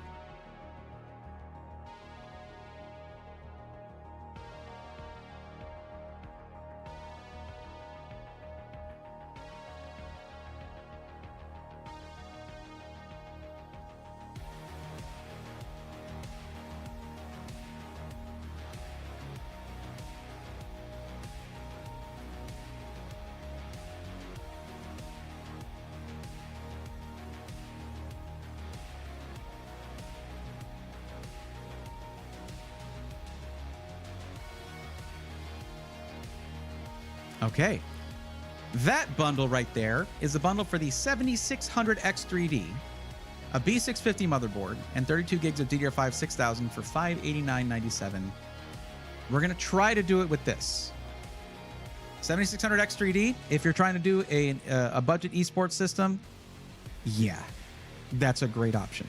A: Okay, that bundle right there is the bundle for the 7600X3D, a B650 motherboard, and 32 gigs of DDR5 6000 for $589.97. We're going to try to do it with this. 7600X3D, if you're trying to do a budget esports system, yeah, that's a great option.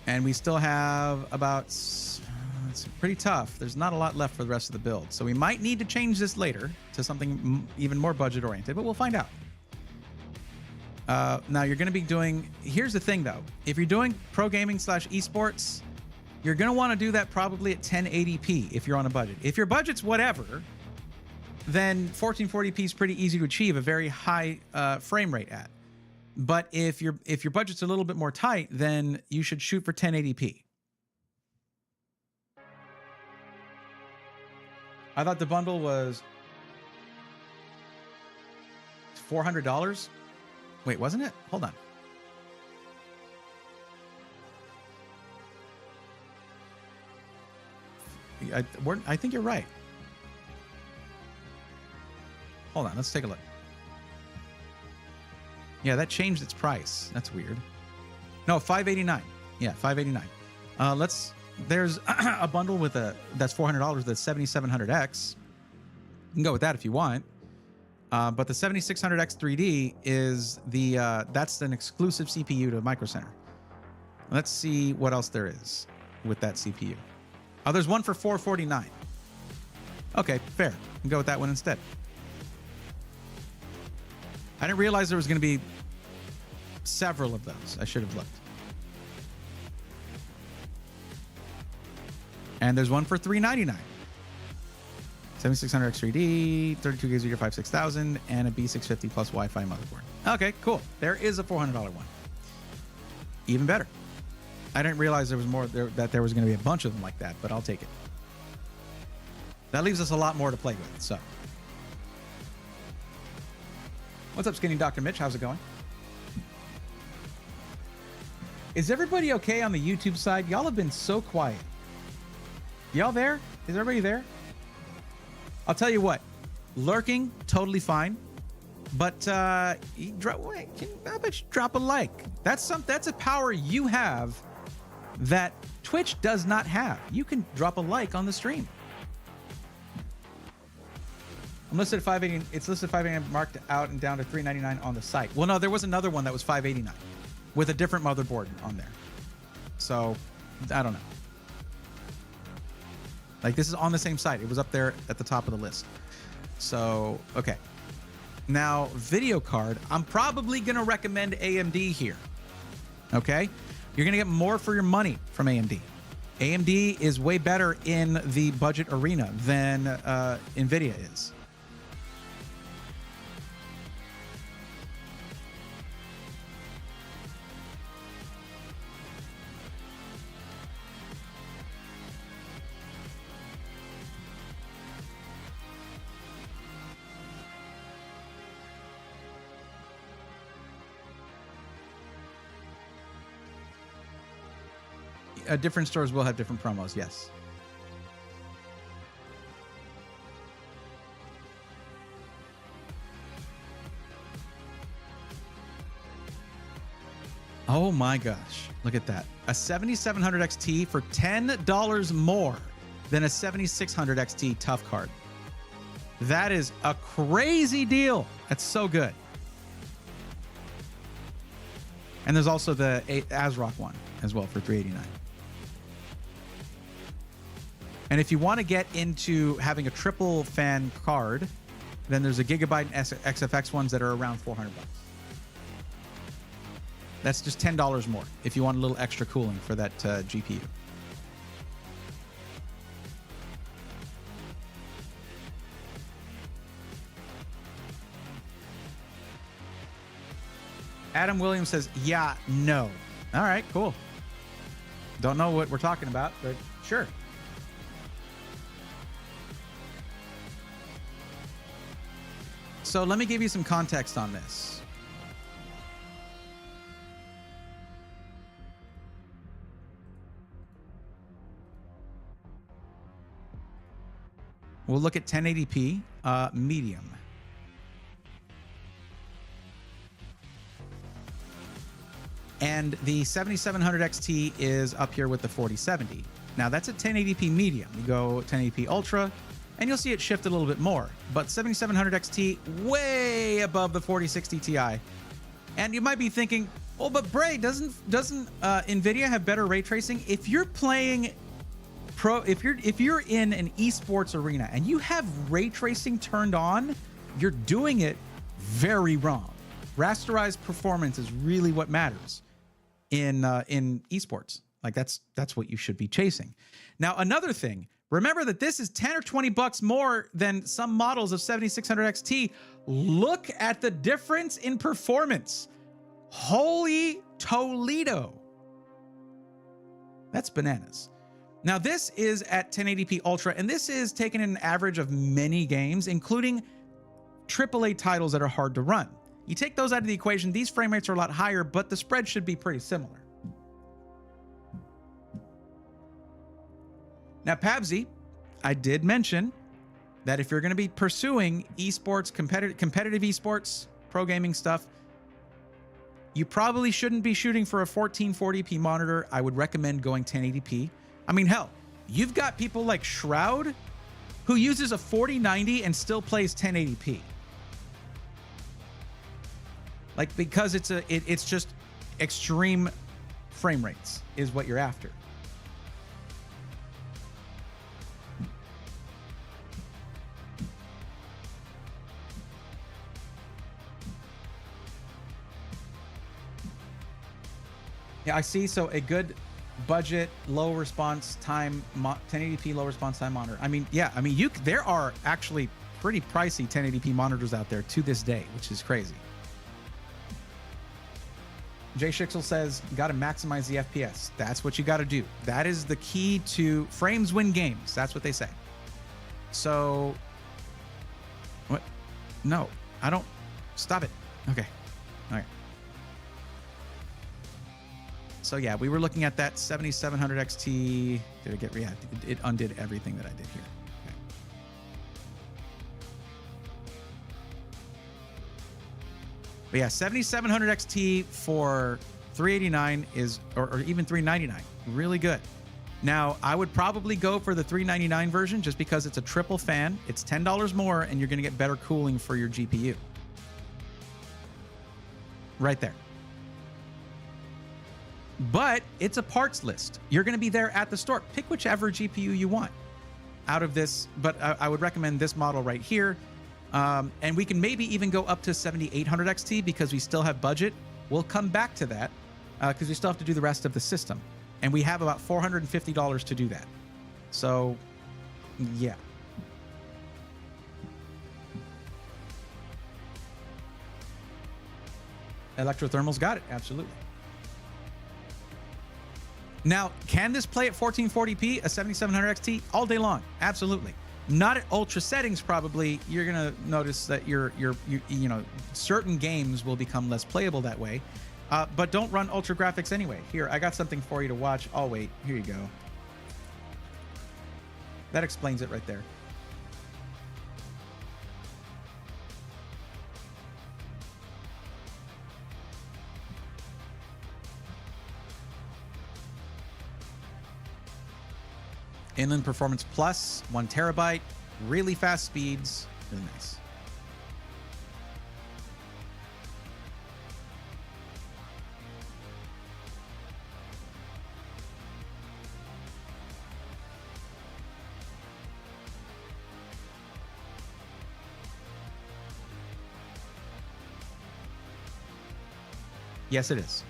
A: And we still have about, it's pretty tough. There's not a lot left for the rest of the build. So we might need to change this later to something even more budget oriented, but we'll find out. Now you're going to be doing, here's the thing though. If you're doing pro gaming / esports, you're going to want to do that probably at 1080p if you're on a budget. If your budget's whatever, then 1440p is pretty easy to achieve a very high frame rate at. But if your budget's a little bit more tight, then you should shoot for 1080p. I thought the bundle was $400. Wait, wasn't it? Hold on. I think you're right. Hold on, let's take a look. Yeah, that changed its price. That's weird. No, $589. Yeah, $589. There's a bundle with that's $400. That's 7700X. You can go with that if you want. But the 7600X 3D is that's an exclusive CPU to Micro Center. Let's see what else there is with that CPU. Oh, there's one for $449. Okay, fair. You can go with that one instead. I didn't realize there was going to be several of those. I should have looked. And there's one for $399. 7600X 3D, 32 gigs of your 56000, and a B650 plus Wi-Fi motherboard. Okay, cool. There is a $400 one. Even better. I didn't realize there was more that there was going to be a bunch of them like that, but I'll take it. That leaves us a lot more to play with. So, what's up, Skinny Dr. Mitch? How's it going? Is everybody okay on the YouTube side? Y'all have been so quiet. Y'all there? Is everybody there? I'll tell you what, lurking, totally fine. But how about you drop a like? That's a power you have that Twitch does not have. You can drop a like on the stream. I'm listed at 580. It's listed at 580, marked out and down to $399 on the site. Well, no, there was another one that was $589 with a different motherboard on there. So I don't know. Like, this is on the same site. It was up there at the top of the list. So, okay. Now, video card. I'm probably going to recommend AMD here. Okay? You're going to get more for your money from AMD. AMD is way better in the budget arena than NVIDIA is. Different stores will have different promos, yes. Oh my gosh, look at that. A 7700 XT for $10 more than a 7600 XT tough card. That is a crazy deal. That's so good. And there's also the ASRock one as well for $389. And if you want to get into having a triple fan card, then there's a Gigabyte and XFX ones that are around $400. That's just $10 more if you want a little extra cooling for that GPU. Adam Williams says, yeah, no. All right, cool. Don't know what we're talking about, but sure. So let me give you some context on this. We'll look at 1080p medium. And the 7700 XT is up here with the 4070. Now that's a 1080p medium. You go 1080p Ultra, and you'll see it shift a little bit more. But 7700 XT, way above the 4060 Ti. And you might be thinking, oh, but Bray, doesn't NVIDIA have better ray tracing? If you're playing if you're in an esports arena and you have ray tracing turned on, you're doing it very wrong. Rasterized performance is really what matters in esports. Like that's what you should be chasing. Now, another thing, remember that this is 10 or 20 bucks more than some models of 7600 XT. Look at the difference in performance. Holy Toledo. That's bananas. Now, this is at 1080p Ultra, and this is taking an average of many games, including AAA titles that are hard to run. You take those out of the equation, these frame rates are a lot higher, but the spread should be pretty similar. Now, Pabsy, I did mention that if you're going to be pursuing esports, competitive esports, pro gaming stuff, you probably shouldn't be shooting for a 1440p monitor. I would recommend going 1080p. I mean, hell, you've got people like Shroud who uses a 4090 and still plays 1080p. Like, because it's just extreme frame rates is what you're after. Yeah, I see. So a good budget, low response time, 1080p low response time monitor. I mean, yeah, I mean, there are actually pretty pricey 1080p monitors out there to this day, which is crazy. Jay Schixel says, got to maximize the FPS. That's what you got to do. That is the key to frames win games. That's what they say. So, what? No, I don't. Stop it. Okay. All right. So yeah, we were looking at that 7700 XT. Did it get? Yeah, it undid everything that I did here. Okay. But yeah, 7700 XT for 389 is, or even 399, really good. Now I would probably go for the 399 version just because it's a triple fan. It's $10 more, and you're going to get better cooling for your GPU. Right there. But it's a parts list. You're going to be there at the store. Pick whichever GPU you want out of this, but I would recommend this model right here. And we can maybe even go up to 7800 XT because we still have budget. We'll come back to that because we still have to do the rest of the system. And we have about $450 to do that. So, yeah. Electrothermal's got it. Absolutely. Now, can this play at 1440p, a 7700 XT, all day long? Absolutely. Not at ultra settings, probably. You're gonna notice that you know, certain games will become less playable that way. But don't run ultra graphics anyway. Here, I got something for you to watch. Oh wait, here you go. That explains it right there. Inland Performance Plus, 1 terabyte, really fast speeds, really nice. Yes, it is.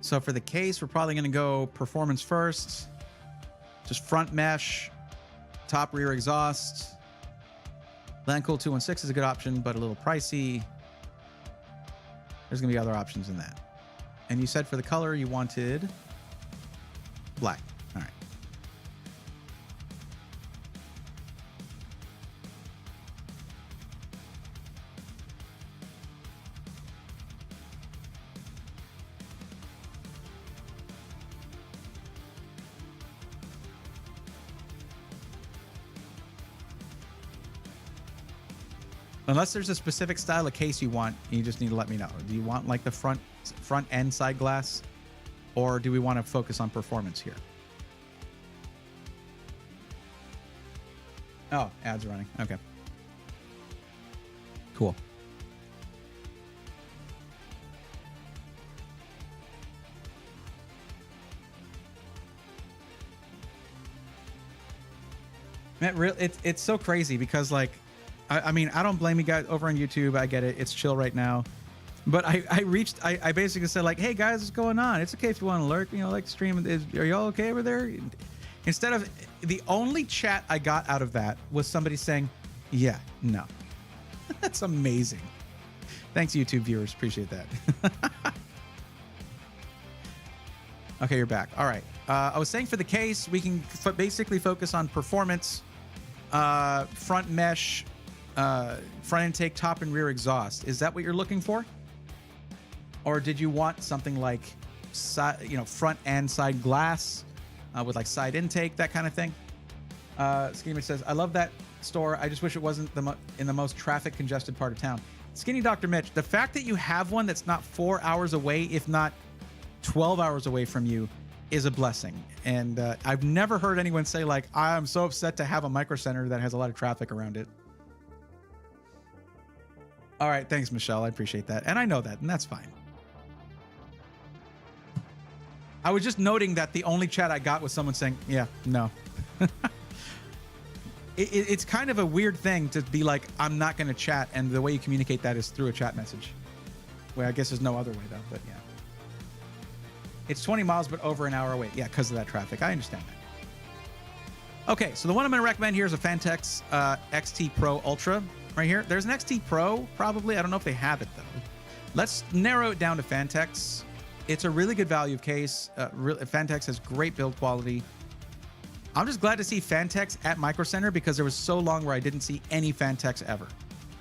A: So for the case, we're probably going to go performance first. Just front mesh, top rear exhaust. Landcool 216 is a good option, but a little pricey. There's going to be other options in that. And you said for the color you wanted black. All right. Unless there's a specific style of case you want, you just need to let me know. Do you want like the front and side glass, or do we want to focus on performance here? Oh, ads running. Okay. Cool.
B: Man, it's so crazy because like, I mean, I don't blame you guys over on YouTube. I get it. It's chill right now. But I basically said like, hey guys, what's going on? It's okay if you want to lurk, you know, like stream. Are y'all okay over there? Instead of the only chat I got out of that was somebody saying, yeah, no. That's amazing. Thanks, YouTube viewers. Appreciate that. Okay, you're back. All right. I was saying for the case, we can basically focus on performance, front mesh, front intake, top and rear exhaust. Is that what you're looking for? Or did you want something like, front and side glass with like side intake, that kind of thing? Schema says, I love that store. I just wish it wasn't in the most traffic congested part of town. Skinny Dr. Mitch, the fact that you have one that's not 4 hours away, if not 12 hours away from you, is a blessing. And I've never heard anyone say like, I'm so upset to have a micro center that has a lot of traffic around it. All right. Thanks, Michelle. I appreciate that. And I know that, and that's fine. I was just noting that the only chat I got was someone saying, yeah, no. It's kind of a weird thing to be like, I'm not going to chat. And the way you communicate that is through a chat message. Well, I guess there's no other way though, but yeah. It's 20 miles, but over an hour away. Yeah, because of that traffic. I understand that. Okay, so the one I'm going to recommend here is a Fantex XT Pro Ultra right here. There's an XT Pro, probably. I don't know if they have it, though. Let's narrow it down to Fantex. It's a really good value of case. Fantex has great build quality. I'm just glad to see Fantex at Micro Center because there was so long where I didn't see any Fantex ever.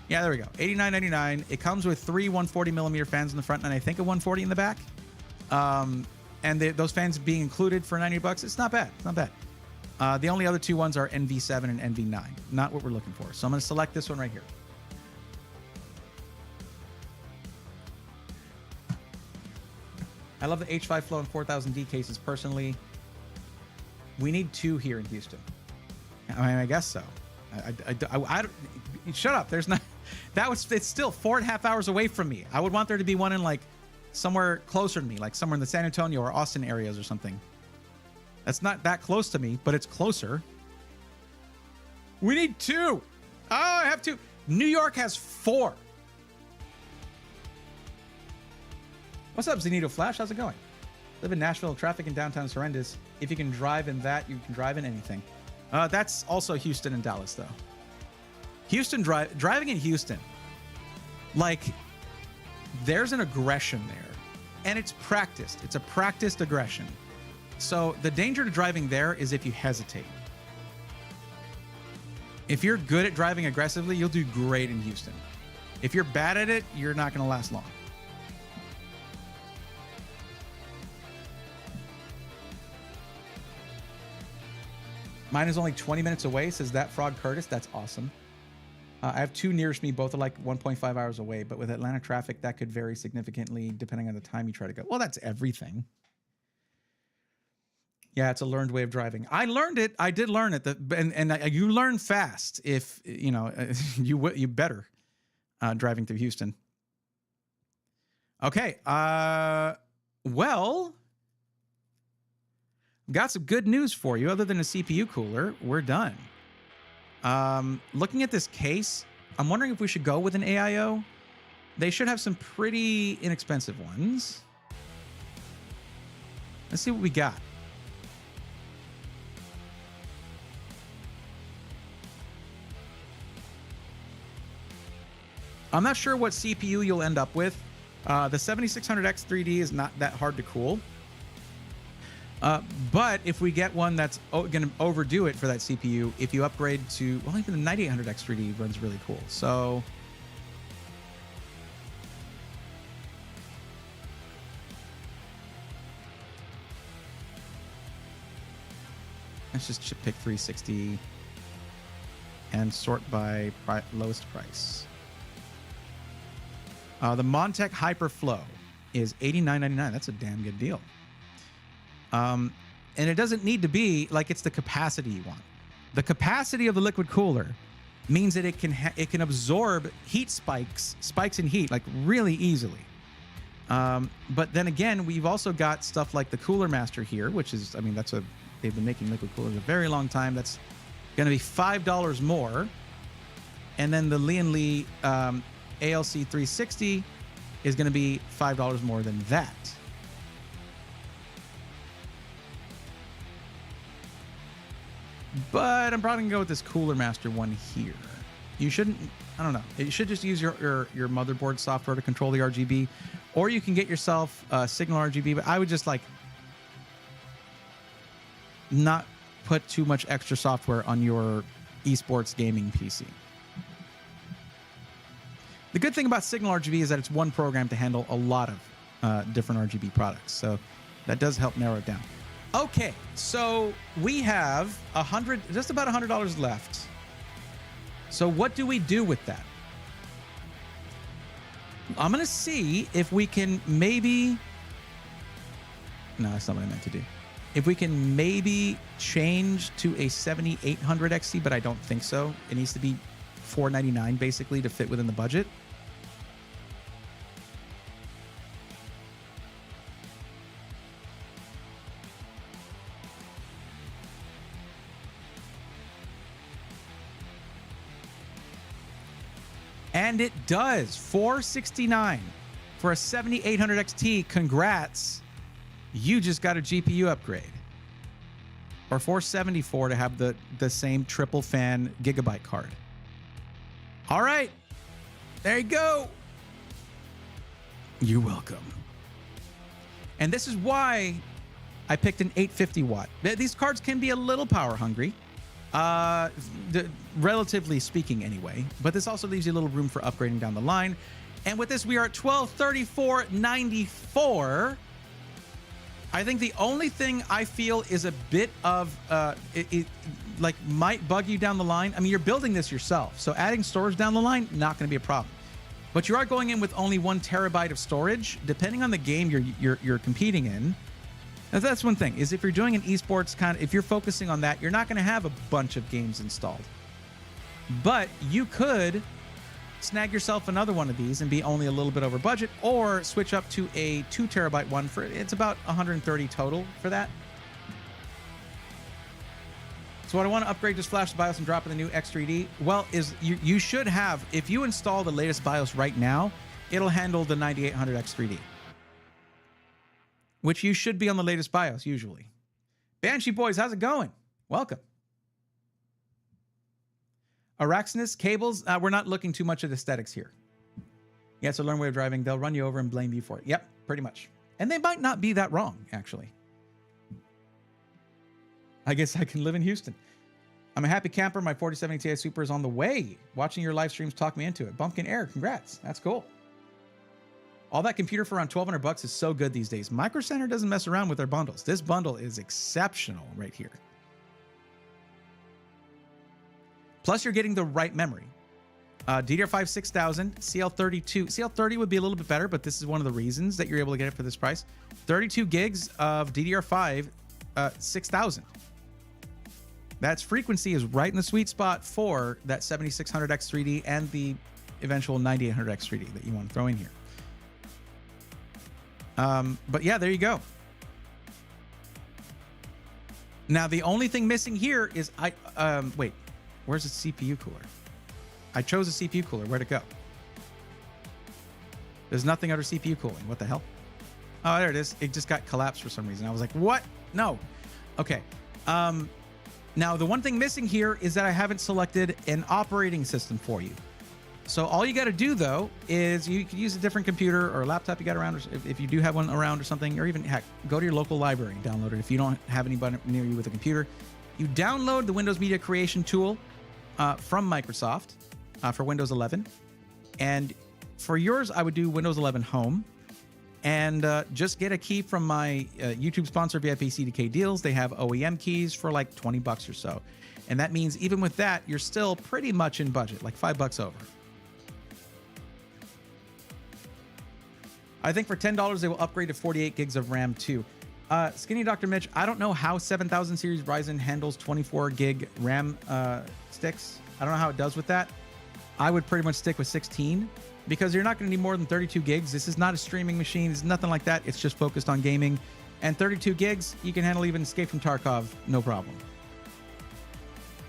B: Yeah, there we go. $89.99. It comes with 3 140mm fans in the front and I think a 140 in the back. And those fans being included for $90, it's not bad. It's not bad. The only other two ones are NV7 and NV9. Not what we're looking for. So I'm going to select this one right here. I love the H5 Flow and 4000D cases personally. We need 2 here in Houston. I mean, I guess so. I shut up. There's not. It's still 4.5 hours away from me. I would want there to be one in like somewhere closer to me, like somewhere in the San Antonio or Austin areas or something. That's not that close to me, but it's closer. We need 2. Oh, I have 2. New York has 4. What's up, Zenito Flash? How's it going? Live in Nashville. Traffic in downtown is horrendous. If you can drive in that, you can drive in anything. That's also Houston and Dallas, though. Driving in Houston, like, there's an aggression there, and it's practiced. It's a practiced aggression. So the danger to driving there is if you hesitate. If you're good at driving aggressively, you'll do great in Houston. If you're bad at it, you're not going to last long. Mine is only 20 minutes away, says that Frog Curtis. That's awesome. I have 2 nearest me. Both are like 1.5 hours away. But with Atlanta traffic, that could vary significantly depending on the time you try to go. Well, that's everything. Yeah, it's a learned way of driving. I learned it. I did learn it. And you learn fast if, you know, you better driving through Houston. Okay. Well, got some good news for you. Other than a CPU cooler, we're done. Looking at this case, I'm wondering if we should go with an AIO. They should have some pretty inexpensive ones. Let's see what we got. I'm not sure what CPU you'll end up with. The 7600X 3D is not that hard to cool. But if we get one that's going to overdo it for that CPU, if you upgrade to, well, even the 9800X 3D runs really cool. So let's just pick 360 and sort by lowest price. The Montech Hyperflow is $89.99. That's a damn good deal. And it doesn't need to be like it's the capacity you want. The capacity of the liquid cooler means that it can absorb heat spikes in heat like really easily. But then again, we've also got stuff like the Cooler Master here, which is, I mean, they've been making liquid coolers a very long time. That's going to be $5 more. And then the Lian Li ALC 360 is going to be $5 more than that. But I'm probably going to go with this Cooler Master one here. You shouldn't, I don't know. You should just use your motherboard software to control the RGB. Or you can get yourself Signal RGB. But I would just like not put too much extra software on your esports gaming PC. The good thing about Signal RGB is that it's one program to handle a lot of different RGB products. So that does help narrow it down. Okay, so we have just about $100 left. So what do we do with that? I'm going to see if we can maybe... No, that's not what I meant to do. If we can maybe change to a 7800 XT, but I don't think so. It needs to be $499 basically to fit within the budget. And it does. $469 for a 7800 XT. Congrats. You just got a GPU upgrade. Or $474 to have the same triple fan gigabyte card. All right. There you go. You're welcome. And this is why I picked an 850 watt. These cards can be a little power hungry. Relatively speaking anyway, but this also leaves you a little room for upgrading down the line. And with this, we are at $1,234.94. I think the only thing I feel is a bit of it like might bug you down the line. I mean, you're building this yourself, so adding storage down the line, not going to be a problem. But you are going in with only 1 terabyte of storage, depending on the game you're competing in. Now, that's one thing, is if you're doing an esports if you're focusing on that, you're not going to have a bunch of games installed. But you could snag yourself another one of these and be only a little bit over budget, or switch up to a 2 terabyte one for it's about 130 total for that. So what I want to upgrade, just flash the BIOS and drop in the new X3D. Well, is you should have, if you install the latest BIOS right now, it'll handle the 9800 X3D. Which you should be on the latest BIOS, usually. Banshee Boys, how's it going? Welcome. Araxinus cables, we're not looking too much at aesthetics here. Yeah, so learn way of driving. They'll run you over and blame you for it. Yep, pretty much. And they might not be that wrong, actually. I guess I can live in Houston. I'm a happy camper. My 4070 Ti Super is on the way. Watching your live streams talk me into it. Bumpkin Air, congrats. That's cool. All that computer for around $1,200 is so good these days. Micro Center doesn't mess around with their bundles. This bundle is exceptional right here. Plus, you're getting the right memory. DDR5 6000, CL32. CL30 would be a little bit better, but this is one of the reasons that you're able to get it for this price. 32 gigs of DDR5 6000. That's frequency is right in the sweet spot for that 7600X3D and the eventual 9800X3D that you want to throw in here. But yeah, there you go. Now, the only thing missing here is wait, where's the CPU cooler? I chose a CPU cooler. Where'd it go? There's nothing under CPU cooling. What the hell? Oh, there it is. It just got collapsed for some reason. I was like, what? No. Okay. Now, the one thing missing here is that I haven't selected an operating system for you. So all you got to do, though, is you can use a different computer or a laptop you got around, or if you do have one around or something, or even, heck, go to your local library and download it. If you don't have anybody near you with a computer, you download the Windows Media Creation tool from Microsoft for Windows 11. And for yours, I would do Windows 11 Home. And just get a key from my YouTube sponsor, VIP CDK Deals. They have OEM keys for like $20 or so. And that means even with that, you're still pretty much in budget, like $5 over. I think for $10, they will upgrade to 48 gigs of RAM too. Skinny Dr. Mitch, I don't know how 7000 series Ryzen handles 24 gig RAM sticks. I don't know how it does with that. I would pretty much stick with 16 because you're not going to need more than 32 gigs. This is not a streaming machine. It's nothing like that. It's just focused on gaming. And 32 gigs, you can handle even Escape from Tarkov, no problem.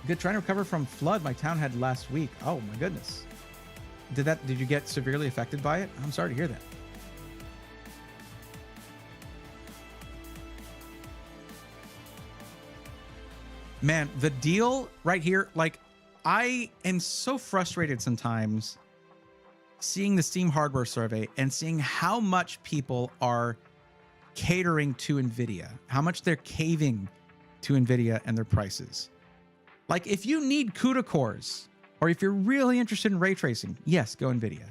B: Good. Trying to recover from flood my town had last week. Oh my goodness. Did you get severely affected by it? I'm sorry to hear that. Man, the deal right here, like, I am so frustrated sometimes seeing the Steam hardware survey and seeing how much people are catering to NVIDIA, how much they're caving to NVIDIA and their prices. Like, if you need CUDA cores, or if you're really interested in ray tracing, yes, go NVIDIA.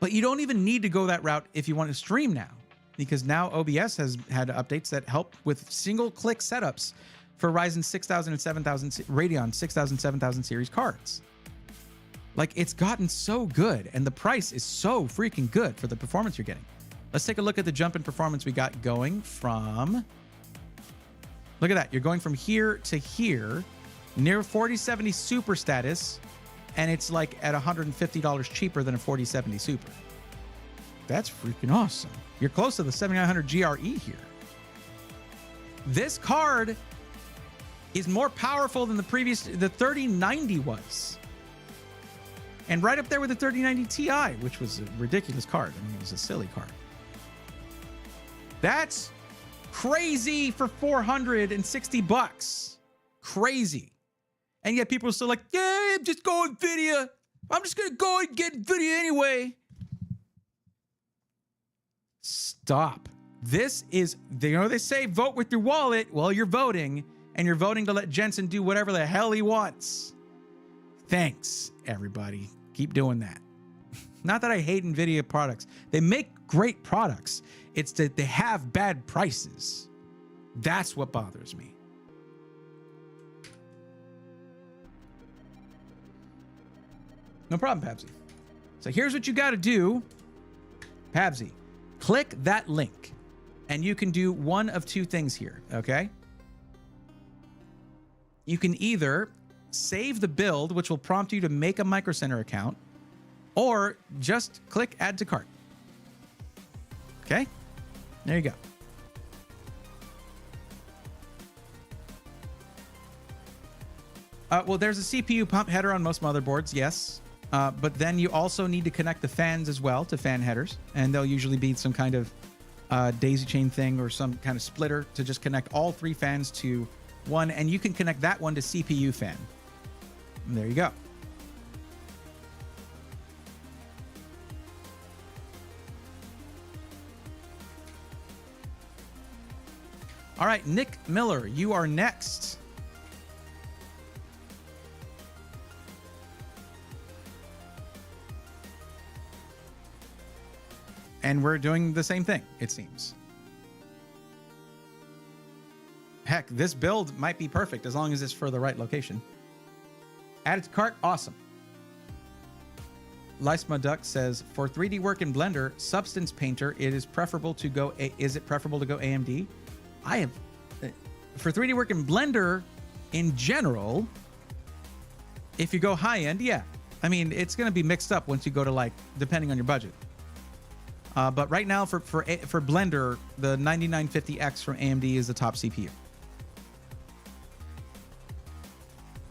B: But you don't even need to go that route if you want to stream now, because now OBS has had updates that help with single-click setups for Ryzen 6000 and 7000 Radeon 6000, 7000 series cards. Like, it's gotten so good, and the price is so freaking good for the performance you're getting. Let's take a look at the jump in performance we got going from... Look at that. You're going from here to here, near 4070 Super status, and it's like at $150 cheaper than a 4070 Super. That's freaking awesome. You're close to the 7900 GRE here. This card is more powerful than the 3090 was. And right up there with the 3090 Ti, which was a ridiculous card. I mean, it was a silly card. That's crazy for $460. Crazy. And yet people are still like, yeah, just go NVIDIA. I'm just going to go and get NVIDIA anyway. Stop. This is, you know, they say vote with your wallet. Well, you're voting, and you're voting to let Jensen do whatever the hell he wants. Thanks, everybody. Keep doing that. Not that I hate NVIDIA products. They make great products. It's that they have bad prices. That's what bothers me. No problem, Pabsy. So here's what you got to do. Pabsy, click that link, and you can do one of two things here, okay? You can either save the build, which will prompt you to make a Micro Center account, or just click add to cart. Okay? There you go. Well, there's a CPU pump header on most motherboards, yes. But then you also need to connect the fans as well to fan headers, and there'll usually be some kind of daisy chain thing or some kind of splitter to just connect all three fans to one, and you can connect that one to CPU fan. And there you go. All right, Nick Miller, you are next. And we're doing the same thing, it seems. Heck, this build might be perfect as long as it's for the right location. Add it to cart, awesome. Lysma Duck says, for 3D work in Blender, Substance Painter, is it preferable to go AMD? I have, for 3D work in Blender, in general, if you go high end, yeah. I mean, it's going to be mixed up once you go to, like, depending on your budget. But right now, for Blender, the 9950X from AMD is the top CPU.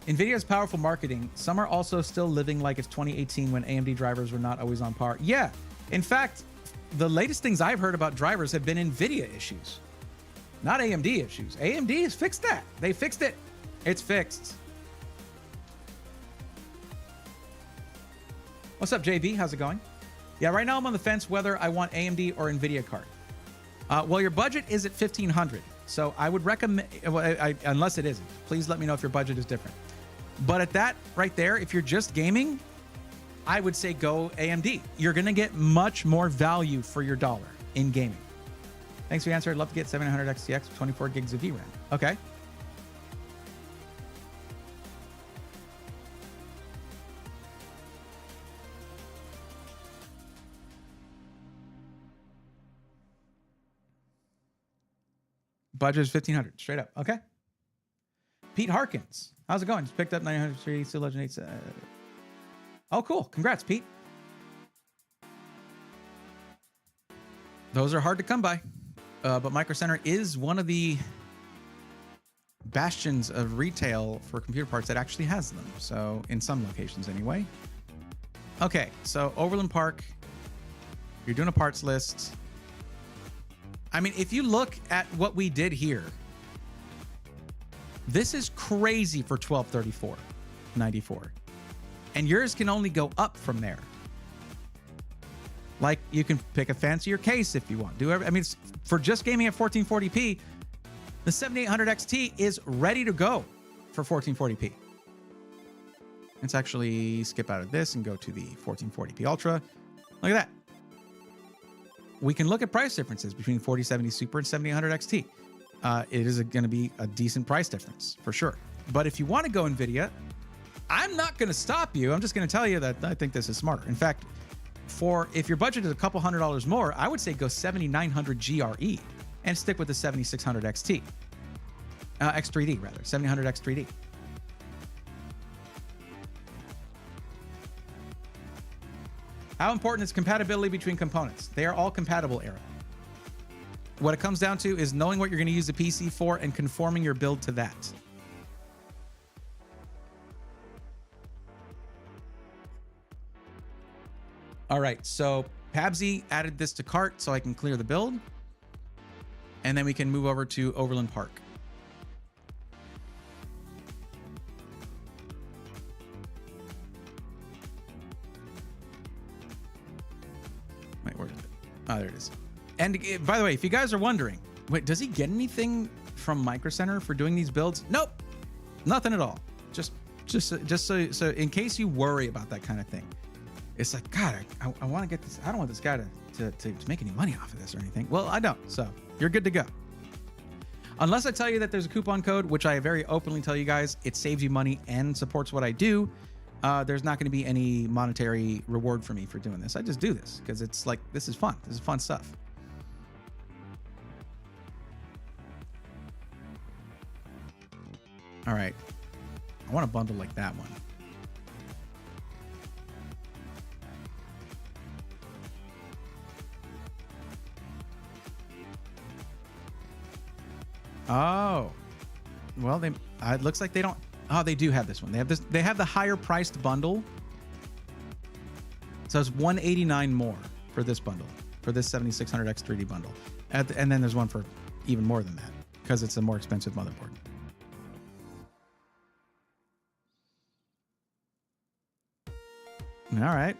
B: NVIDIA's powerful marketing. Some are also still living like it's 2018 when AMD drivers were not always on par. Yeah, in fact, the latest things I've heard about drivers have been NVIDIA issues, not AMD issues. AMD has fixed that. They fixed it. It's fixed. What's up, JB? How's it going? Yeah, right now I'm on the fence whether I want AMD or NVIDIA card. Well, your budget is at $1,500, so I would recommend, unless it isn't, please let me know if your budget is different. But at that right there, if you're just gaming, I would say go AMD. You're going to get much more value for your dollar in gaming. Thanks for the answer. I'd love to get 700 XTX with 24 gigs of VRAM. Okay. Budget is $1,500, straight up. Okay. Pete Harkins, how's it going? Just picked up 903 Steel Legend 8. Oh, cool. Congrats, Pete. Those are hard to come by. But Micro Center is one of the bastions of retail for computer parts that actually has them. So in some locations anyway. Okay, so Overland Park, you're doing a parts list. I mean, if you look at what we did here, this is crazy for $1234.94. And yours can only go up from there. Like, you can pick a fancier case if you want. I mean, for just gaming at 1440p, the 7800 XT is ready to go for 1440p. Let's actually skip out of this and go to the 1440p Ultra. Look at that. We can look at price differences between 4070 Super and 7800 XT. It is going to be a decent price difference for sure. But if you want to go NVIDIA, I'm not going to stop you. I'm just going to tell you that I think this is smarter. In fact, if your budget is a couple $100 more, I would say go 7900 GRE and stick with the 7600 XT. X3D rather, 7000 X3D. How important is compatibility between components? They are all compatible, Era. What it comes down to is knowing what you're going to use the PC for and conforming your build to that. All right, so Pabsy added this to cart so I can clear the build. And then we can move over to Overland Park. Wait, where is it? Oh, there it is. And by the way, if you guys are wondering, wait, does he get anything from Micro Center for doing these builds? Nope, nothing at all. Just so in case you worry about that kind of thing. It's like, God, I want to get this. I don't want this guy to make any money off of this or anything. Well, I don't. So you're good to go. Unless I tell you that there's a coupon code, which I very openly tell you guys, it saves you money and supports what I do. There's not going to be any monetary reward for me for doing this. I just do this because it's like, this is fun. This is fun stuff. All right. I want a bundle like that one. Oh, well, it looks like they don't. Oh, they do have this one. They have this. They have the higher priced bundle. So it's $189 more for this bundle, for this 7600 X3D bundle, and then there's one for even more than that because it's a more expensive motherboard. All right.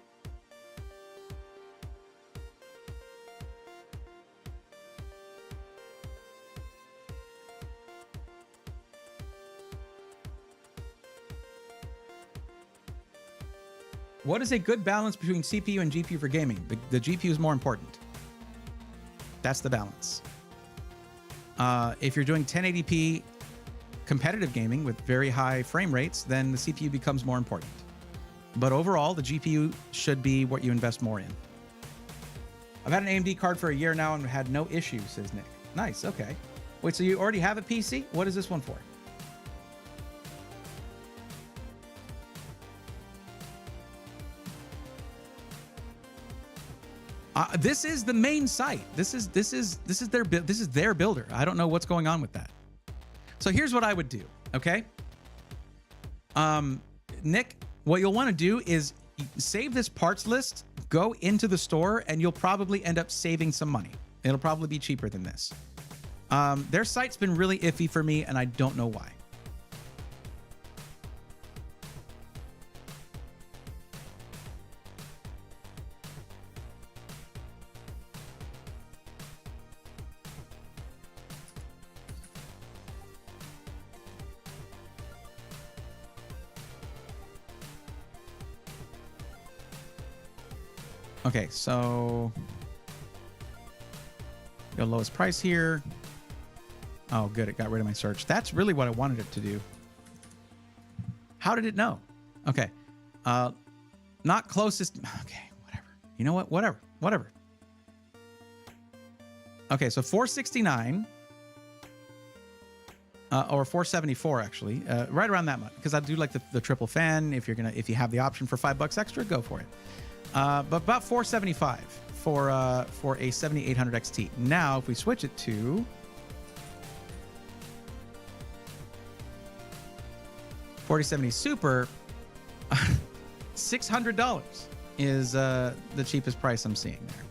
B: What is a good balance between CPU and GPU for gaming? The GPU is more important. That's the balance. If you're doing 1080p competitive gaming with very high frame rates, then the CPU becomes more important. But overall, the GPU should be what you invest more in. I've had an AMD card for a year now and had no issues, says Nick. Nice, okay. Wait, so you already have a PC? What is this one for? This is the main site. This is their builder. I don't know what's going on with that. So here's what I would do. Okay. Nick, what you'll want to do is save this parts list, go into the store, and you'll probably end up saving some money. It'll probably be cheaper than this. Their site's been really iffy for me, and I don't know why. Okay, so the lowest price here. Oh, good. It got rid of my search. That's really what I wanted it to do. How did it know? Okay. Not closest. Okay, whatever. You know what? Whatever. Okay, so 469 or 474 actually, right around that much. Because I do like the triple fan. If you have the option for $5 extra, go for it. But about 475 for a 7800 XT. Now, if we switch it to 4070 Super, $600 is the cheapest price I'm seeing there.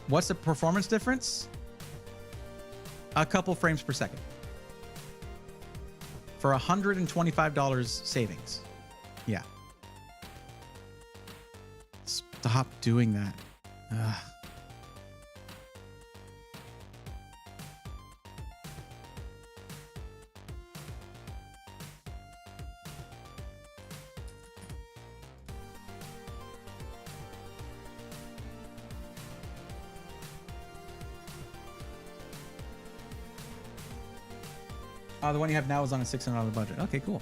B: What's the performance difference? A couple frames per second. For $125 savings. Yeah. Stop doing that. Ugh. The one you have now is on a $600 budget. Okay, cool.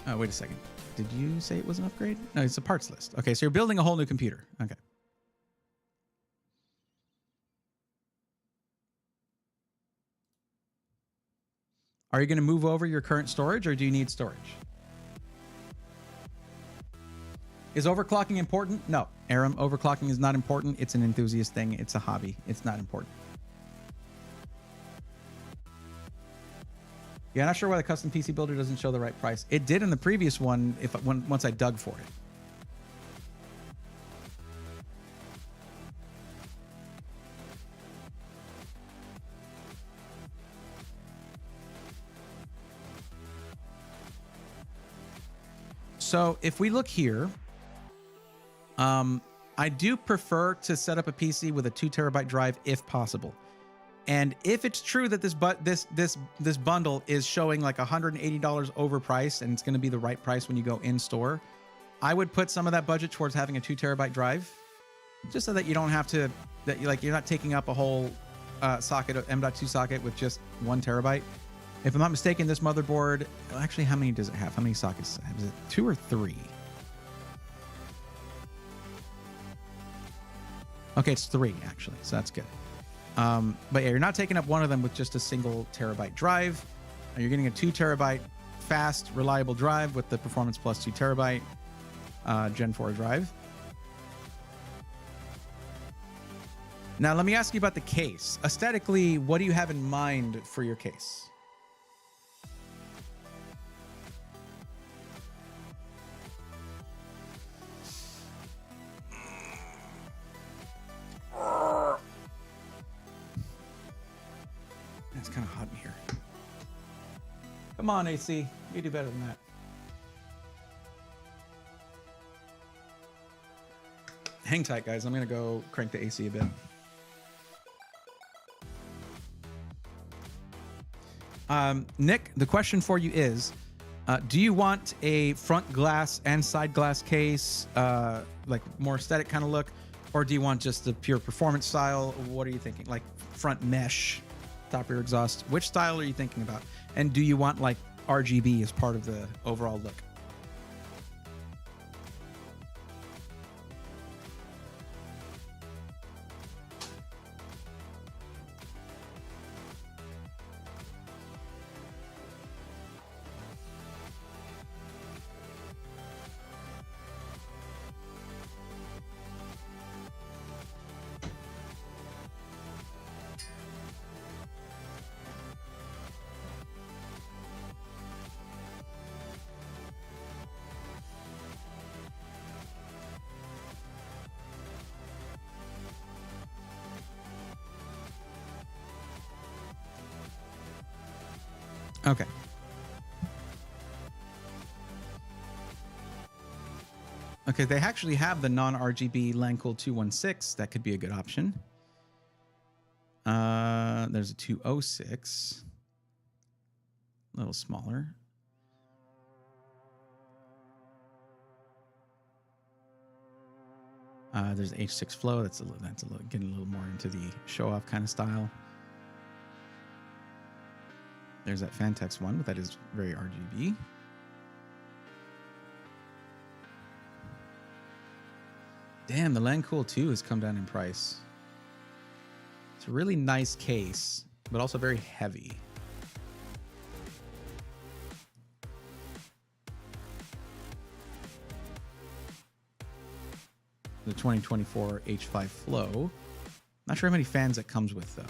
B: Oh, wait a second. Did you say it was an upgrade? No, it's a parts list. Okay, so you're building a whole new computer. Okay. Are you going to move over your current storage, or do you need storage? Is overclocking important? No, Aram, overclocking is not important. It's an enthusiast thing. It's a hobby. It's not important. Yeah, I'm not sure why the custom PC builder doesn't show the right price. It did in the previous one once I dug for it. So if we look here, I do prefer to set up a PC with a 2 terabyte drive if possible. And if it's true that this bundle is showing like $180 overpriced and it's going to be the right price when you go in store, I would put some of that budget towards having a 2 terabyte drive, just so that you don't have to, you're not taking up a whole socket, M.2 socket with just 1 terabyte. If I'm not mistaken, this motherboard, actually, how many does it have? How many sockets? Is it 2 or 3? Okay, it's 3 actually, so that's good. But yeah, you're not taking up one of them with just a single terabyte drive. You're getting a 2 terabyte fast, reliable drive with the Performance Plus 2 terabyte Gen 4 drive. Now, let me ask you about the case. Aesthetically, what do you have in mind for your case? It's kind of hot in here. Come on, AC. You do better than that. Hang tight, guys. I'm going to go crank the AC a bit. Nick, the question for you is, do you want a front glass and side glass case, like more aesthetic kind of look, or do you want just the pure performance style? What are you thinking? Like front mesh, top rear exhaust? Which style are you thinking about? And do you want like RGB as part of the overall look? Okay. Okay, they actually have the non-RGB LANCool 216. That could be a good option. There's a 206. A little smaller. There's H6 Flow. That's a little getting a little more into the show-off kind of style. There's that Fantex one, but that is very RGB. Damn, the LANCool 2 has come down in price. It's a really nice case, but also very heavy. The 2024 H5 Flow Not sure how many fans it comes with, though.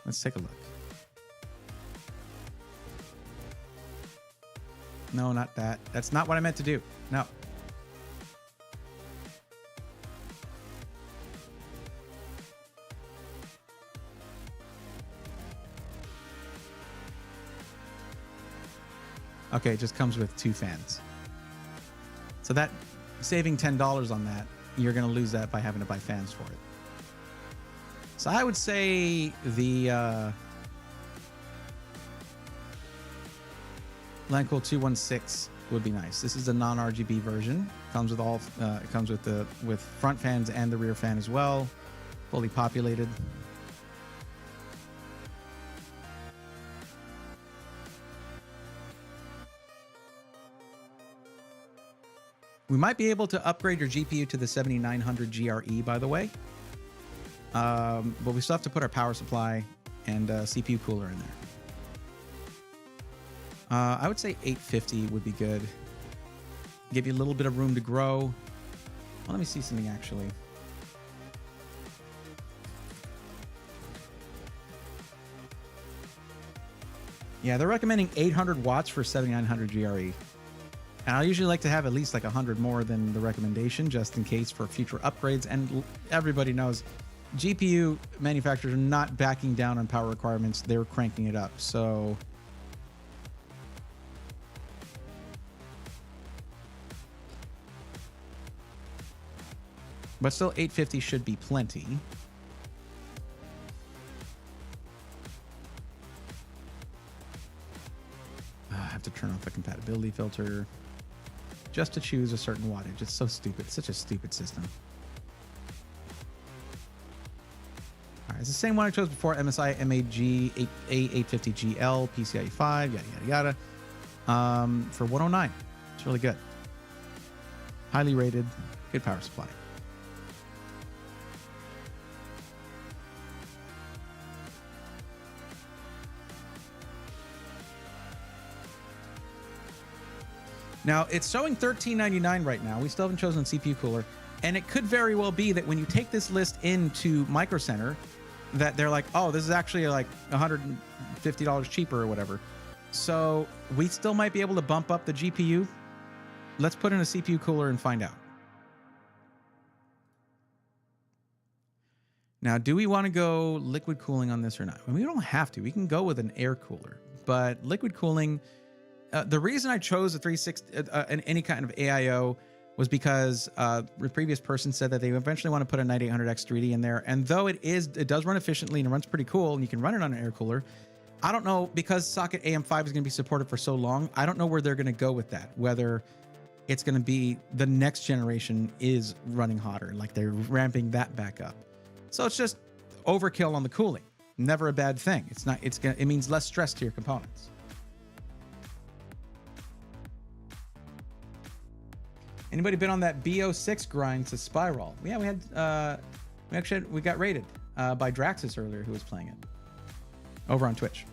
B: Let's take a look. No, not that. That's not what I meant to do. No. Okay, it just comes with 2 fans. So that, saving $10 on that, you're going to lose that by having to buy fans for it. So I would say the Lencool 216 would be nice. This is a non-RGB version. Comes with all. It comes with front fans and the rear fan as well, fully populated. We might be able to upgrade your GPU to the 7900 GRE, by the way. But we still have to put our power supply and CPU cooler in there. I would say 850 would be good. Give you a little bit of room to grow. Well, let me see something actually. Yeah, they're recommending 800 watts for 7900 GRE. And I usually like to have at least like 100 more than the recommendation, just in case for future upgrades. And everybody knows GPU manufacturers are not backing down on power requirements. They're cranking it up. So but still 850 should be plenty. I have to turn off the compatibility filter just to choose a certain wattage. It's so stupid. It's such a stupid system. All right, it's the same one I chose before, MSI MAG A850GL, PCIe 5, yada, yada, yada. For 109. It's really good. Highly rated, good power supply. Now, it's showing $13.99 right now. We still haven't chosen CPU cooler. And it could very well be that when you take this list into Micro Center, that they're like, oh, this is actually like $150 cheaper or whatever. So we still might be able to bump up the GPU. Let's put in a CPU cooler and find out. Now, do we want to go liquid cooling on this or not? I mean, we don't have to. We can go with an air cooler. But liquid cooling... the reason I chose a 360 any kind of AIO was because the previous person said that they eventually want to put a 9800X 3D in there. And though it does run efficiently and it runs pretty cool and you can run it on an air cooler, I don't know, because socket AM5 is going to be supported for so long, I don't know where they're going to go with that. Whether it's going to be the next generation is running hotter, like they're ramping that back up. So it's just overkill on the cooling. Never a bad thing. It means less stress to your components. Anybody been on that BO6 grind to Spiral? Yeah, we got rated by Draxus earlier, who was playing it over on Twitch.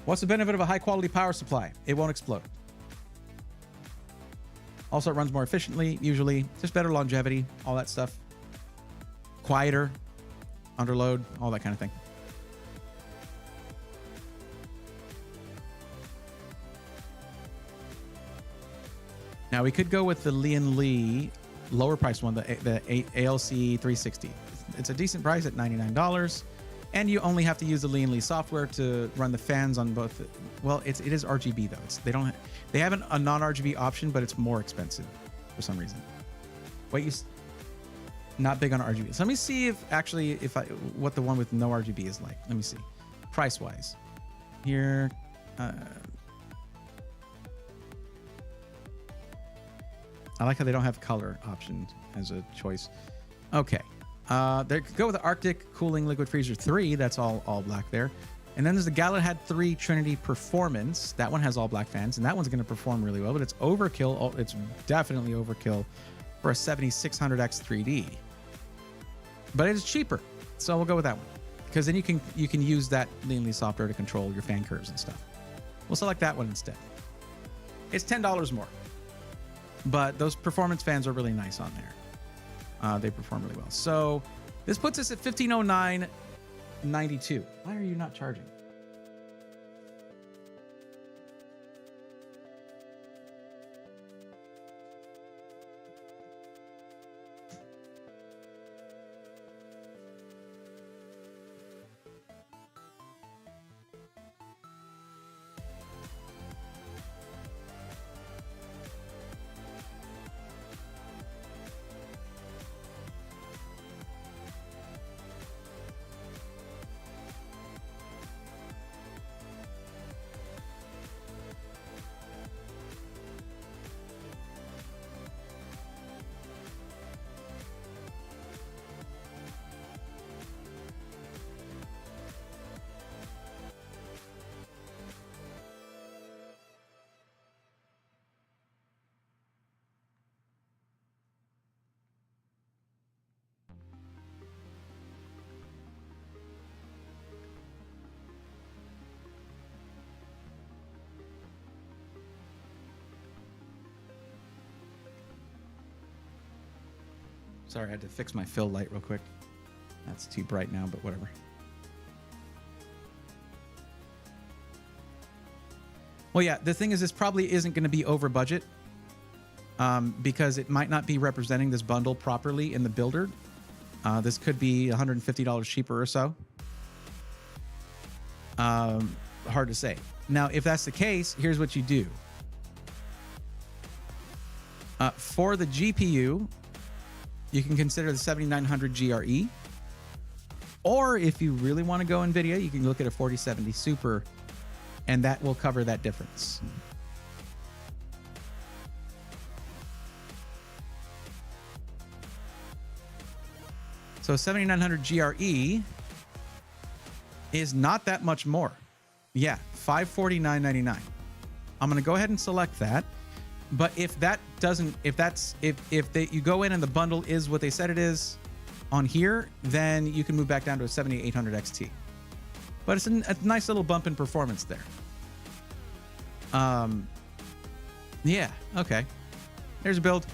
B: What's the benefit of a high quality power supply? It won't explode. Also, it runs more efficiently, usually. Just better longevity, all that stuff. Quieter, under load, all that kind of thing. Now, we could go with the Lian Li lower price one, the ALC 360. It's a decent price at $99. And you only have to use the Lian Li software to run the fans on both. Well, it is RGB though. They have a non-RGB option, but it's more expensive for some reason. Wait, not big on RGB. So let me see what the one with no RGB is like. Let me see, price wise. Here, I like how they don't have color option as a choice. Okay. They could go with the Arctic Cooling Liquid Freezer 3. That's all black there. And then there's the Galahad 3 Trinity Performance. That one has all black fans, and that one's going to perform really well, but it's overkill. It's definitely overkill for a 7600X 3D. But it's cheaper, so we'll go with that one. Because then you can use that Lian Li software to control your fan curves and stuff. We'll select that one instead. It's $10 more. But those performance fans are really nice on there. They perform really well. So this puts us at 1509.92. Why are you not charging? Sorry, I had to fix my fill light real quick. That's too bright now, but whatever. Well, yeah, the thing is, this probably isn't going to be over budget because it might not be representing this bundle properly in the builder. This could be $150 cheaper or so. Hard to say. Now, if that's the case, here's what you do. For the GPU, you can consider the 7900 GRE. Or if you really want to go NVIDIA, you can look at a 4070 Super, and that will cover that difference. So 7900 GRE is not that much more. Yeah, $549.99. I'm going to go ahead and select that. But if that doesn't, if you go in and the bundle is what they said it is on here, then you can move back down to a 7800 XT. But it's a nice little bump in performance there. Yeah, okay. There's a build.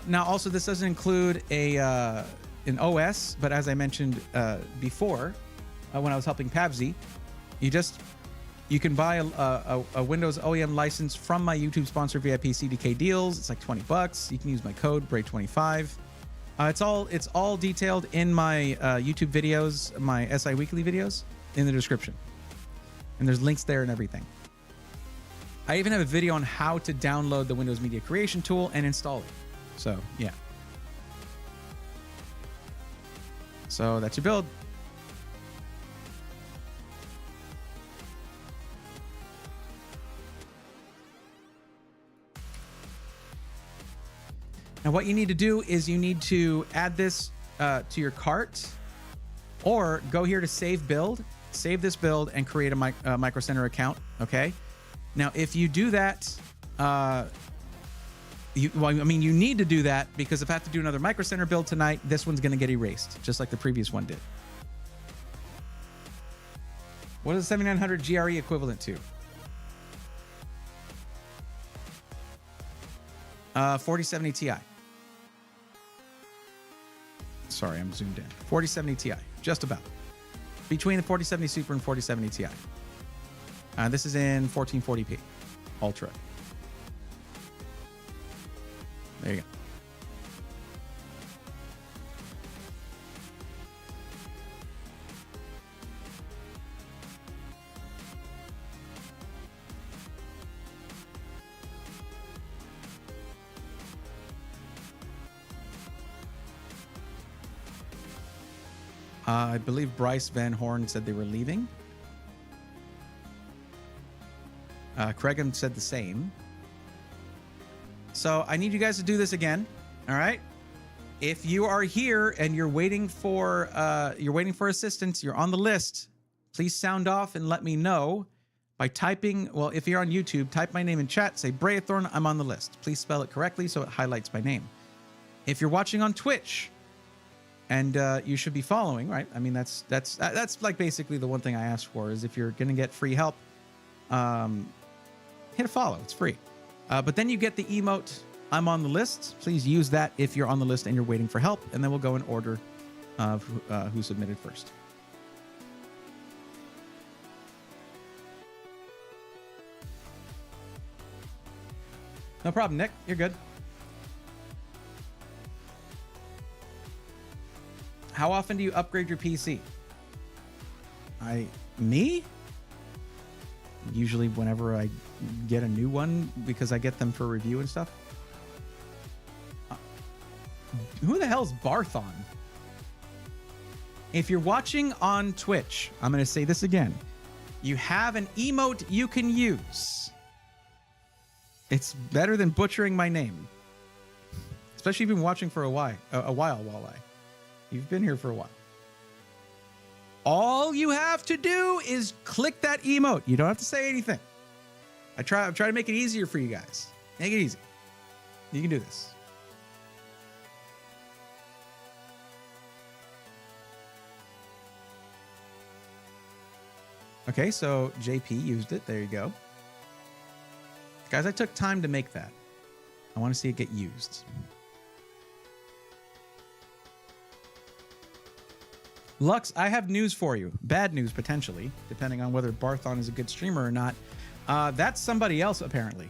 B: Now, also, this doesn't include an OS, but as I mentioned before, when I was helping Pabsy, you can buy a Windows OEM license from my YouTube sponsor VIP CDK Deals. It's like $20. You can use my code BRAY25. It's all detailed in my YouTube videos, my SI Weekly videos, in the description, and there's links there and everything. I even have a video on how to download the Windows Media Creation tool and install it. So yeah. So that's your build. Now, what you need to do is you need to add this to your cart, or go here to save build, save this build, and create a Micro Center account. Okay. Now, if you do that, you need to do that because if I have to do another Micro Center build tonight, this one's going to get erased, just like the previous one did. What is the 7900 GRE equivalent to? 4070 Ti. Sorry, I'm zoomed in. 4070 Ti, just about. Between the 4070 Super and 4070 Ti. This is in 1440p Ultra. There you go. I believe Bryce Van Horn said they were leaving. Craigum said the same. So I need you guys to do this again. All right. If you are here and you're waiting for assistance, you're on the list, please sound off and let me know by typing. Well, if you're on YouTube, type my name in chat. Say Brayathorn, I'm on the list. Please spell it correctly so it highlights my name. If you're watching on Twitch, and you should be following, right? I mean, that's like basically the one thing I ask for is if you're gonna get free help, hit a follow. It's free. But then you get the emote I'm on the list. Please use that if you're on the list and you're waiting for help, and then we'll go in order of who submitted first. No problem, Nick. You're good. How often do you upgrade your PC? Me? Usually whenever I get a new one because I get them for review and stuff. Who the hell's Barthon? If you're watching on Twitch, I'm going to say this again. You have an emote you can use. It's better than butchering my name. Especially if you've been watching for a while, Walleye. You've been here for a while. All you have to do is click that emote. You don't have to say anything. I'm trying to make it easier for you guys. Make it easy. You can do this. Okay, so JP used it. There you go. Guys, I took time to make that. I want to see it get used. Lux, I have news for you. Bad news, potentially, depending on whether Barthon is a good streamer or not. That's somebody else, apparently.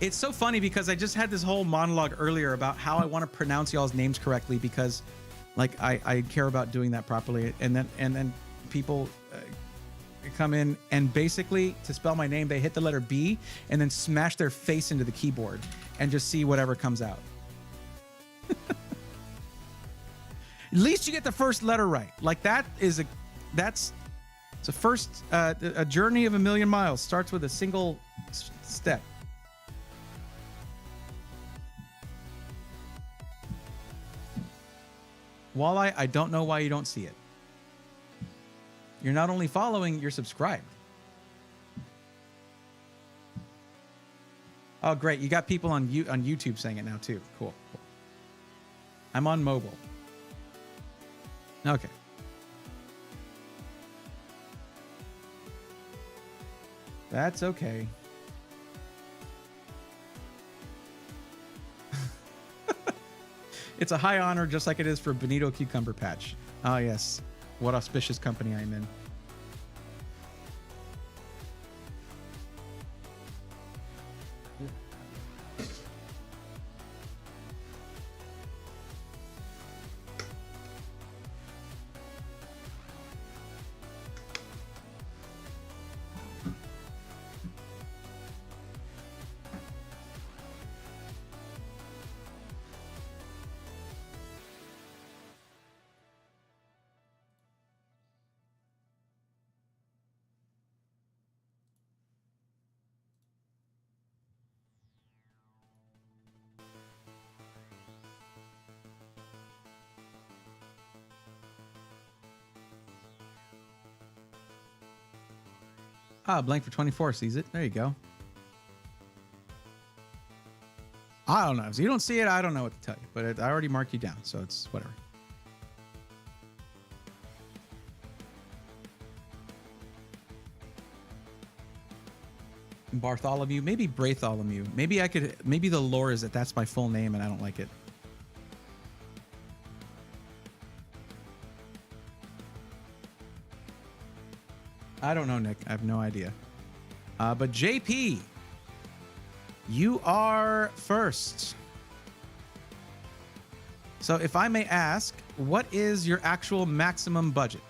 B: It's so funny because I just had this whole monologue earlier about how I want to pronounce y'all's names correctly because, like, I care about doing that properly. And then people come in and basically, to spell my name, they hit the letter B and then smash their face into the keyboard and just see whatever comes out. At least you get the first letter right. Like it's a first, a journey of a million miles starts with a single step. Walleye, I don't know why you don't see it. You're not only following, you're subscribed. Oh, great. You got people on YouTube saying it now, too. Cool. I'm on mobile. Okay. That's okay. It's a high honor, just like it is for Benito Cucumber Patch. Oh, yes. What auspicious company I'm in. Ah, blank for 24 sees it. There you go. I don't know. If you don't see it, I don't know what to tell you. But I already marked you down, so it's whatever. Bartholomew, maybe Braitholomew. Maybe the lore is that that's my full name and I don't like it. I don't know, Nick. I have no idea. But JP, you are first. So if I may ask, what is your actual maximum budget?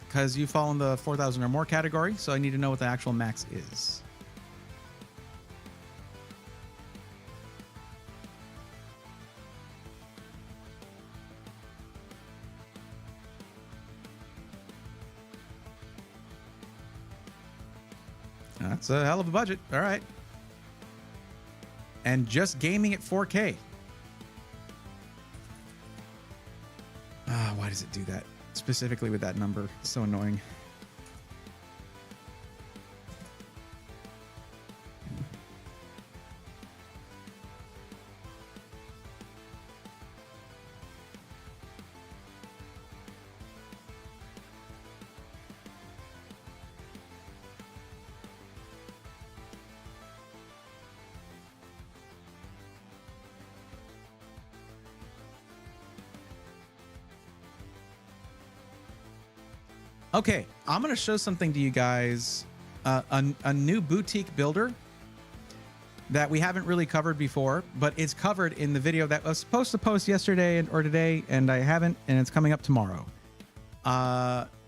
B: Because you fall in the 4,000 or more category, so I need to know what the actual max is. That's a hell of a budget. All right. And just gaming at 4K. Why does it do that? Specifically with that number. It's so annoying. Okay, I'm gonna show something to you guys, a new boutique builder that we haven't really covered before, but it's covered in the video that I was supposed to post yesterday or today, and I haven't, and it's coming up tomorrow.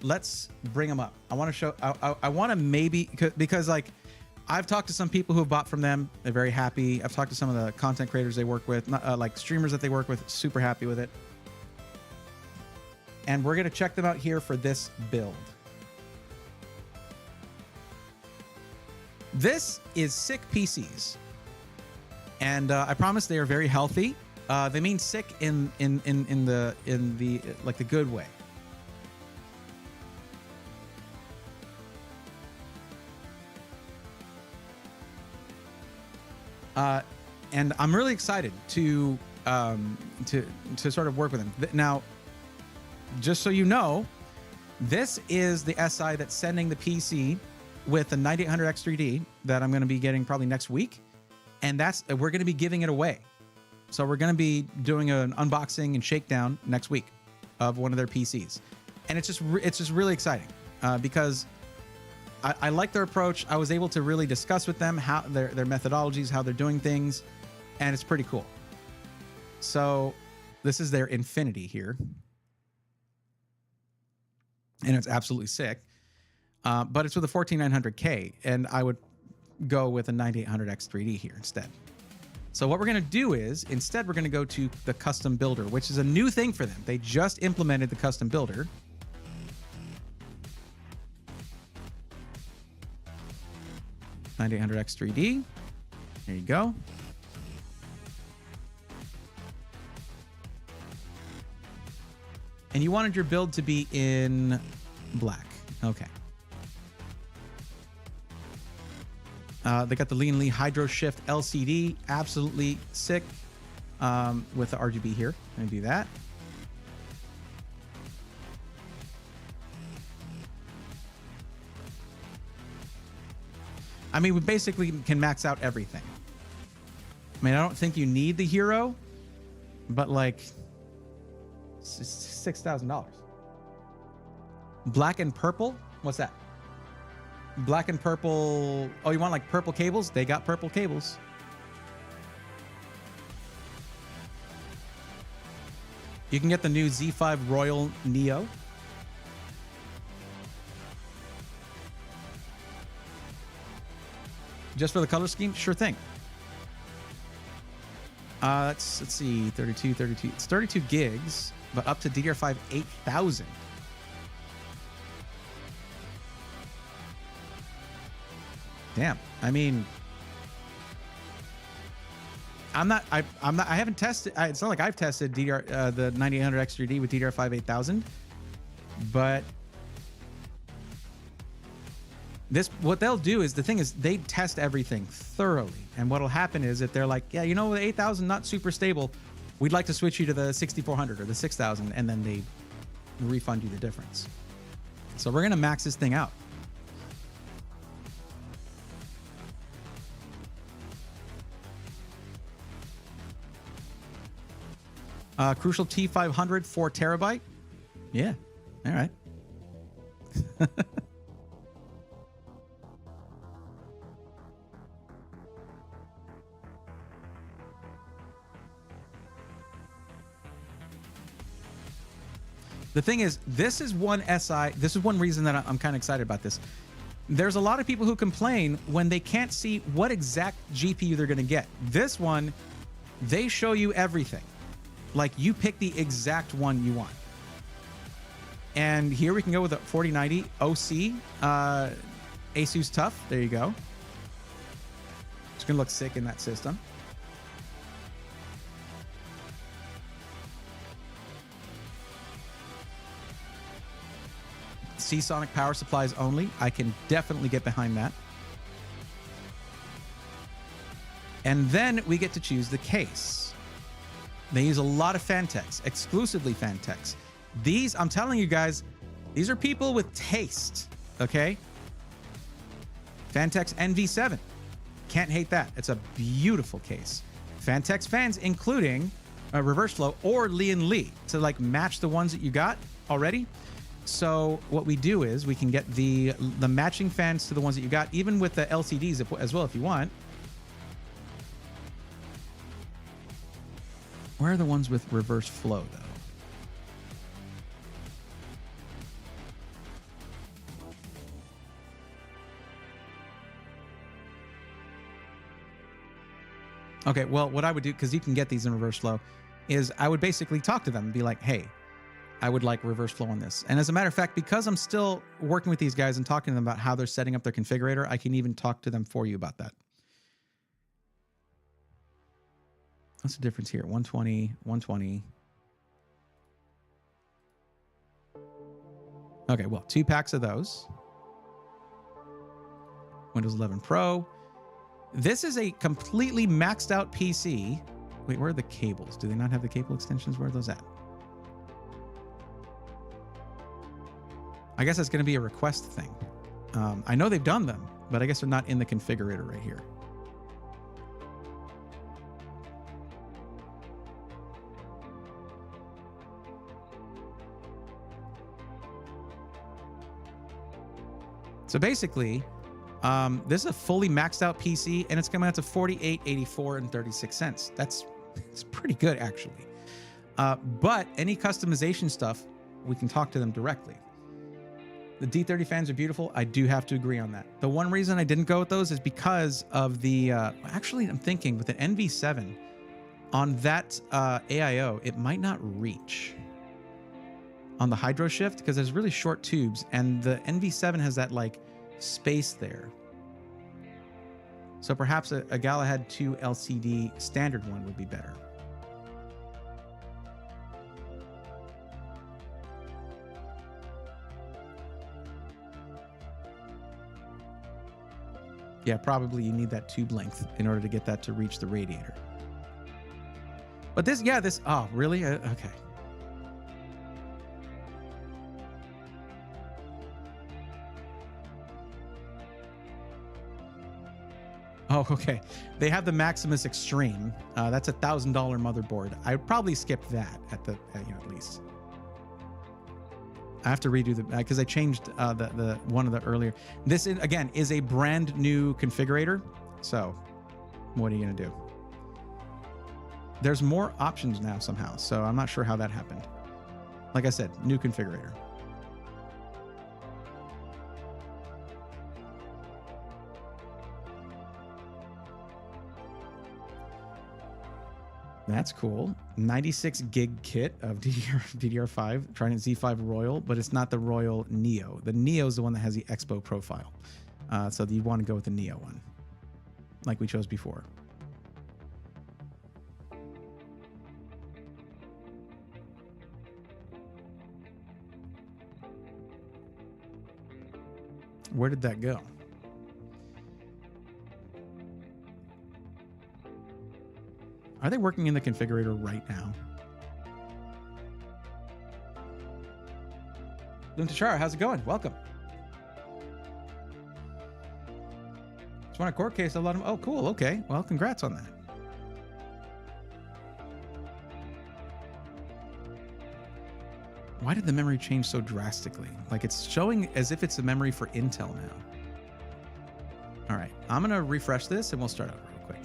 B: Let's bring them up. I want to show. I want to maybe because like I've talked to some people who have bought from them. They're very happy. I've talked to some of the content creators they work with, like streamers that they work with. Super happy with it. And we're gonna check them out here for this build. This is sick PCs, and I promise they are very healthy. They mean sick in the like the good way. And I'm really excited to sort of work with them now. Just so you know, this is the SI that's sending the PC with the 9800X3D that I'm going to be getting probably next week, and we're going to be giving it away. So we're going to be doing an unboxing and shakedown next week of one of their PCs, and it's just really exciting because I like their approach. I was able to really discuss with them how their methodologies, how they're doing things, and it's pretty cool. So this is their Infinity here. And it's absolutely sick, but it's with a 14900K, and I would go with a 9800X3D here instead. So what we're going to do is, instead, we're going to go to the custom builder, which is a new thing for them. They just implemented the custom builder. $9800X3D. There you go. And you wanted your build to be in black. Okay. They got the Lean Lee Hydro Shift LCD. Absolutely sick with the RGB here. Let me do that. I mean, we basically can max out everything. I mean, I don't think you need the hero, but like $6,000. Black and purple? What's that? Black and purple. Oh, you want like purple cables? They got purple cables. You can get the new Z5 Royal Neo. Just for the color scheme? Sure thing. Let's see, 32. It's 32 gigs, but up to DDR5 8000. Damn. I mean, I haven't tested. It's not like I've tested the 9800X3D with DDR5 8000, but what they'll do is, the thing is, they test everything thoroughly. And what'll happen is, if they're like, yeah, you know, the 8000 not super stable, we'd like to switch you to the 6400 or the 6000, and then they refund you the difference. So we're gonna max this thing out. Crucial T500 4 terabyte. Yeah. All right. The thing is, this is one SI. This is one reason that I'm kind of excited about this. There's a lot of people who complain when they can't see what exact GPU they're going to get. This one, they show you everything. Like, you pick the exact one you want. And here we can go with a 4090 OC Asus Tough. There you go. It's going to look sick in that system. Seasonic power supplies only. I can definitely get behind that. And then we get to choose the case. They use a lot of Fantex, exclusively Fantex. These, I'm telling you guys, these are people with taste, okay? Fantex NV7. Can't hate that. It's a beautiful case. Fantex fans, including reverse flow or Lee and Lee, to like match the ones that you got already. So what we do is we can get the matching fans to the ones that you got, even with the LCDs as well if you want. Where are the ones with reverse flow, though? Okay, well, what I would do, because you can get these in reverse flow, is I would basically talk to them and be like, hey, I would like reverse flow on this. And as a matter of fact, because I'm still working with these guys and talking to them about how they're setting up their configurator, I can even talk to them for you about that. What's the difference here? 120, 120. Okay, well, 2 packs of those. Windows 11 Pro. This is a completely maxed out PC. Wait, where are the cables? Do they not have the cable extensions? Where are those at? I guess that's going to be a request thing. I know they've done them, but I guess they're not in the configurator right here. So basically, this is a fully maxed out PC, and it's coming out to $48.84 and 36 cents. It's pretty good, actually. But any customization stuff, we can talk to them directly. The D30 fans are beautiful. I do have to agree on that. The one reason I didn't go with those is because of the... actually, I'm thinking with an NV7, on that AIO, it might not reach on the hydro shift because there's really short tubes, and the NV7 has that like space there. So perhaps a Galahad 2 LCD standard one would be better. Yeah, probably you need that tube length in order to get that to reach the radiator. But this, yeah, this, oh, really? Okay. Oh, okay. They have the Maximus Extreme. That's a $1,000 motherboard. I would probably skip that at least. I have to redo the because I changed the one of the earlier. This again is a brand new configurator. So, what are you gonna do? There's more options now somehow. So I'm not sure how that happened. Like I said, new configurator. That's cool. 96 gig kit of DDR5, Trident Z5 Royal, but it's not the Royal Neo. The Neo is the one that has the Expo profile. So you want to go with the Neo one, like we chose before. Where did that go? Are they working in the configurator right now? Luntachara, how's it going? Welcome. Just want a court case. I let him. Oh, cool. Okay. Well, congrats on that. Why did the memory change so drastically? Like it's showing as if it's a memory for Intel now. All right. I'm going to refresh this and we'll start over real quick.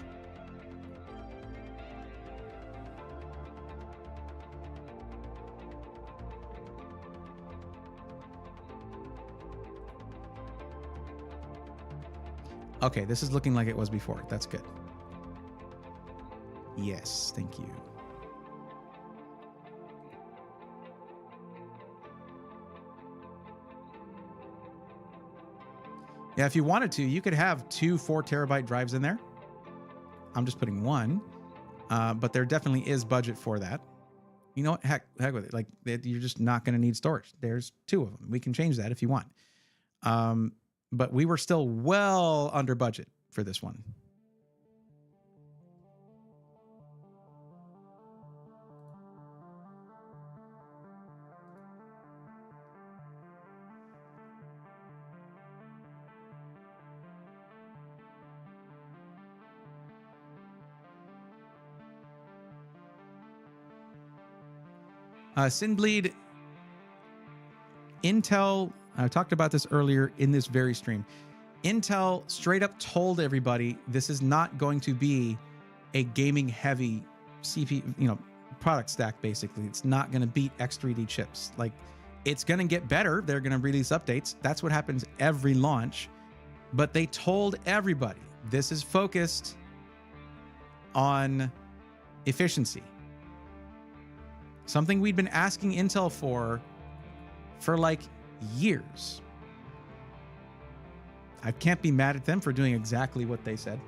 B: Okay, this is looking like it was before. That's good. Yes, thank you. Yeah, if you wanted to, you could have 2 4-terabyte drives in there. I'm just putting 1, but there definitely is budget for that. You know what? Heck with it. Like you're just not going to need storage. There's 2 of them. We can change that if you want. But we were still well under budget for this one. Sinbleed, Intel, I talked about this earlier in this very stream. Intel straight up told everybody this is not going to be a gaming heavy CPU, product stack. Basically, it's not going to beat X3D chips. Like, it's going to get better. They're going to release updates. That's what happens every launch. But they told everybody this is focused on efficiency. Something we'd been asking Intel for like years. I can't be mad at them for doing exactly what they said.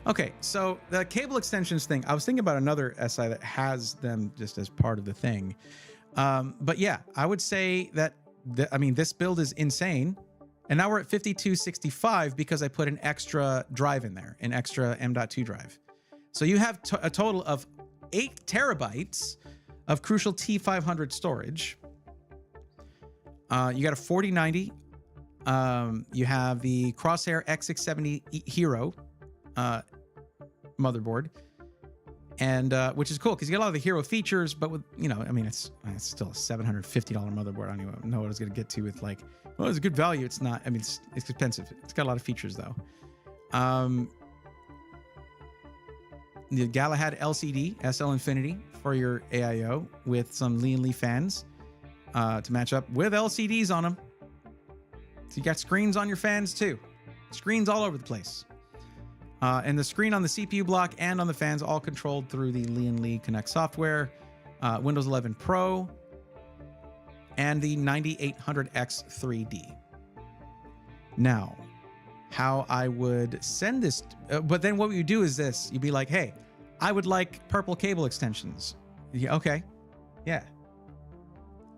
B: Okay, so the cable extensions thing, I was thinking about another SI that has them just as part of the thing. But yeah, I would say that, this build is insane. And now we're at 5265 because I put an extra drive in there, an extra M.2 drive. So you have a total of 8 terabytes of Crucial T500 storage. You got a 4090. You have the Crosshair X670 Hero motherboard, and which is cool because you get a lot of the Hero features, but with it's still a $750 motherboard. I don't even know what I was going to get to with like, well, it's a good value. It's not. I mean, it's expensive. It's got a lot of features though. The Galahad LCD SL Infinity for your AIO with some Lian Li fans to match up with LCDs on them. So you got screens on your fans too. Screens all over the place. And the screen on the CPU block and on the fans all controlled through the Lian Li Connect software, Windows 11 Pro, and the 9800X 3D. Now, how I would send this, but then what you do is this. You'd be like, hey, I would like purple cable extensions. Yeah, okay. Yeah.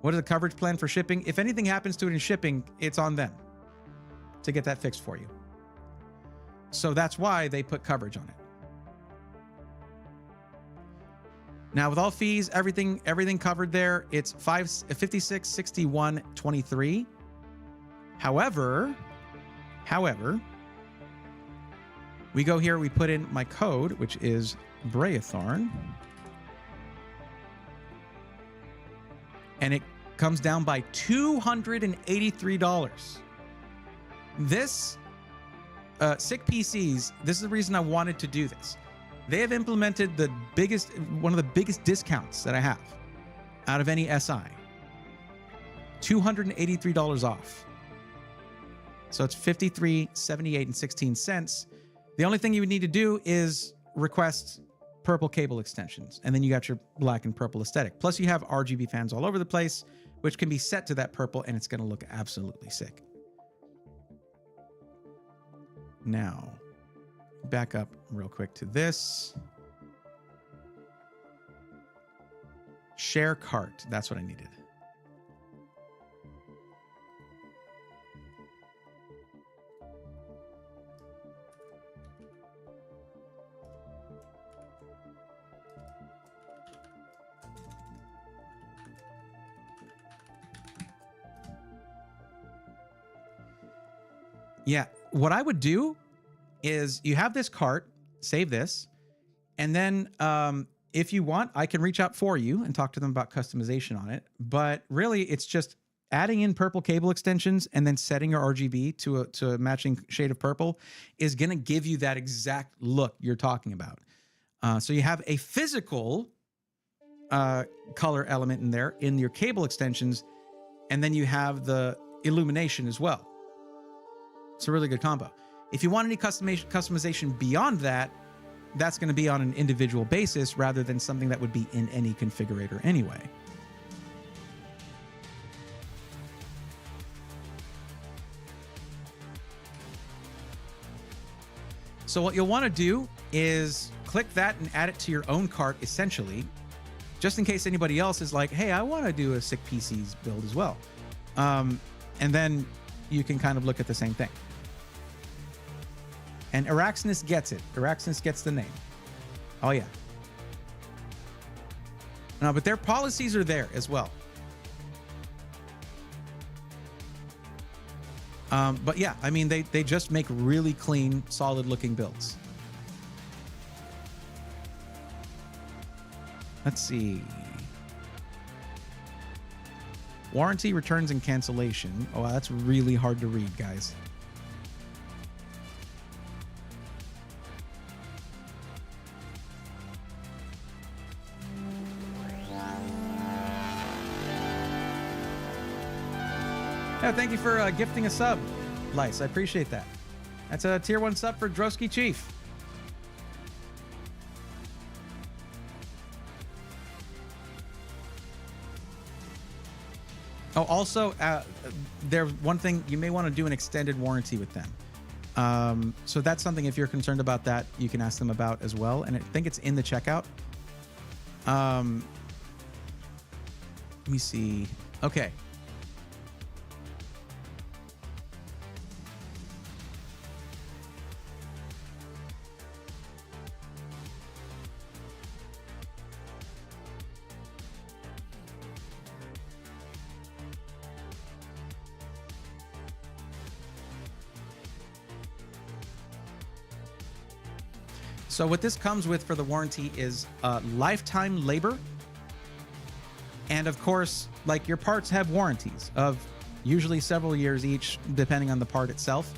B: What is the coverage plan for shipping? If anything happens to it in shipping, it's on them to get that fixed for you. So that's why they put coverage on it. Now, with all fees, everything covered there, it's 5661.23. However, we go here, we put in my code, which is Brayathorn, and it comes down by $283. This Sick PCs, this is the reason I wanted to do this. They have implemented one of the biggest discounts that I have out of any SI. $283 off. So it's $53.78.16. The only thing you would need to do is request purple cable extensions, and then you got your black and purple aesthetic. Plus you have RGB fans all over the place, which can be set to that purple, and it's going to look absolutely sick. Now, back up real quick to this. Share cart. That's what I needed. Yeah, what I would do is you have this cart, save this, and then if you want, I can reach out for you and talk to them about customization on it. But really, it's just adding in purple cable extensions and then setting your RGB to a matching shade of purple is going to give you that exact look you're talking about. So you have a physical color element in there in your cable extensions, and then you have the illumination as well. It's a really good combo. If you want any customization beyond that, that's going to be on an individual basis rather than something that would be in any configurator anyway. So what you'll want to do is click that and add it to your own cart, essentially, just in case anybody else is like, hey, I want to do a Sick PCs build as well. And then you can kind of look at the same thing. And Araxnis gets it. Araxnis gets the name. Oh, yeah. No, but their policies are there as well. But yeah, I mean, they just make really clean, solid-looking builds. Let's see. Warranty, returns, and cancellation. Oh, wow, that's really hard to read, guys. Yeah, thank you for gifting a sub, Lice. I appreciate that. That's a tier 1 sub for Drosky Chief. Oh, also, there's one thing you may want to do an extended warranty with them. So that's something, if you're concerned about that, you can ask them about as well. And I think it's in the checkout. Let me see. Okay. So what this comes with for the warranty is lifetime labor. And of course, like, your parts have warranties of usually several years each, depending on the part itself.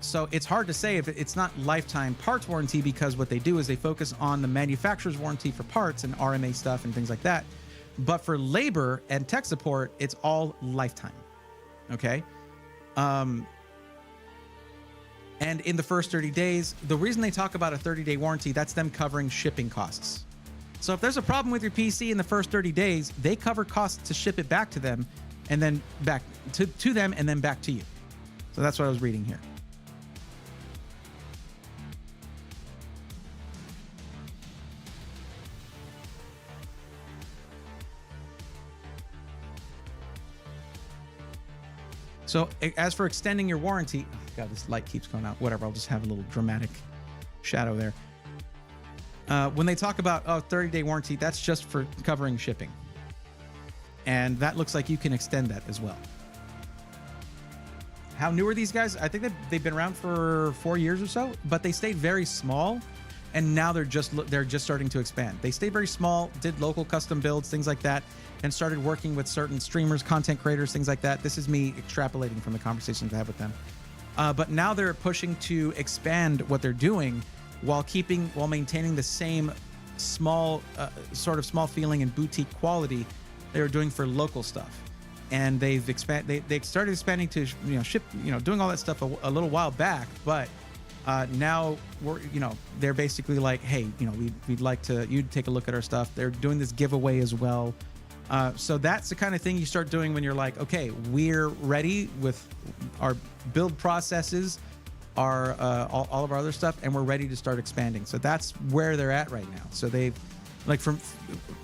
B: So it's hard to say if it's not lifetime parts warranty, because what they do is they focus on the manufacturer's warranty for parts and RMA stuff and things like that. But for labor and tech support, it's all lifetime. Okay. And in the first 30 days, the reason they talk about a 30-day warranty, that's them covering shipping costs. So if there's a problem with your PC in the first 30 days, they cover costs to ship it back to them, and then back to them, and then back to you. So that's what I was reading here. So as for extending your warranty, oh God, this light keeps going out. Whatever, I'll just have a little dramatic shadow there. When they talk about 30-day warranty, that's just for covering shipping. And that looks like you can extend that as well. How new are these guys? I think that they've been around for 4 years or so, but they stayed very small, and now they're just starting to expand. They stayed very small, did local custom builds, things like that, and started working with certain streamers, content creators, things like that. This is me extrapolating from the conversations I have with them. But now they're pushing to expand what they're doing while maintaining the same small feeling and boutique quality they were doing for local stuff. And they started expanding to ship, doing all that stuff a little while back, but now they're basically like, hey, we'd like you to take a look at our stuff. They're doing this giveaway as well. So that's the kind of thing you start doing when you're like, okay, we're ready with our build processes, our all of our other stuff, and we're ready to start expanding. So that's where they're at right now. So they've, like, from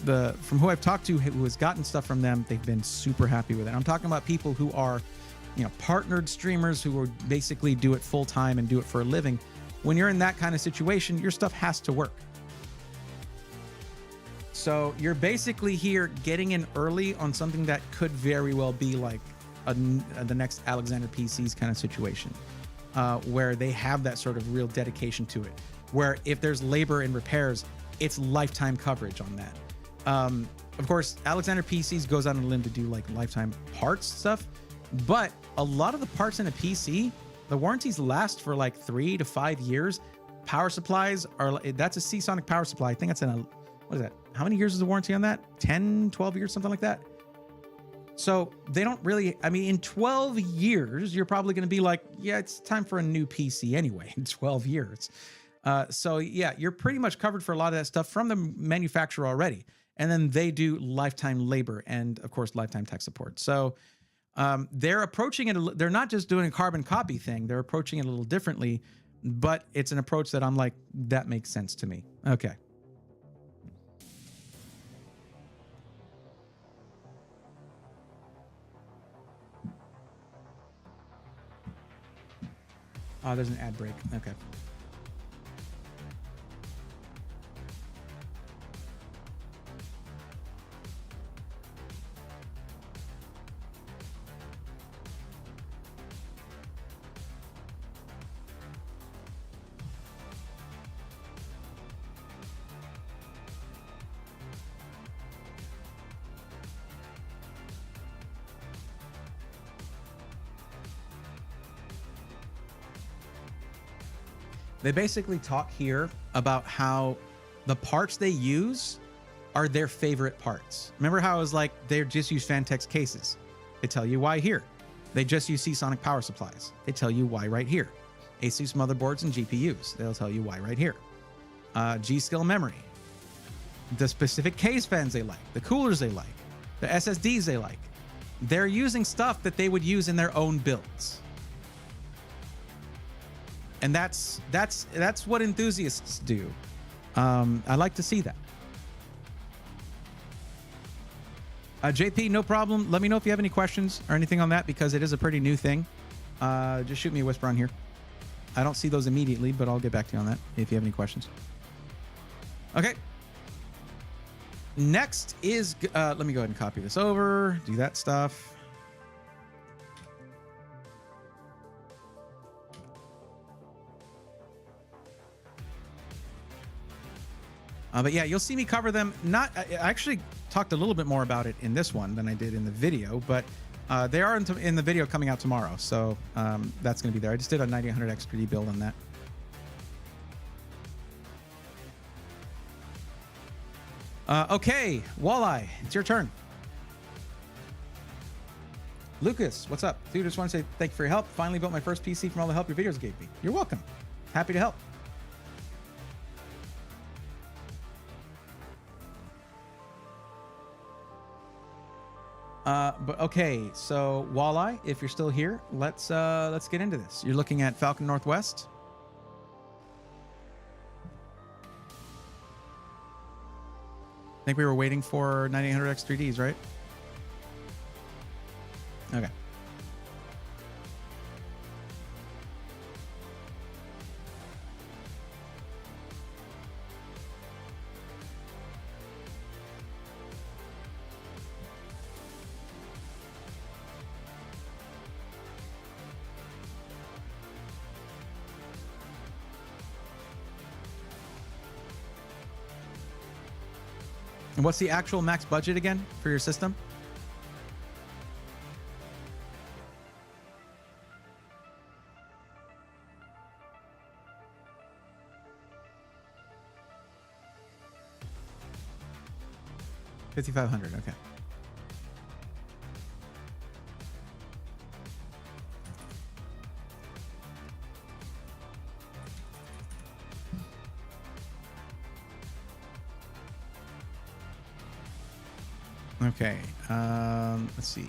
B: who I've talked to who has gotten stuff from them, they've been super happy with it. I'm talking about people who are, partnered streamers who are basically do it full time and do it for a living. When you're in that kind of situation, your stuff has to work. So you're basically here getting in early on something that could very well be like the next Alexander PC's kind of situation, where they have that sort of real dedication to it, where if there's labor and repairs, it's lifetime coverage on that. Of course, Alexander PC's goes out on a limb to do like lifetime parts stuff, but a lot of the parts in a PC, the warranties last for like 3 to 5 years. Power supplies that's a Seasonic power supply. I think that's what is that? How many years is the warranty on that? 10, 12 years, something like that. So they don't really, in 12 years, you're probably going to be like, yeah, it's time for a new PC anyway, in 12 years. So yeah, you're pretty much covered for a lot of that stuff from the manufacturer already. And then they do lifetime labor and of course, lifetime tech support. So they're approaching it. They're not just doing a carbon copy thing. They're approaching it a little differently, but it's an approach that I'm like, that makes sense to me. Okay. Oh, there's an ad break. Okay. They basically talk here about how the parts they use are their favorite parts. Remember how I was like, they just use Fantex cases. They tell you why here. They just use Seasonic power supplies. They tell you why right here. Asus motherboards and GPUs. They'll tell you why right here. G-Skill memory. The specific case fans they like. The coolers they like. The SSDs they like. They're using stuff that they would use in their own builds. And that's what enthusiasts do. I like to see that. JP, no problem. Let me know if you have any questions or anything on that, because it is a pretty new thing. Just shoot me a whisper on here. I don't see those immediately, but I'll get back to you on that if you have any questions. Okay. Next is, let me go ahead and copy this over, do that stuff. But yeah, you'll see me cover them. I actually talked a little bit more about it in this one than I did in the video, but they are in the video coming out tomorrow. So that's going to be there. I just did a 9800 X3D build on that. Okay, Walleye, it's your turn. Lucas, what's up? Dude, just want to say thank you for your help. Finally built my first PC from all the help your videos gave me. You're welcome. Happy to help. But okay, so Walleye, if you're still here, let's get into this. You're looking at Falcon Northwest. I think we were waiting for 9800 X3Ds, right? Okay. And what's the actual max budget again for your system? $5,500. Okay. Okay, let's see.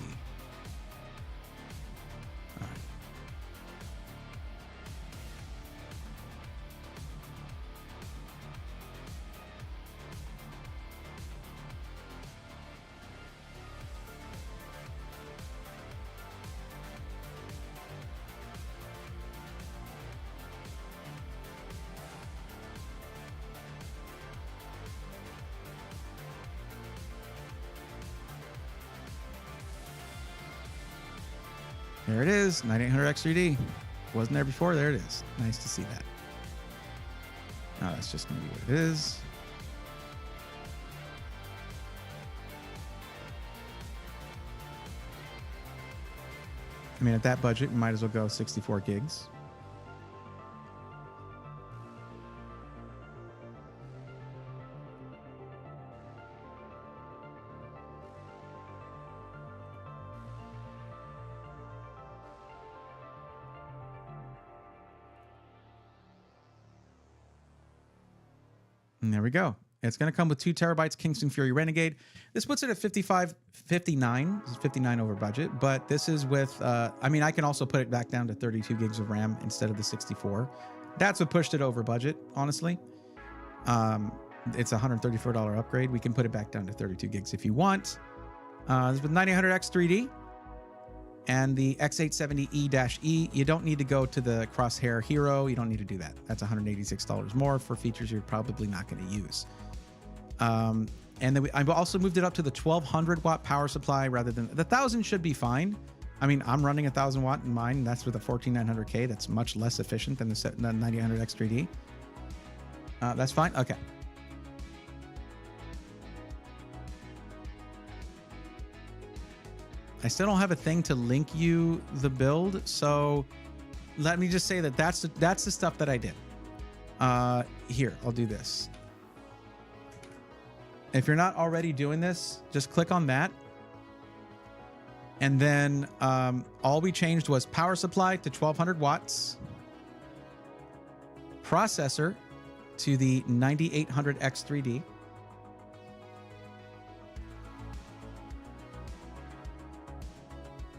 B: All right. There it is, 9800 X3D. Wasn't there before, there it is. Nice to see that. Now that's just gonna be what it is. I mean, at that budget, we might as well go 64 gigs. And there we go. It's going to come with 2 terabytes Kingston Fury Renegade. This puts it at 59. This is 59 over budget, but this is with, I mean, I can also put it back down to 32 gigs of RAM instead of the 64. That's what pushed it over budget, honestly. It's a $134 upgrade. We can put it back down to 32 gigs if you want. This is with 9800 X3D and the X870E-E. You don't need to go to the Crosshair Hero. You don't need to do that. That's $186 more for features you're probably not going to use. And then I've also moved it up to the 1200 watt power supply rather than the 1000 should be fine. I mean, I'm running 1000 watt in mine. That's with a 14900K. That's much less efficient than the 9800 X3D. That's fine. Okay. I still don't have a thing to link you the build, so let me just say that that's the stuff that I did. Here, I'll do this. If you're not already doing this, just click on that. And then all we changed was power supply to 1200 watts, processor to the 9800X3D,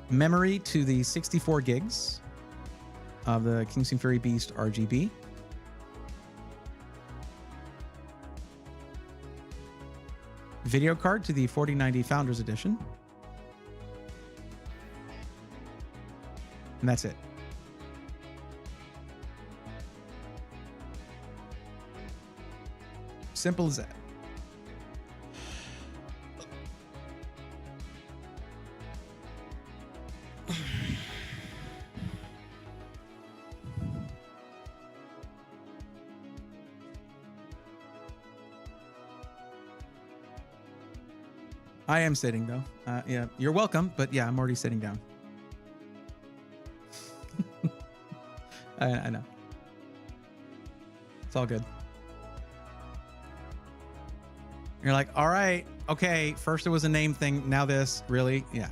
B: memory to the 64 gigs of the Kingston Fury Beast RGB, video card to the 4090 Founders Edition, and that's it. Simple as that. I am sitting though. Yeah, you're welcome, but yeah, I'm already sitting down. I know. It's all good. You're like, all right, okay. First it was a name thing, now this. Really? Yeah.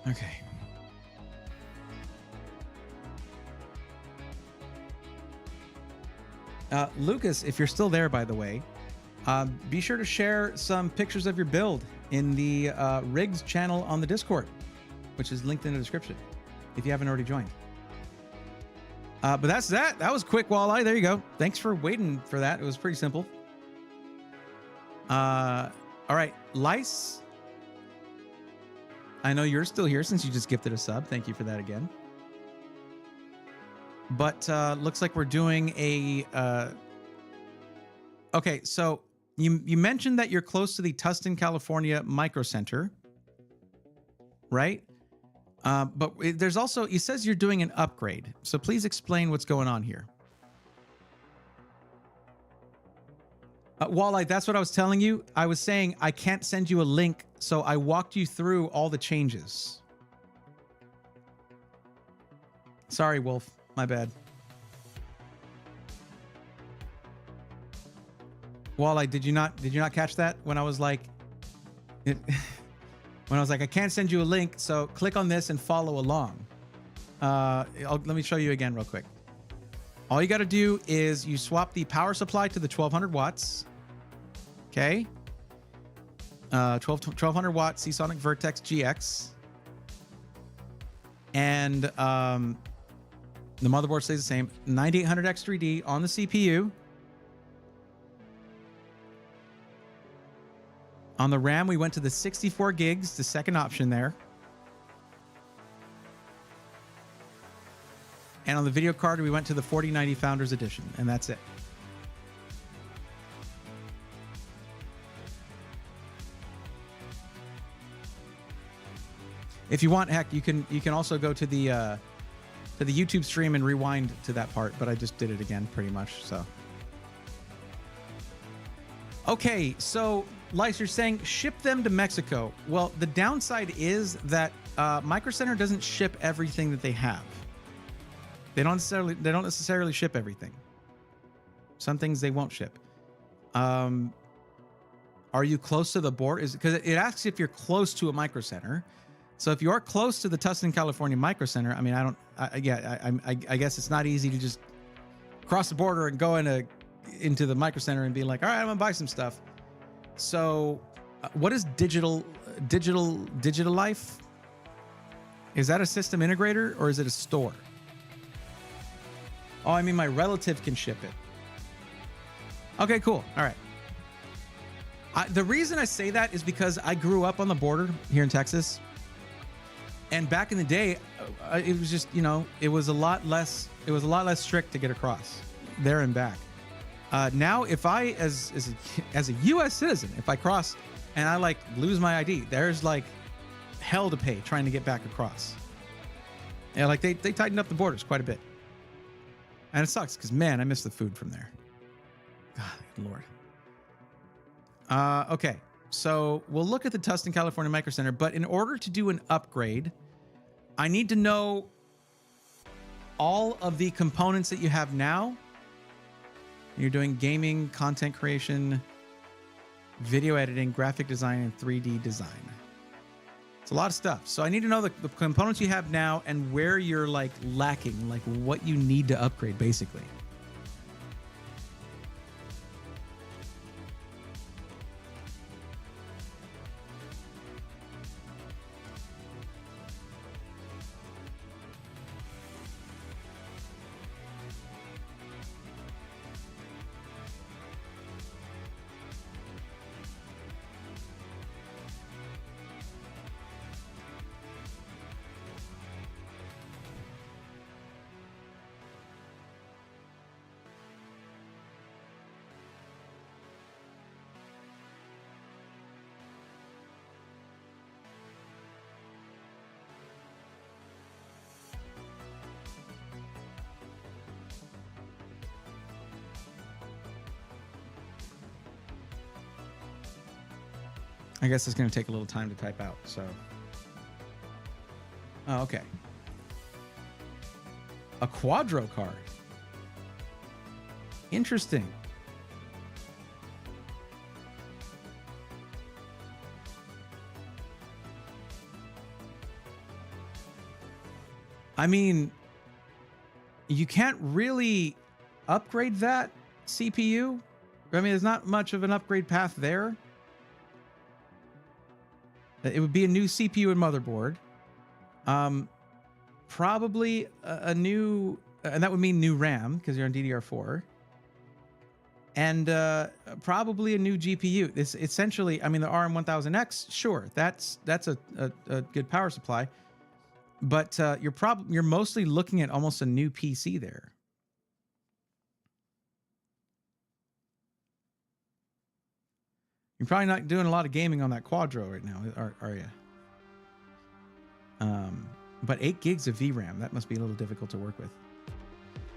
B: Okay. Lucas, if you're still there, by the way, be sure to share some pictures of your build in the rigs channel on the Discord, which is linked in the description if you haven't already joined. But that's that. That was quick, Walleye. There you go. Thanks for waiting for that. It was pretty simple. All right, Lice. I know you're still here since you just gifted a sub. Thank you for that again. But looks like we're doing a... Okay, so you mentioned that you're close to the Tustin, California Micro Center, right? But there's also... It says you're doing an upgrade. So please explain what's going on here. Walleye, that's what I was telling you. I was saying I can't send you a link, so I walked you through all the changes. Sorry, Wolf. My bad. Walleye, did you not catch that when I was like, when I was like, I can't send you a link, so click on this and follow along. Let me show you again real quick. All you got to do is you swap the power supply to the 1200 watts. Okay. 1200 watt Seasonic Vertex GX. And the motherboard stays the same. 9800X3D on the CPU. On the RAM, we went to the 64 gigs, the second option there. And on the video card, we went to the 4090 Founders Edition, and that's it. If you want, heck, you can also go to the YouTube stream and rewind to that part, but I just did it again pretty much, so. Okay, so Lice, you're saying ship them to Mexico. Well, the downside is that Micro Center doesn't ship everything that they have. They don't necessarily ship everything. Some things they won't ship. Are you close to the border? Because it asks if you're close to a Micro Center. So if you are close to the Tustin, California Micro Center, I mean, I guess it's not easy to just cross the border and go into the Micro Center and be like, all right, I'm gonna buy some stuff. So, what is Digital Life? Is that a system integrator or is it a store? Oh, I mean, my relative can ship it. Okay, cool. All right. The reason I say that is because I grew up on the border here in Texas. And back in the day, it was just, it was a lot less strict to get across there and back. Now, if I, as a U.S. citizen, if I cross and I like lose my ID, there's like hell to pay trying to get back across. Yeah, like they tightened up the borders quite a bit, and it sucks because man, I miss the food from there. God, Lord. Okay, so we'll look at the Tustin, California Micro Center, but in order to do an upgrade, I need to know all of the components that you have now. You're doing gaming, content creation, video editing, graphic design, and 3D design. It's a lot of stuff. So I need to know the components you have now and where you're like lacking, like what you need to upgrade, basically. I guess it's going to take a little time to type out, so. Oh, okay. A Quadro card. Interesting. I mean, you can't really upgrade that CPU. I mean, there's not much of an upgrade path there. It would be a new CPU and motherboard. Probably a new, and that would mean new RAM because you're on DDR4. And probably a new GPU. It's essentially, I mean, the RM1000X, sure, that's a good power supply, but you're mostly looking at almost a new PC there. You're probably not doing a lot of gaming on that Quadro right now, are you? But 8 gigs of VRAM, that must be a little difficult to work with.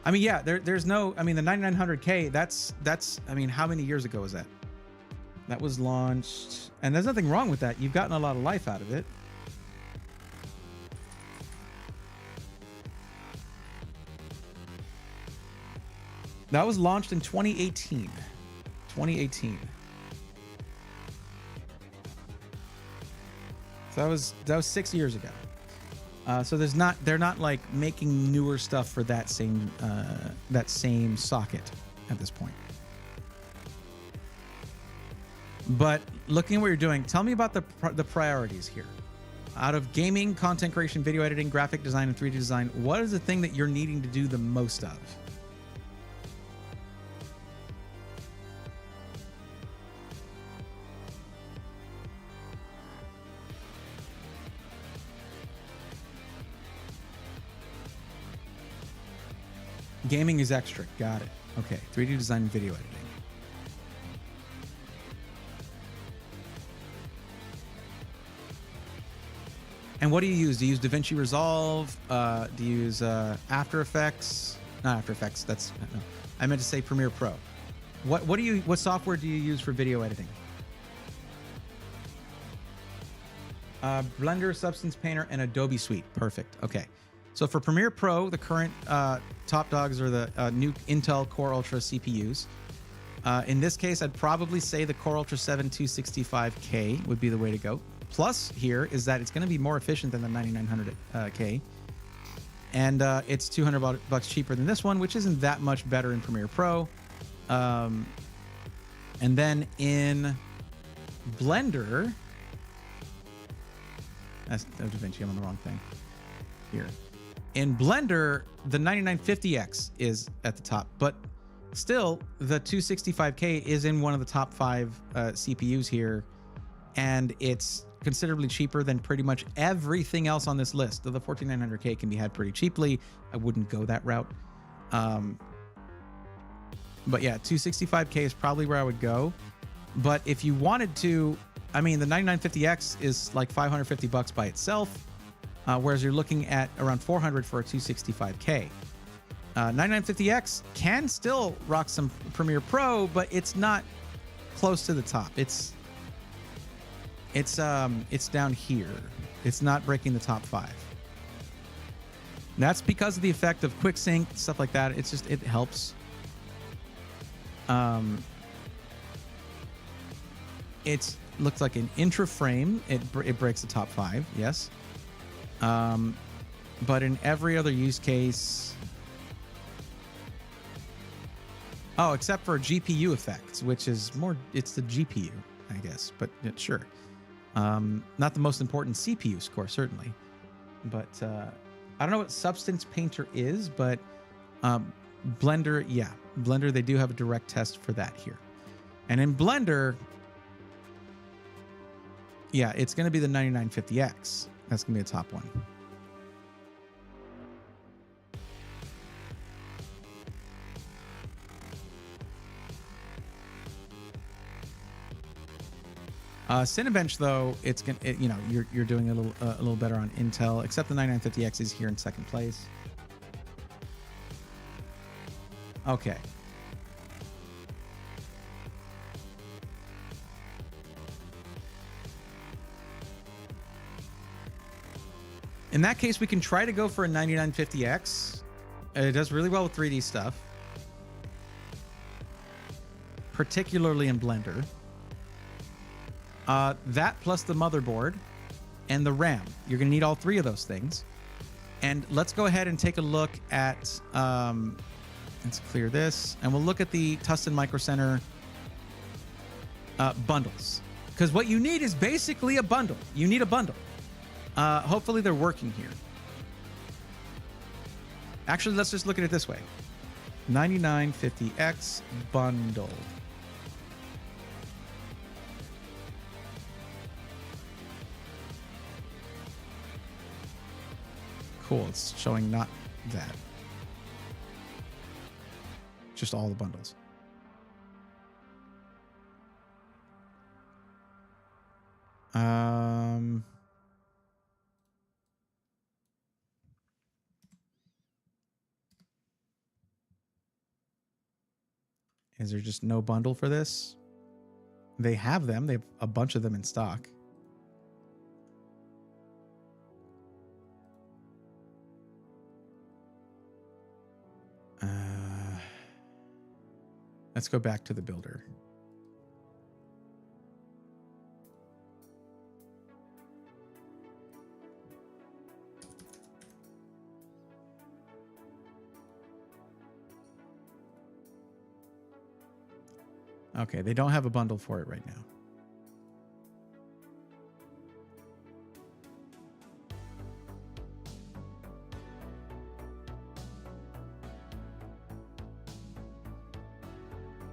B: I mean, yeah, there's no, I mean, the 9900K, that's, I mean, how many years ago was that? That was launched, and there's nothing wrong with that. You've gotten a lot of life out of it. That was launched in 2018. 2018. So that was 6 years ago. So they're not like making newer stuff for that same socket at this point. But looking at what you're doing, tell me about the priorities here. Out of gaming, content creation, video editing, graphic design, and 3D design, what is the thing that you're needing to do the most of? Gaming is extra. Got it. Okay. 3D design and video editing. And what do you use? Do you use DaVinci Resolve? Do you use After Effects? Not After Effects. That's no. I meant to say Premiere Pro. What software do you use for video editing? Blender, Substance Painter, and Adobe Suite. Perfect. Okay. So for Premiere Pro, the current top dogs are the new Intel Core Ultra CPUs. In this case, I'd probably say the Core Ultra 7 265K would be the way to go. Plus here is that it's going to be more efficient than the 9900K. And it's $200 cheaper than this one, which isn't that much better in Premiere Pro. And then in Blender, that's DaVinci, I'm on the wrong thing here. In Blender, the 9950X is at the top, but still the 265K is in one of the top 5 CPUs here, and it's considerably cheaper than pretty much everything else on this list. Though the 14900K can be had pretty cheaply, I wouldn't go that route. But yeah, 265K is probably where I would go. But if you wanted to, I mean, the 9950X is like $550 by itself, whereas you're looking at around 400 for a 265K. 9950X can still rock some Premiere Pro, but it's not close to the top. It's down here. It's not breaking the top 5. That's because of the effect of quick sync, stuff like that. It's just, it helps. It looks like an intra frame. It breaks the top 5, yes. But in every other use case, except for GPU effects, which is more, it's the GPU, I guess, but sure. Not the most important CPU score, certainly. But I don't know what Substance Painter is, but Blender, yeah. Blender, they do have a direct test for that here. And in Blender, yeah, it's going to be the 9950X. That's going to be the top one. Cinebench, though, it's gonna, you're doing a little better on Intel, except the 9950X is here in second place. Okay. In that case, we can try to go for a 9950X. It does really well with 3D stuff, particularly in Blender. That plus the motherboard and the RAM. You're going to need all 3 of those things. And let's go ahead and take a look at, let's clear this, and we'll look at the Tustin Micro Center bundles. Because what you need is basically a bundle. You need a bundle. Hopefully they're working here. Actually, let's just look at it this way. 9950X bundle. Cool, it's showing not that. Just all the bundles. Is there just no bundle for this? They have them. They have a bunch of them in stock. Let's go back to the builder. Okay, they don't have a bundle for it right now.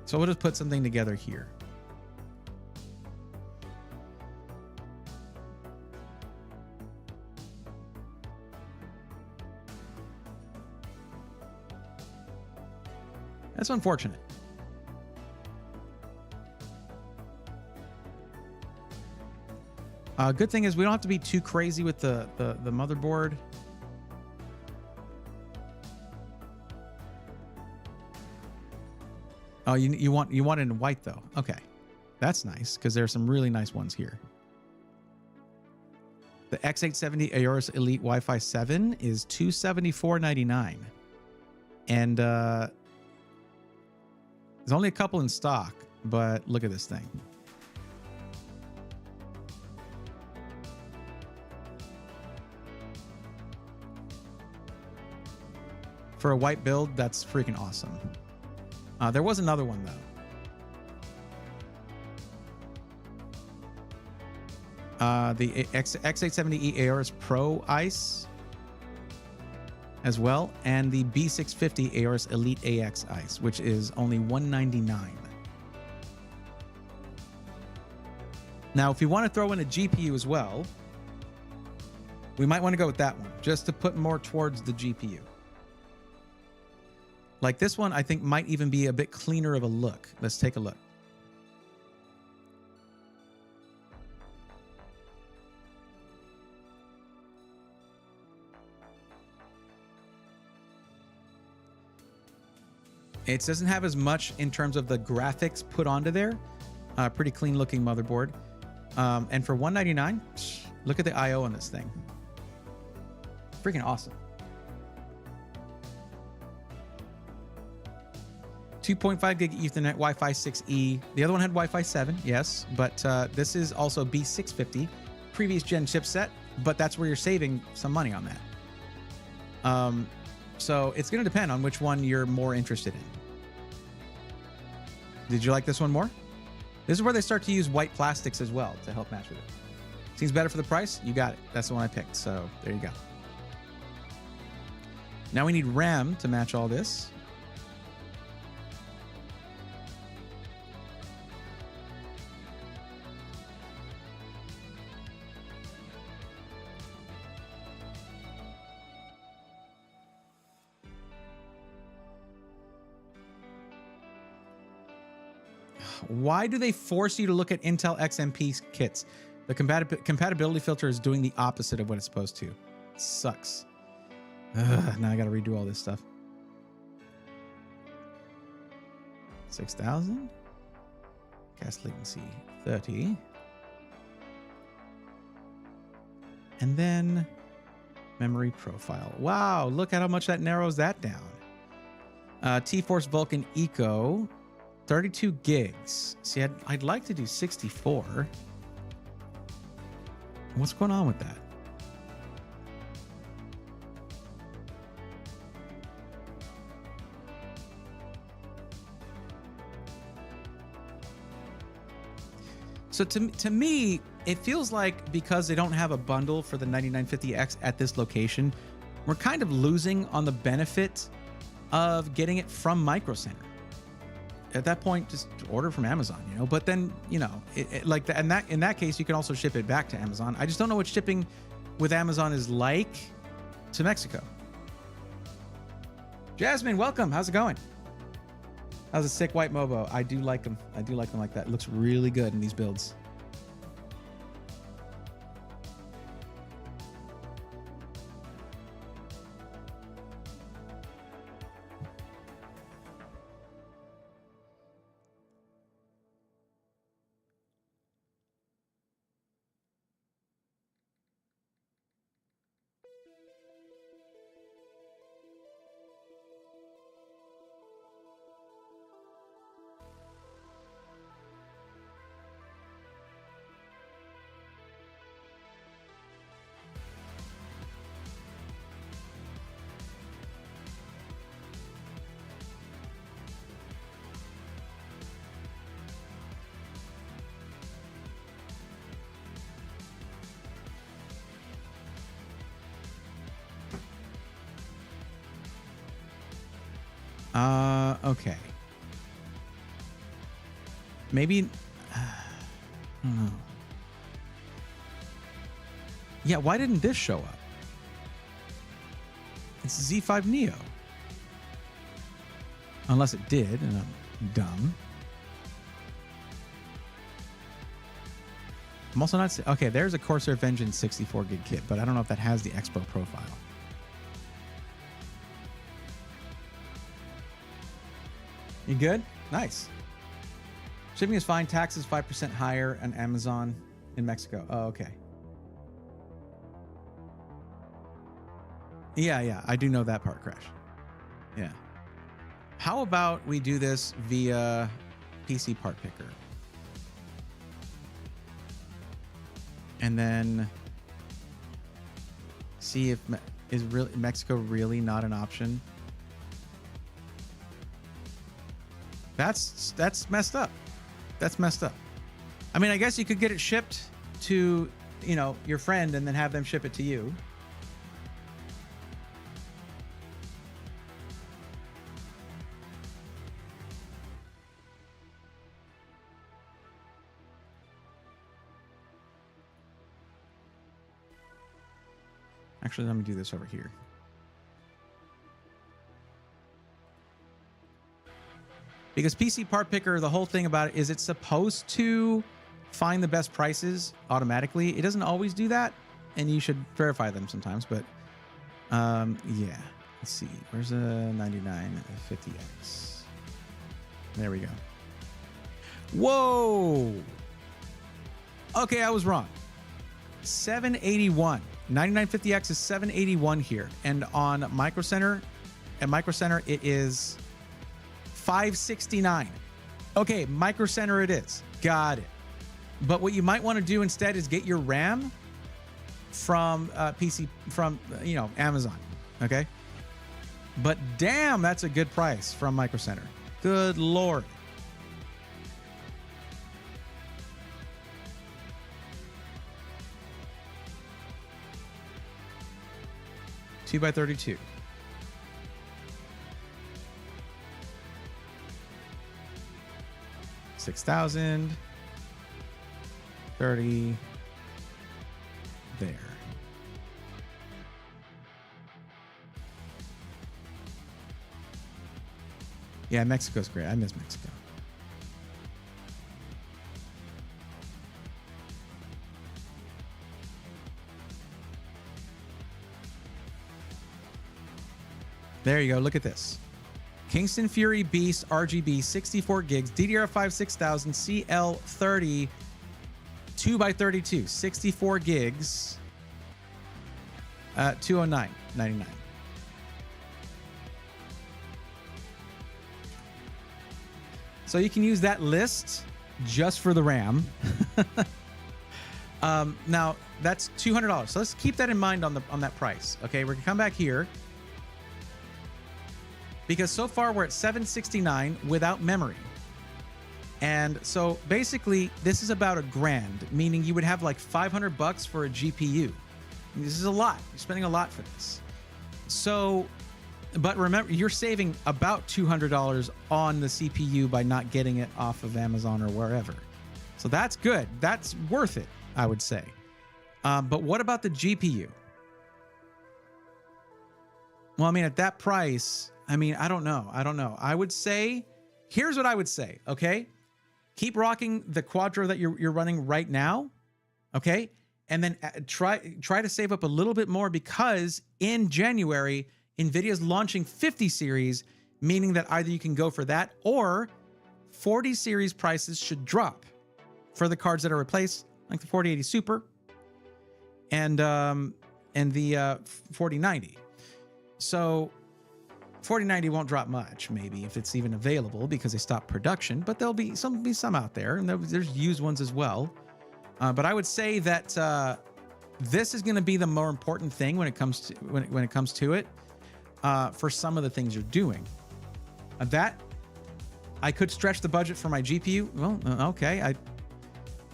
B: So we'll just put something together here. That's unfortunate. Good thing is we don't have to be too crazy with the motherboard. Oh, you want it in white though. Okay, that's nice because there are some really nice ones here. The X870 Aorus Elite Wi-Fi 7 is $274.99, and there's only a couple in stock. But look at this thing. For a white build, that's freaking awesome. There was another one, though. The X870E Aorus Pro Ice as well, and the B650 Aorus Elite AX Ice, which is only $199. Now, if you want to throw in a GPU as well, we might want to go with that one, just to put more towards the GPU. Like this one, I think might even be a bit cleaner of a look. Let's take a look. It doesn't have as much in terms of the graphics put onto there. Pretty clean looking motherboard. And for $199, look at the I/O on this thing. Freaking awesome. 2.5 gig Ethernet, Wi-Fi 6E. The other one had Wi-Fi 7, yes, but this is also B650, previous gen chipset, but that's where you're saving some money on that. So it's going to depend on which one you're more interested in. Did you like this one more? This is where they start to use white plastics as well to help match with it. Seems better for the price? You got it. That's the one I picked. So there you go. Now we need RAM to match all this. Why do they force you to look at Intel XMP kits? The compatibility filter is doing the opposite of what it's supposed to. It sucks. Now I got to redo all this stuff. 6,000. Cast latency 30. And then memory profile. Wow, look at how much that narrows that down. T-Force Vulkan Eco. 32 gigs. See, I'd like to do 64. What's going on with that? So to me, it feels like because they don't have a bundle for the 9950X at this location, we're kind of losing on the benefit of getting it from Micro Center. At that point, just order from Amazon, you know. But then, you know, like that, and that in that case, you can also ship it back to Amazon. I just don't know what shipping with Amazon is like to Mexico. Jasmine, welcome. How's it going? How's a sick white Mobo? I do like them. I do like them like that. It looks really good in these builds. Okay. Maybe, I don't know. Yeah, why didn't this show up? It's Z5 Neo. Unless it did, and I'm dumb. I'm also not... Okay, there's a Corsair Vengeance 64 gig kit, but I don't know if that has the Expo profile. You good? Nice. Shipping is fine. Tax is 5% higher on Amazon in Mexico. Oh, okay. Yeah. I do know that part, Crash. Yeah. How about we do this via PC Part Picker? And then see if is Mexico really not an option? That's messed up. That's messed up. I mean, I guess you could get it shipped to, you know, your friend and then have them ship it to you. Actually, let me do this over here. Because PC Part Picker, the whole thing about it is it's supposed to find the best prices automatically. It doesn't always do that, and you should verify them sometimes. But yeah, let's see. Where's a 9950X? There we go. Whoa. Okay, I was wrong. 781. 9950X is 781 here, and on Micro Center, at Micro Center it is 569. Okay, Micro Center it is. Got it. But what you might want to do instead is get your RAM from Amazon. Okay. But damn, that's a good price from Micro Center. Good Lord. Two by 32. $6,000. 30. There. Yeah, Mexico's great. I miss Mexico. There you go. Look at this. Kingston Fury Beast RGB 64 gigs DDR5 6000 CL30 2x32 64 gigs 209.99. So you can use that list just for the RAM. Now that's $200. So let's keep that in mind on that price. Okay, we're gonna come back here because so far we're at $769 without memory. And so basically this is about $1,000, meaning you would have like $500 for a GPU. This is a lot. You're spending a lot for this. So, but remember, you're saving about $200 on the CPU by not getting it off of Amazon or wherever. So that's good. That's worth it, I would say. But what about the GPU? Well, I mean, at that price, I mean, I don't know. I would say, here's what I would say, okay? Keep rocking the Quadro that you're running right now, okay? And then try to save up a little bit more because in January, NVIDIA's launching 50 series, meaning that either you can go for that or 40 series prices should drop for the cards that are replaced, like the 4080 Super and the 4090. So 4090 won't drop much, maybe, if it's even available because they stopped production, but there'll be some out there, and there's used ones as well. But I would say that this is going to be the more important thing when it comes to it for some of the things you're doing. That I could stretch the budget for my GPU. Well, okay,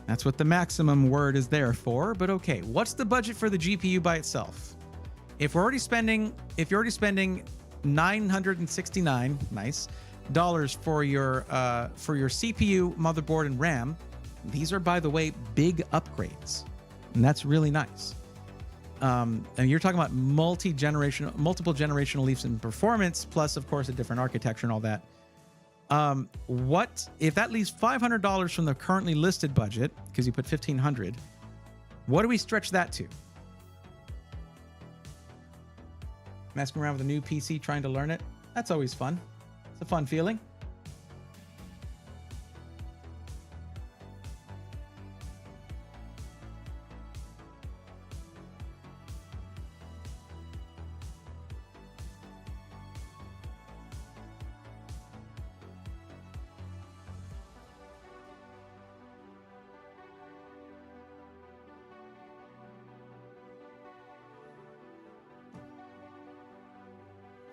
B: that's what the maximum word is there for. But okay, what's the budget for the GPU by itself? If you're already spending $969 dollars for your CPU, motherboard, and RAM. These are, by the way, big upgrades, and that's really nice. And you're talking about multiple generational leaps in performance, plus, of course, a different architecture and all that. What if that leaves $500 from the currently listed budget because you put $1,500? What do we stretch that to? Messing around with a new PC, trying to learn it. That's always fun. It's a fun feeling.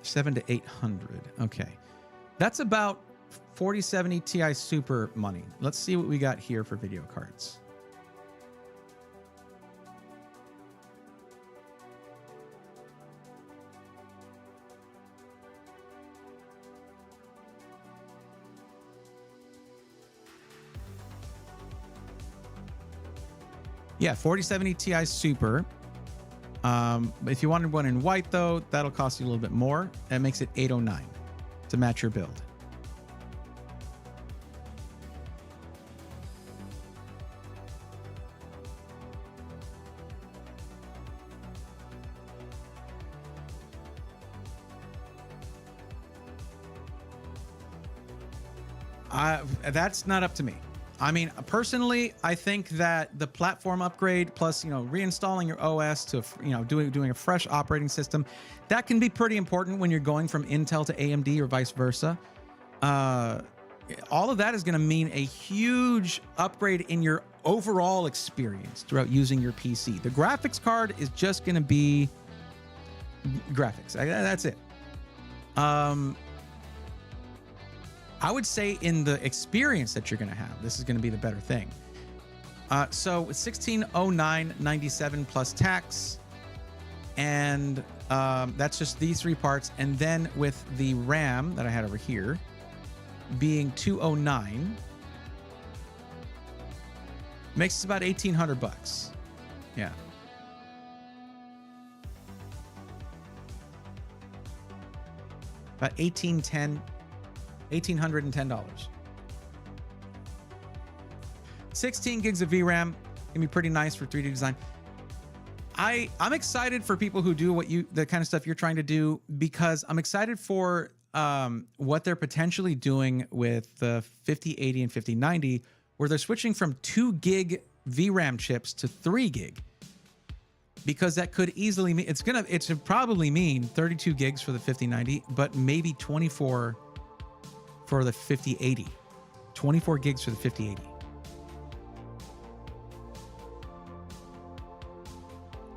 B: $700 to $800. Okay. That's about 4070 Ti Super money. Let's see what we got here for video cards. Yeah, 4070 Ti Super. If you wanted one in white, though, that'll cost you a little bit more. That makes it $809 to match your build. That's not up to me. I mean, personally, I think that the platform upgrade plus, reinstalling your OS to, doing a fresh operating system, that can be pretty important when you're going from Intel to AMD or vice versa. All of that is going to mean a huge upgrade in your overall experience throughout using your PC. The graphics card is just going to be graphics. That's it. I would say in the experience that you're going to have, this is going to be the better thing. So $1,609.97 plus tax, and that's just these three parts. And then with the RAM that I had over here being $209, makes it about $1,800. Yeah. About $1,810. $1,810. 16 gigs of VRAM can be pretty nice for 3D design. I'm excited for people who do the kind of stuff you're trying to do, because I'm excited for what they're potentially doing with the 5080 and 5090, where they're switching from 2 gig VRAM chips to 3 gig. Because that could easily mean it should probably mean 32 gigs for the 5090, but maybe 24 for the 5080. 24 gigs for the 5080.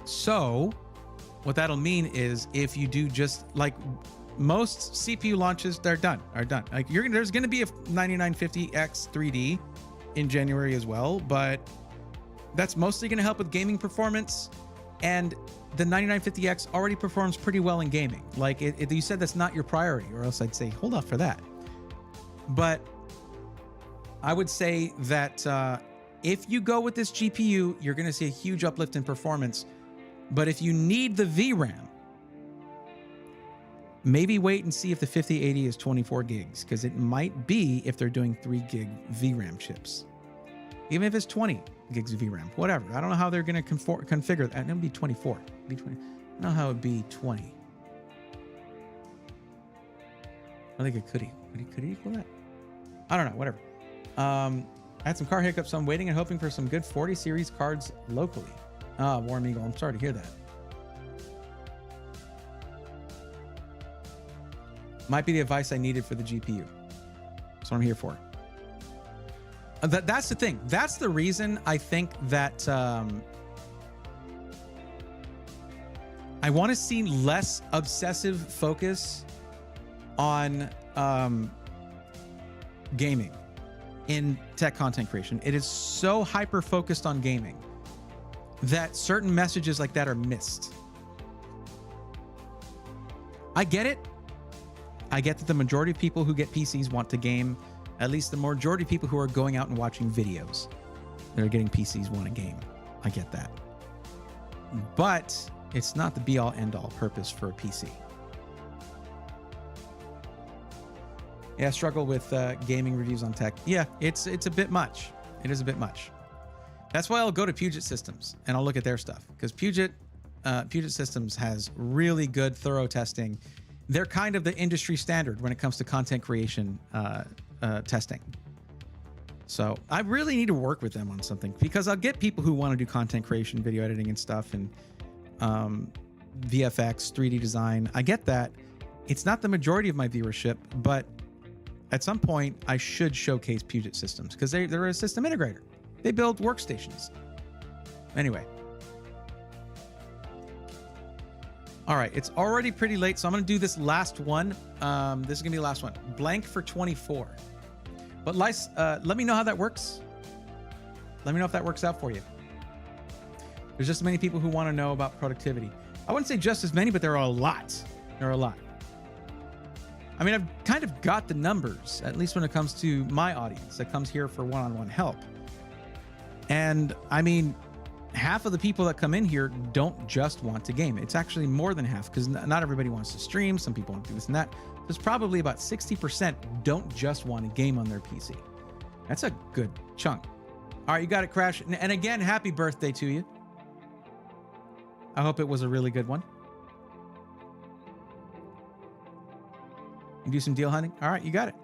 B: So what that'll mean is if you do just like most CPU launches, are done. Like there's going to be a 9950X 3D in January as well, but that's mostly going to help with gaming performance. And the 9950X already performs pretty well in gaming. Like you said, that's not your priority, or else I'd say hold off for that. But I would say that if you go with this GPU, you're going to see a huge uplift in performance. But if you need the VRAM, maybe wait and see if the 5080 is 24 gigs, because it might be if they're doing 3 gig VRAM chips. Even if it's 20 gigs of VRAM, whatever. I don't know how they're going to configure that. It would be 24. It'd be 20. I don't know how it would be 20. I think it could it equal that? I don't know, whatever. I had some car hiccups, so I'm waiting and hoping for some good 40 series cards locally. Warm Eagle, I'm sorry to hear that. Might be the advice I needed for the GPU. That's what I'm here for. That's the thing. That's the reason I think that I want to see less obsessive focus on gaming in tech content creation. It is so hyper focused on gaming that certain messages like that are missed. I get it. I get that the majority of people who get PCs want to game. At least the majority of people who are going out and watching videos that are getting PCs want to game. I get that. But it's not the be all end all purpose for a PC. Yeah, struggle with gaming reviews on tech. Yeah, it's a bit much. It is a bit much. That's why I'll go to Puget Systems and I'll look at their stuff, because Puget Systems has really good, thorough testing. They're kind of the industry standard when it comes to content creation testing. So I really need to work with them on something, because I'll get people who want to do content creation, video editing and stuff, and VFX, 3D design. I get that. It's not the majority of my viewership, but at some point I should showcase Puget Systems, because they're a system integrator. They build workstations. Anyway. All right, it's already pretty late, so I'm going to do this last one. This is going to be the last one. Blank for 24. But let me know how that works. Let me know if that works out for you. There's just as many people who want to know about productivity. I wouldn't say just as many, but there are a lot. There are a lot. I mean, I've kind of got the numbers, at least when it comes to my audience that comes here for one-on-one help. And I mean, half of the people that come in here don't just want to game. It's actually more than half, because not everybody wants to stream. Some people want to do this and that. There's probably about 60% don't just want to game on their PC. That's a good chunk. All right, you got it, Crash. And again, happy birthday to you. I hope it was a really good one. You do some deal hunting? All right, you got it.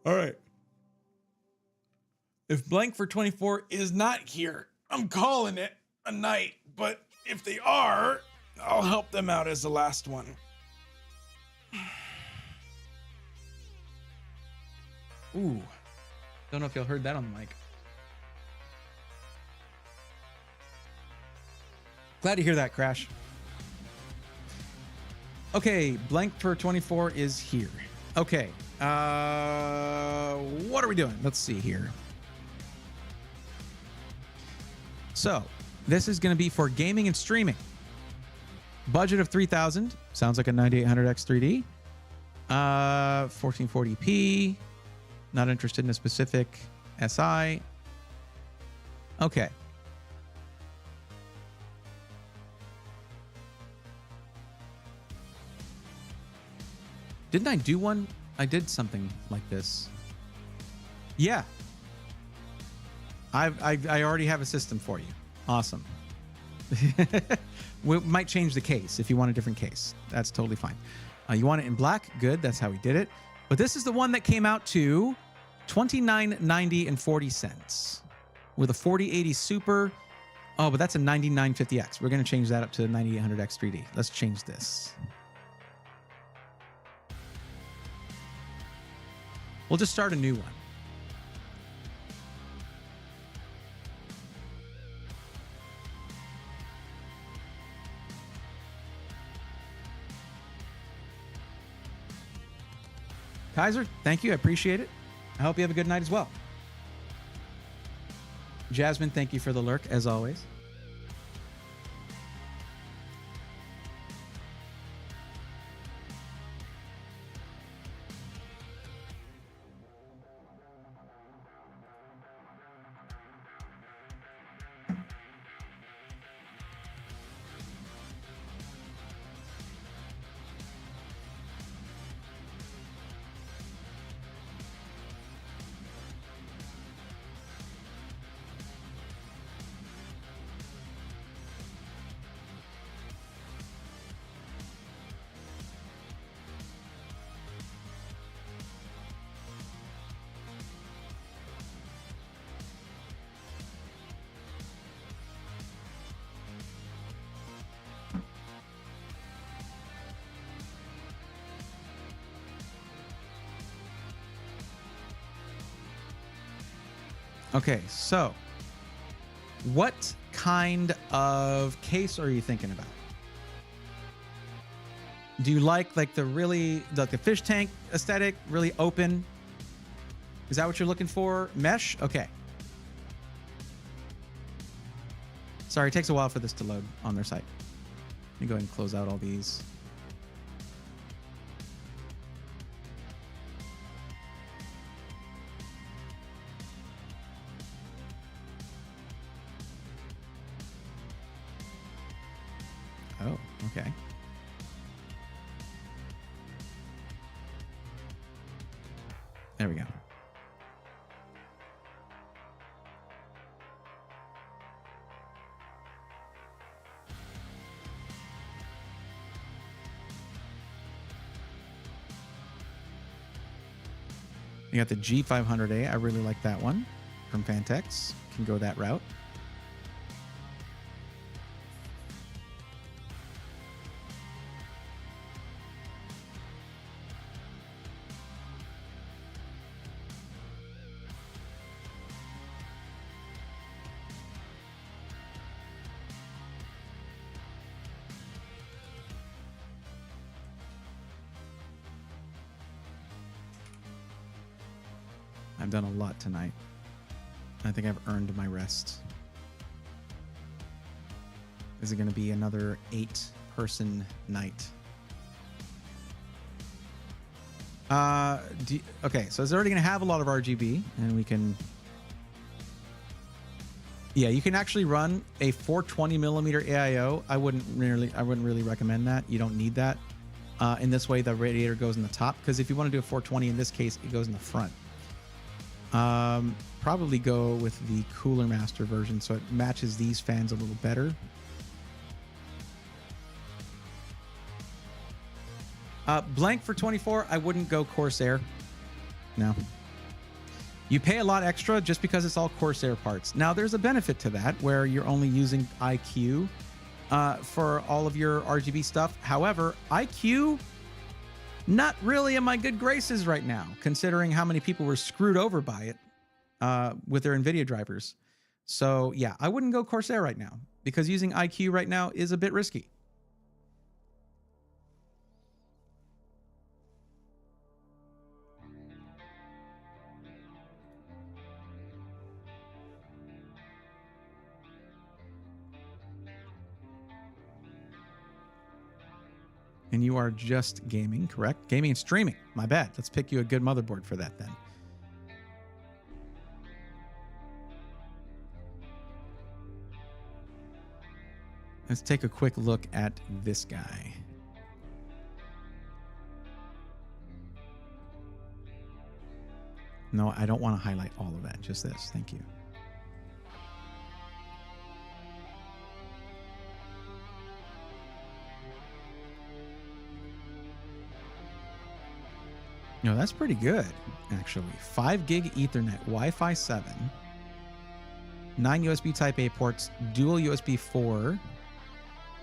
B: All right. If blank for 24 is not here, I'm calling it a night. But if they are, I'll help them out as the last one. Ooh. Don't know if y'all heard that on the mic. Glad to hear that, Crash. Okay, blank for 24 is here. Okay. What are we doing? Let's see here. So, this is going to be for gaming and streaming. Budget of 3,000. Sounds like a 9800X 3D. 1440p. Not interested in a specific SI. Okay. Didn't I do one? I did something like this. Yeah. I already have a system for you. Awesome. We might change the case if you want a different case. That's totally fine. You want it in black? Good. That's how we did it. But this is the one that came out to $29.90 and 40 cents with a 4080 Super. Oh, but that's a 9950X. We're going to change that up to 9800X 3D. Let's change this. We'll just start a new one. Kaiser, thank you. I appreciate it. I hope you have a good night as well. Jasmine, thank you for the lurk, as always. Okay, so what kind of case are you thinking about? Do you like the fish tank aesthetic, really open? Is that what you're looking for? Mesh? Okay. Sorry, it takes a while for this to load on their site. Let me go ahead and close out all these. Oh, okay. There we go. You got the G500A. I really like that one from Fantex. Can go that route. I've done a lot tonight. I think I've earned my rest. Is it going to be another 8-person night? Okay, so it's already going to have a lot of RGB, and we can... Yeah, you can actually run a 420 millimeter AIO. I wouldn't really recommend that. You don't need that. In this way, the radiator goes in the top, because if you want to do a 420, in this case, it goes in the front. Probably go with the Cooler Master version so it matches these fans a little better. Blank for 24, I wouldn't go Corsair. No. You pay a lot extra just because it's all Corsair parts. Now, there's a benefit to that where you're only using IQ for all of your RGB stuff. However, IQ, not really in my good graces right now, considering how many people were screwed over by it with their NVIDIA drivers. So yeah, I wouldn't go Corsair right now because using IQ right now is a bit risky. And you are just gaming, correct? Gaming and streaming. My bad. Let's pick you a good motherboard for that then. Let's take a quick look at this guy. No, I don't want to highlight all of that. Just this. Thank you. No, that's pretty good, actually. 5 gig Ethernet, Wi-Fi 7, 9 USB Type-A ports, dual USB 4,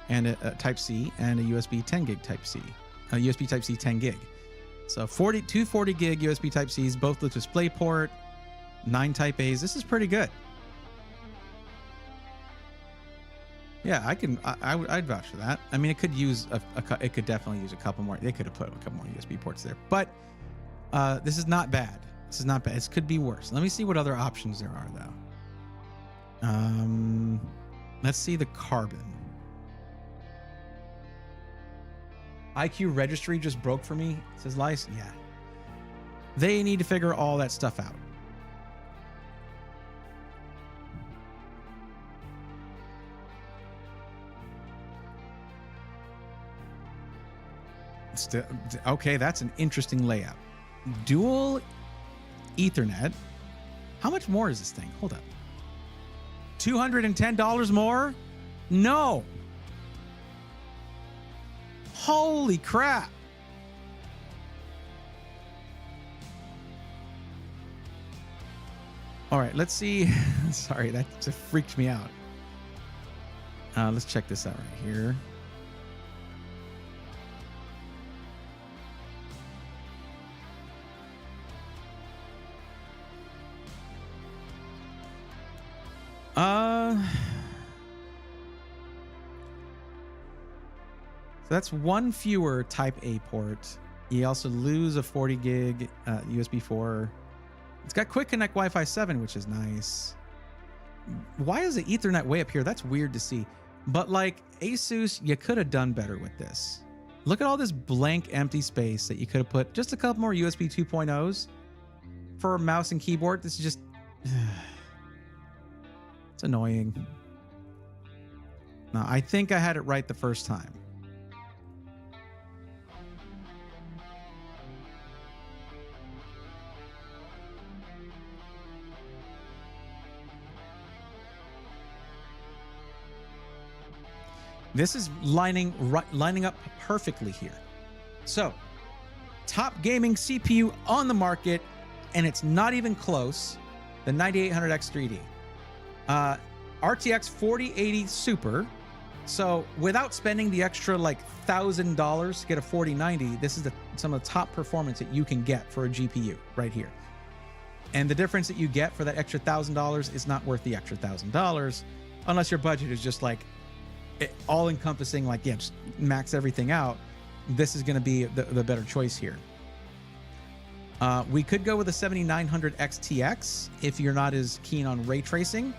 B: and a Type-C, and a USB 10 gig Type-C. USB Type-C 10 gig. So 2 40 gig USB Type-Cs, both with DisplayPort, 9 Type-As. This is pretty good. Yeah, I'd vouch for that. I mean, it could use it could definitely use a couple more. They could have put a couple more USB ports there, but this is not bad. This is not bad. This could be worse. Let me see what other options there are, though. Let's see the Carbon. IQ registry just broke for me, says Lice. Yeah. They need to figure all that stuff out. Okay, that's an interesting layout. Dual Ethernet. How much more is this thing? Hold up. $210 more? No. Holy crap. All right, let's see. Sorry, that just freaked me out. Let's check this out right here. So that's one fewer Type A port. You also lose a 40 gig USB 4. It's got Quick Connect Wi-Fi 7, which is nice. Why is the Ethernet way up here? That's weird to see. But like Asus, you could have done better with this. Look at all this blank empty space that you could have put just a couple more USB 2.0s for a mouse and keyboard. This is just... It's annoying. No, I think I had it right the first time. This is lining up perfectly here. So, top gaming CPU on the market, and it's not even close. The 9800X 3D. RTX 4080 Super. So, without spending the extra like $1,000 to get a 4090, this is some of the top performance that you can get for a GPU right here. And the difference that you get for that extra $1,000 is not worth the extra $1,000 unless your budget is just like all encompassing, like, yeah, just max everything out. This is going to be the better choice here. We could go with a 7900 XTX if you're not as keen on ray tracing,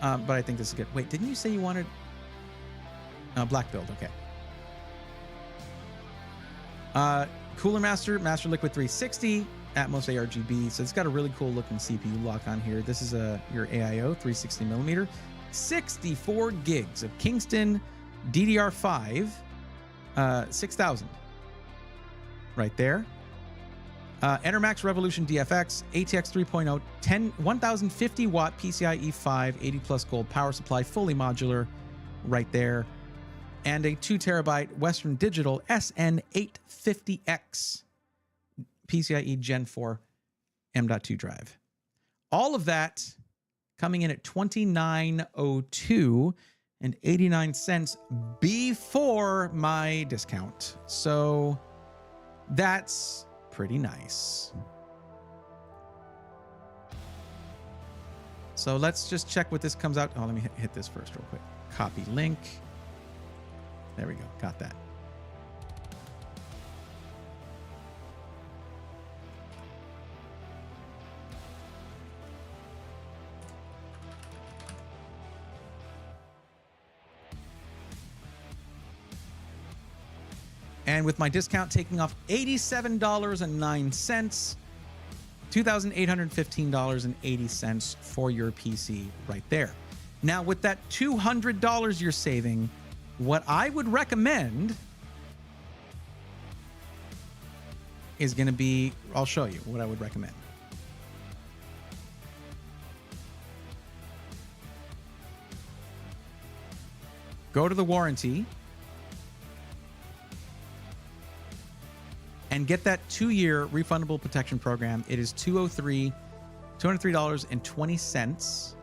B: but I think this is good. Wait, didn't you say you wanted black build? Okay. Cooler Master Liquid 360 Atmos ARGB. So it's got a really cool looking CPU lock on here. This is your AIO 360 millimeter. 64 gigs of Kingston DDR5 6000 right there. Enermax Revolution DFX ATX 3.0 1050 watt PCIe 5 80 plus gold power supply, fully modular right there, and a 2 terabyte Western Digital SN850X PCIe Gen 4 M.2 drive. all of that coming in at $29.02 and 89 cents before my discount. So that's pretty nice. So let's just check what this comes out. Oh, let me hit this first real quick. Copy link. There we go. Got that. And with my discount taking off $87.09, $2,815.80 for your PC right there. Now, with that $200 you're saving, what I would recommend is going to be, I'll show you what I would recommend. Go to the warranty and get that 2-year refundable protection program. It is $203.20.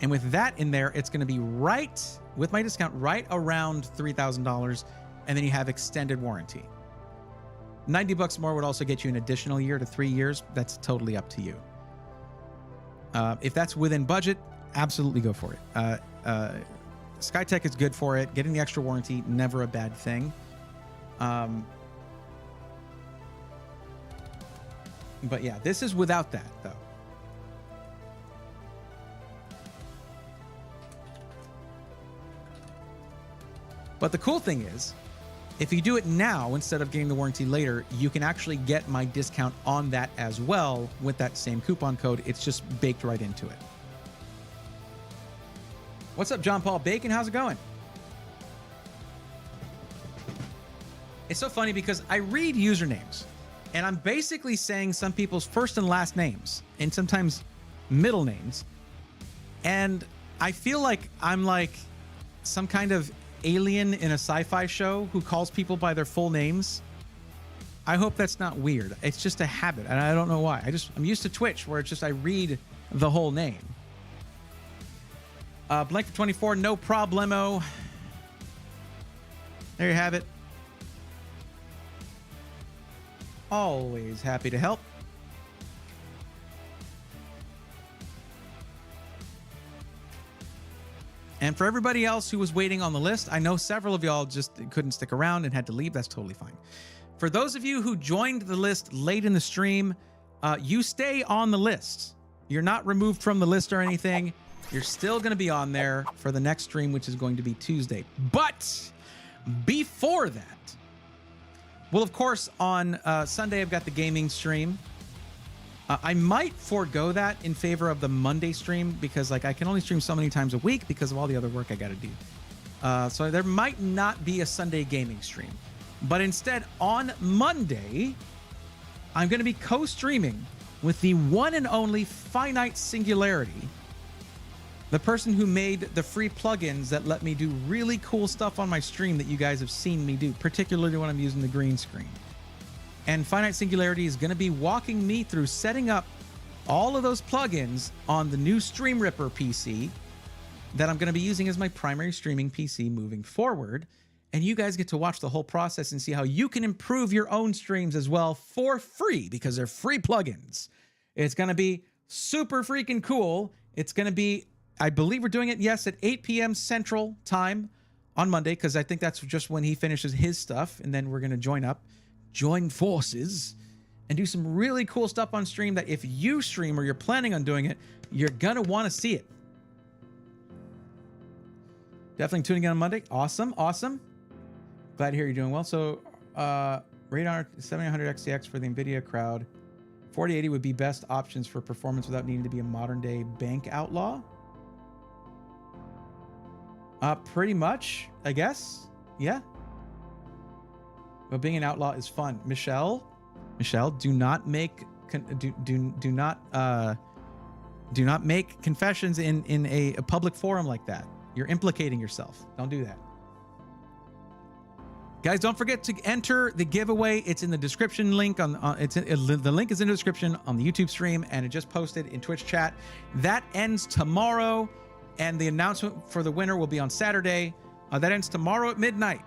B: And with that in there, it's going to be right, with my discount, right around $3,000. And then you have extended warranty. $90 more would also get you an additional year to 3 years. That's totally up to you. If that's within budget, absolutely go for it. SkyTech is good for it. Getting the extra warranty, never a bad thing. But yeah, this is without that, though. But the cool thing is, if you do it now instead of getting the warranty later, you can actually get my discount on that as well with that same coupon code. It's just baked right into it. What's up, John Paul Bacon? How's it going? It's so funny because I read usernames and I'm basically saying some people's first and last names and sometimes middle names. And I feel like I'm like some kind of alien in a sci-fi show who calls people by their full names. I hope that's not weird. It's just a habit, and I don't know why. I'm used to Twitch, where it's just I read the whole name. Blank for 24, no problemo. There you have it. Always happy to help. And for everybody else who was waiting on the list, I know several of y'all just couldn't stick around and had to leave. That's totally fine. For those of you who joined the list late in the stream, you stay on the list. You're not removed from the list or anything. You're still going to be on there for the next stream, which is going to be Tuesday. But before that, well, of course, on Sunday, I've got the gaming stream. I might forego that in favor of the Monday stream because like I can only stream so many times a week because of all the other work I got to do. So there might not be a Sunday gaming stream. But instead, on Monday, I'm going to be co-streaming with the one and only Finite Singularity, the person who made the free plugins that let me do really cool stuff on my stream that you guys have seen me do, particularly when I'm using the green screen. And Finite Singularity is going to be walking me through setting up all of those plugins on the new StreamRipper PC that I'm going to be using as my primary streaming PC moving forward. And you guys get to watch the whole process and see how you can improve your own streams as well for free because they're free plugins. It's going to be super freaking cool. It's going to be, I believe we're doing it, yes, at 8 p.m. Central Time on Monday because I think that's just when he finishes his stuff. And then we're going to join forces and do some really cool stuff on stream that if you stream or you're planning on doing it, you're gonna want to see it. Definitely tuning in on Monday. Awesome. Glad to hear you're doing well. So Radar 7900 XTX for the NVIDIA crowd. 4080 would be best options for performance without needing to be a modern day bank outlaw. Pretty much, I guess. Yeah. But being an outlaw is fun. Michelle, do not make do not make confessions in a public forum like that. You're implicating yourself. Don't do that. Guys, don't forget to enter the giveaway. It's in the description link the link is in the description on the YouTube stream, and it just posted in Twitch chat. That ends tomorrow, and the announcement for the winner will be on Saturday. That ends tomorrow at midnight.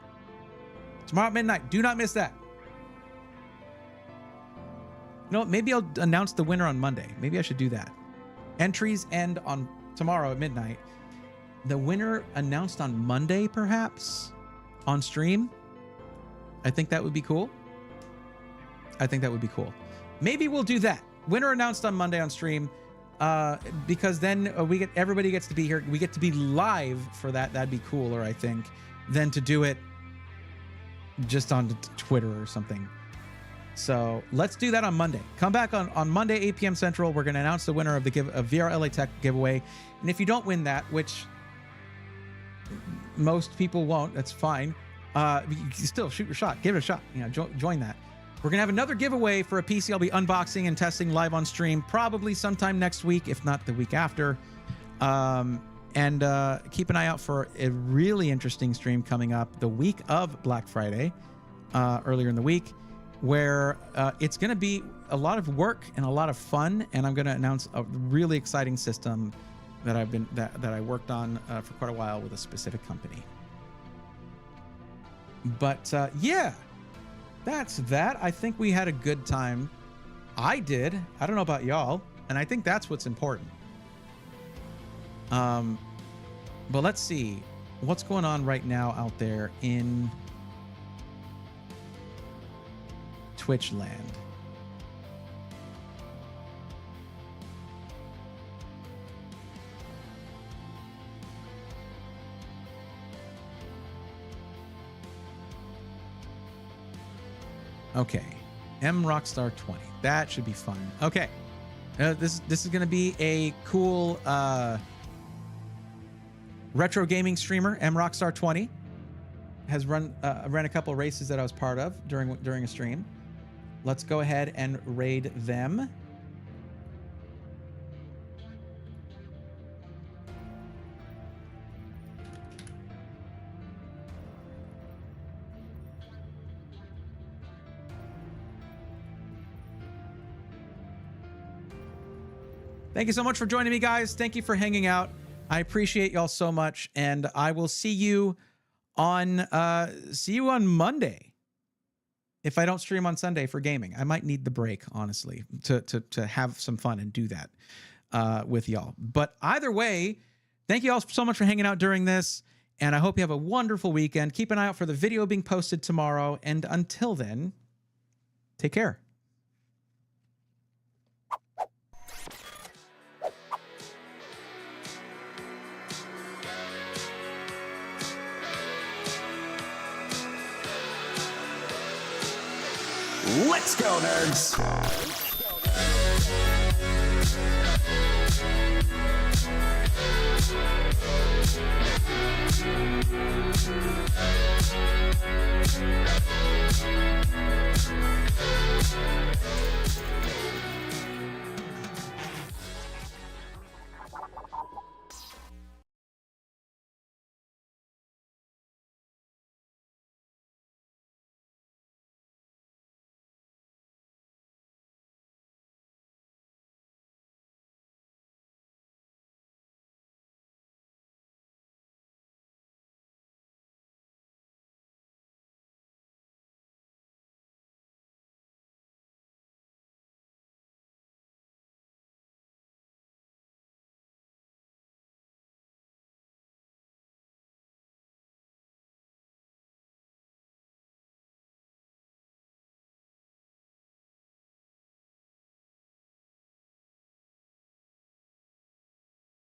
B: Tomorrow at midnight. Do not miss that. You know what? Maybe I'll announce the winner on Monday. Maybe I should do that. Entries end on tomorrow at midnight. The winner announced on Monday, perhaps, on stream. I think that would be cool. I think that would be cool. Maybe we'll do that. Winner announced on Monday on stream, because then everybody gets to be here. We get to be live for that. That'd be cooler, I think, than to do it just on Twitter or something. So let's do that on Monday. Come back on Monday, 8 p.m. Central. We're going to announce the winner of the VR LA Tech giveaway. And if you don't win that, which most people won't, that's fine. You still shoot your shot. Give it a shot. You know, join that. We're going to have another giveaway for a PC I'll be unboxing and testing live on stream, probably sometime next week, if not the week after. And keep an eye out for a really interesting stream coming up the week of Black Friday, earlier in the week, where it's going to be a lot of work and a lot of fun, and I'm going to announce a really exciting system that I worked on for quite a while with a specific company. But yeah, that's that. I think we had a good time. I did. I don't know about y'all, and I think that's what's important. But let's see what's going on right now out there in Twitch land. Okay, M Rockstar 20. That should be fun. Okay, this is going to be a cool retro gaming streamer. M Rockstar 20 has ran a couple of races that I was part of during a stream. Let's go ahead and raid them. Thank you so much for joining me, guys. Thank you for hanging out. I appreciate y'all so much, and I will see you on Monday. If I don't stream on Sunday for gaming, I might need the break, honestly, to have some fun and do that with y'all. But either way, thank you all so much for hanging out during this, and I hope you have a wonderful weekend. Keep an eye out for the video being posted tomorrow, and until then, take care.
C: Let's go, nerds!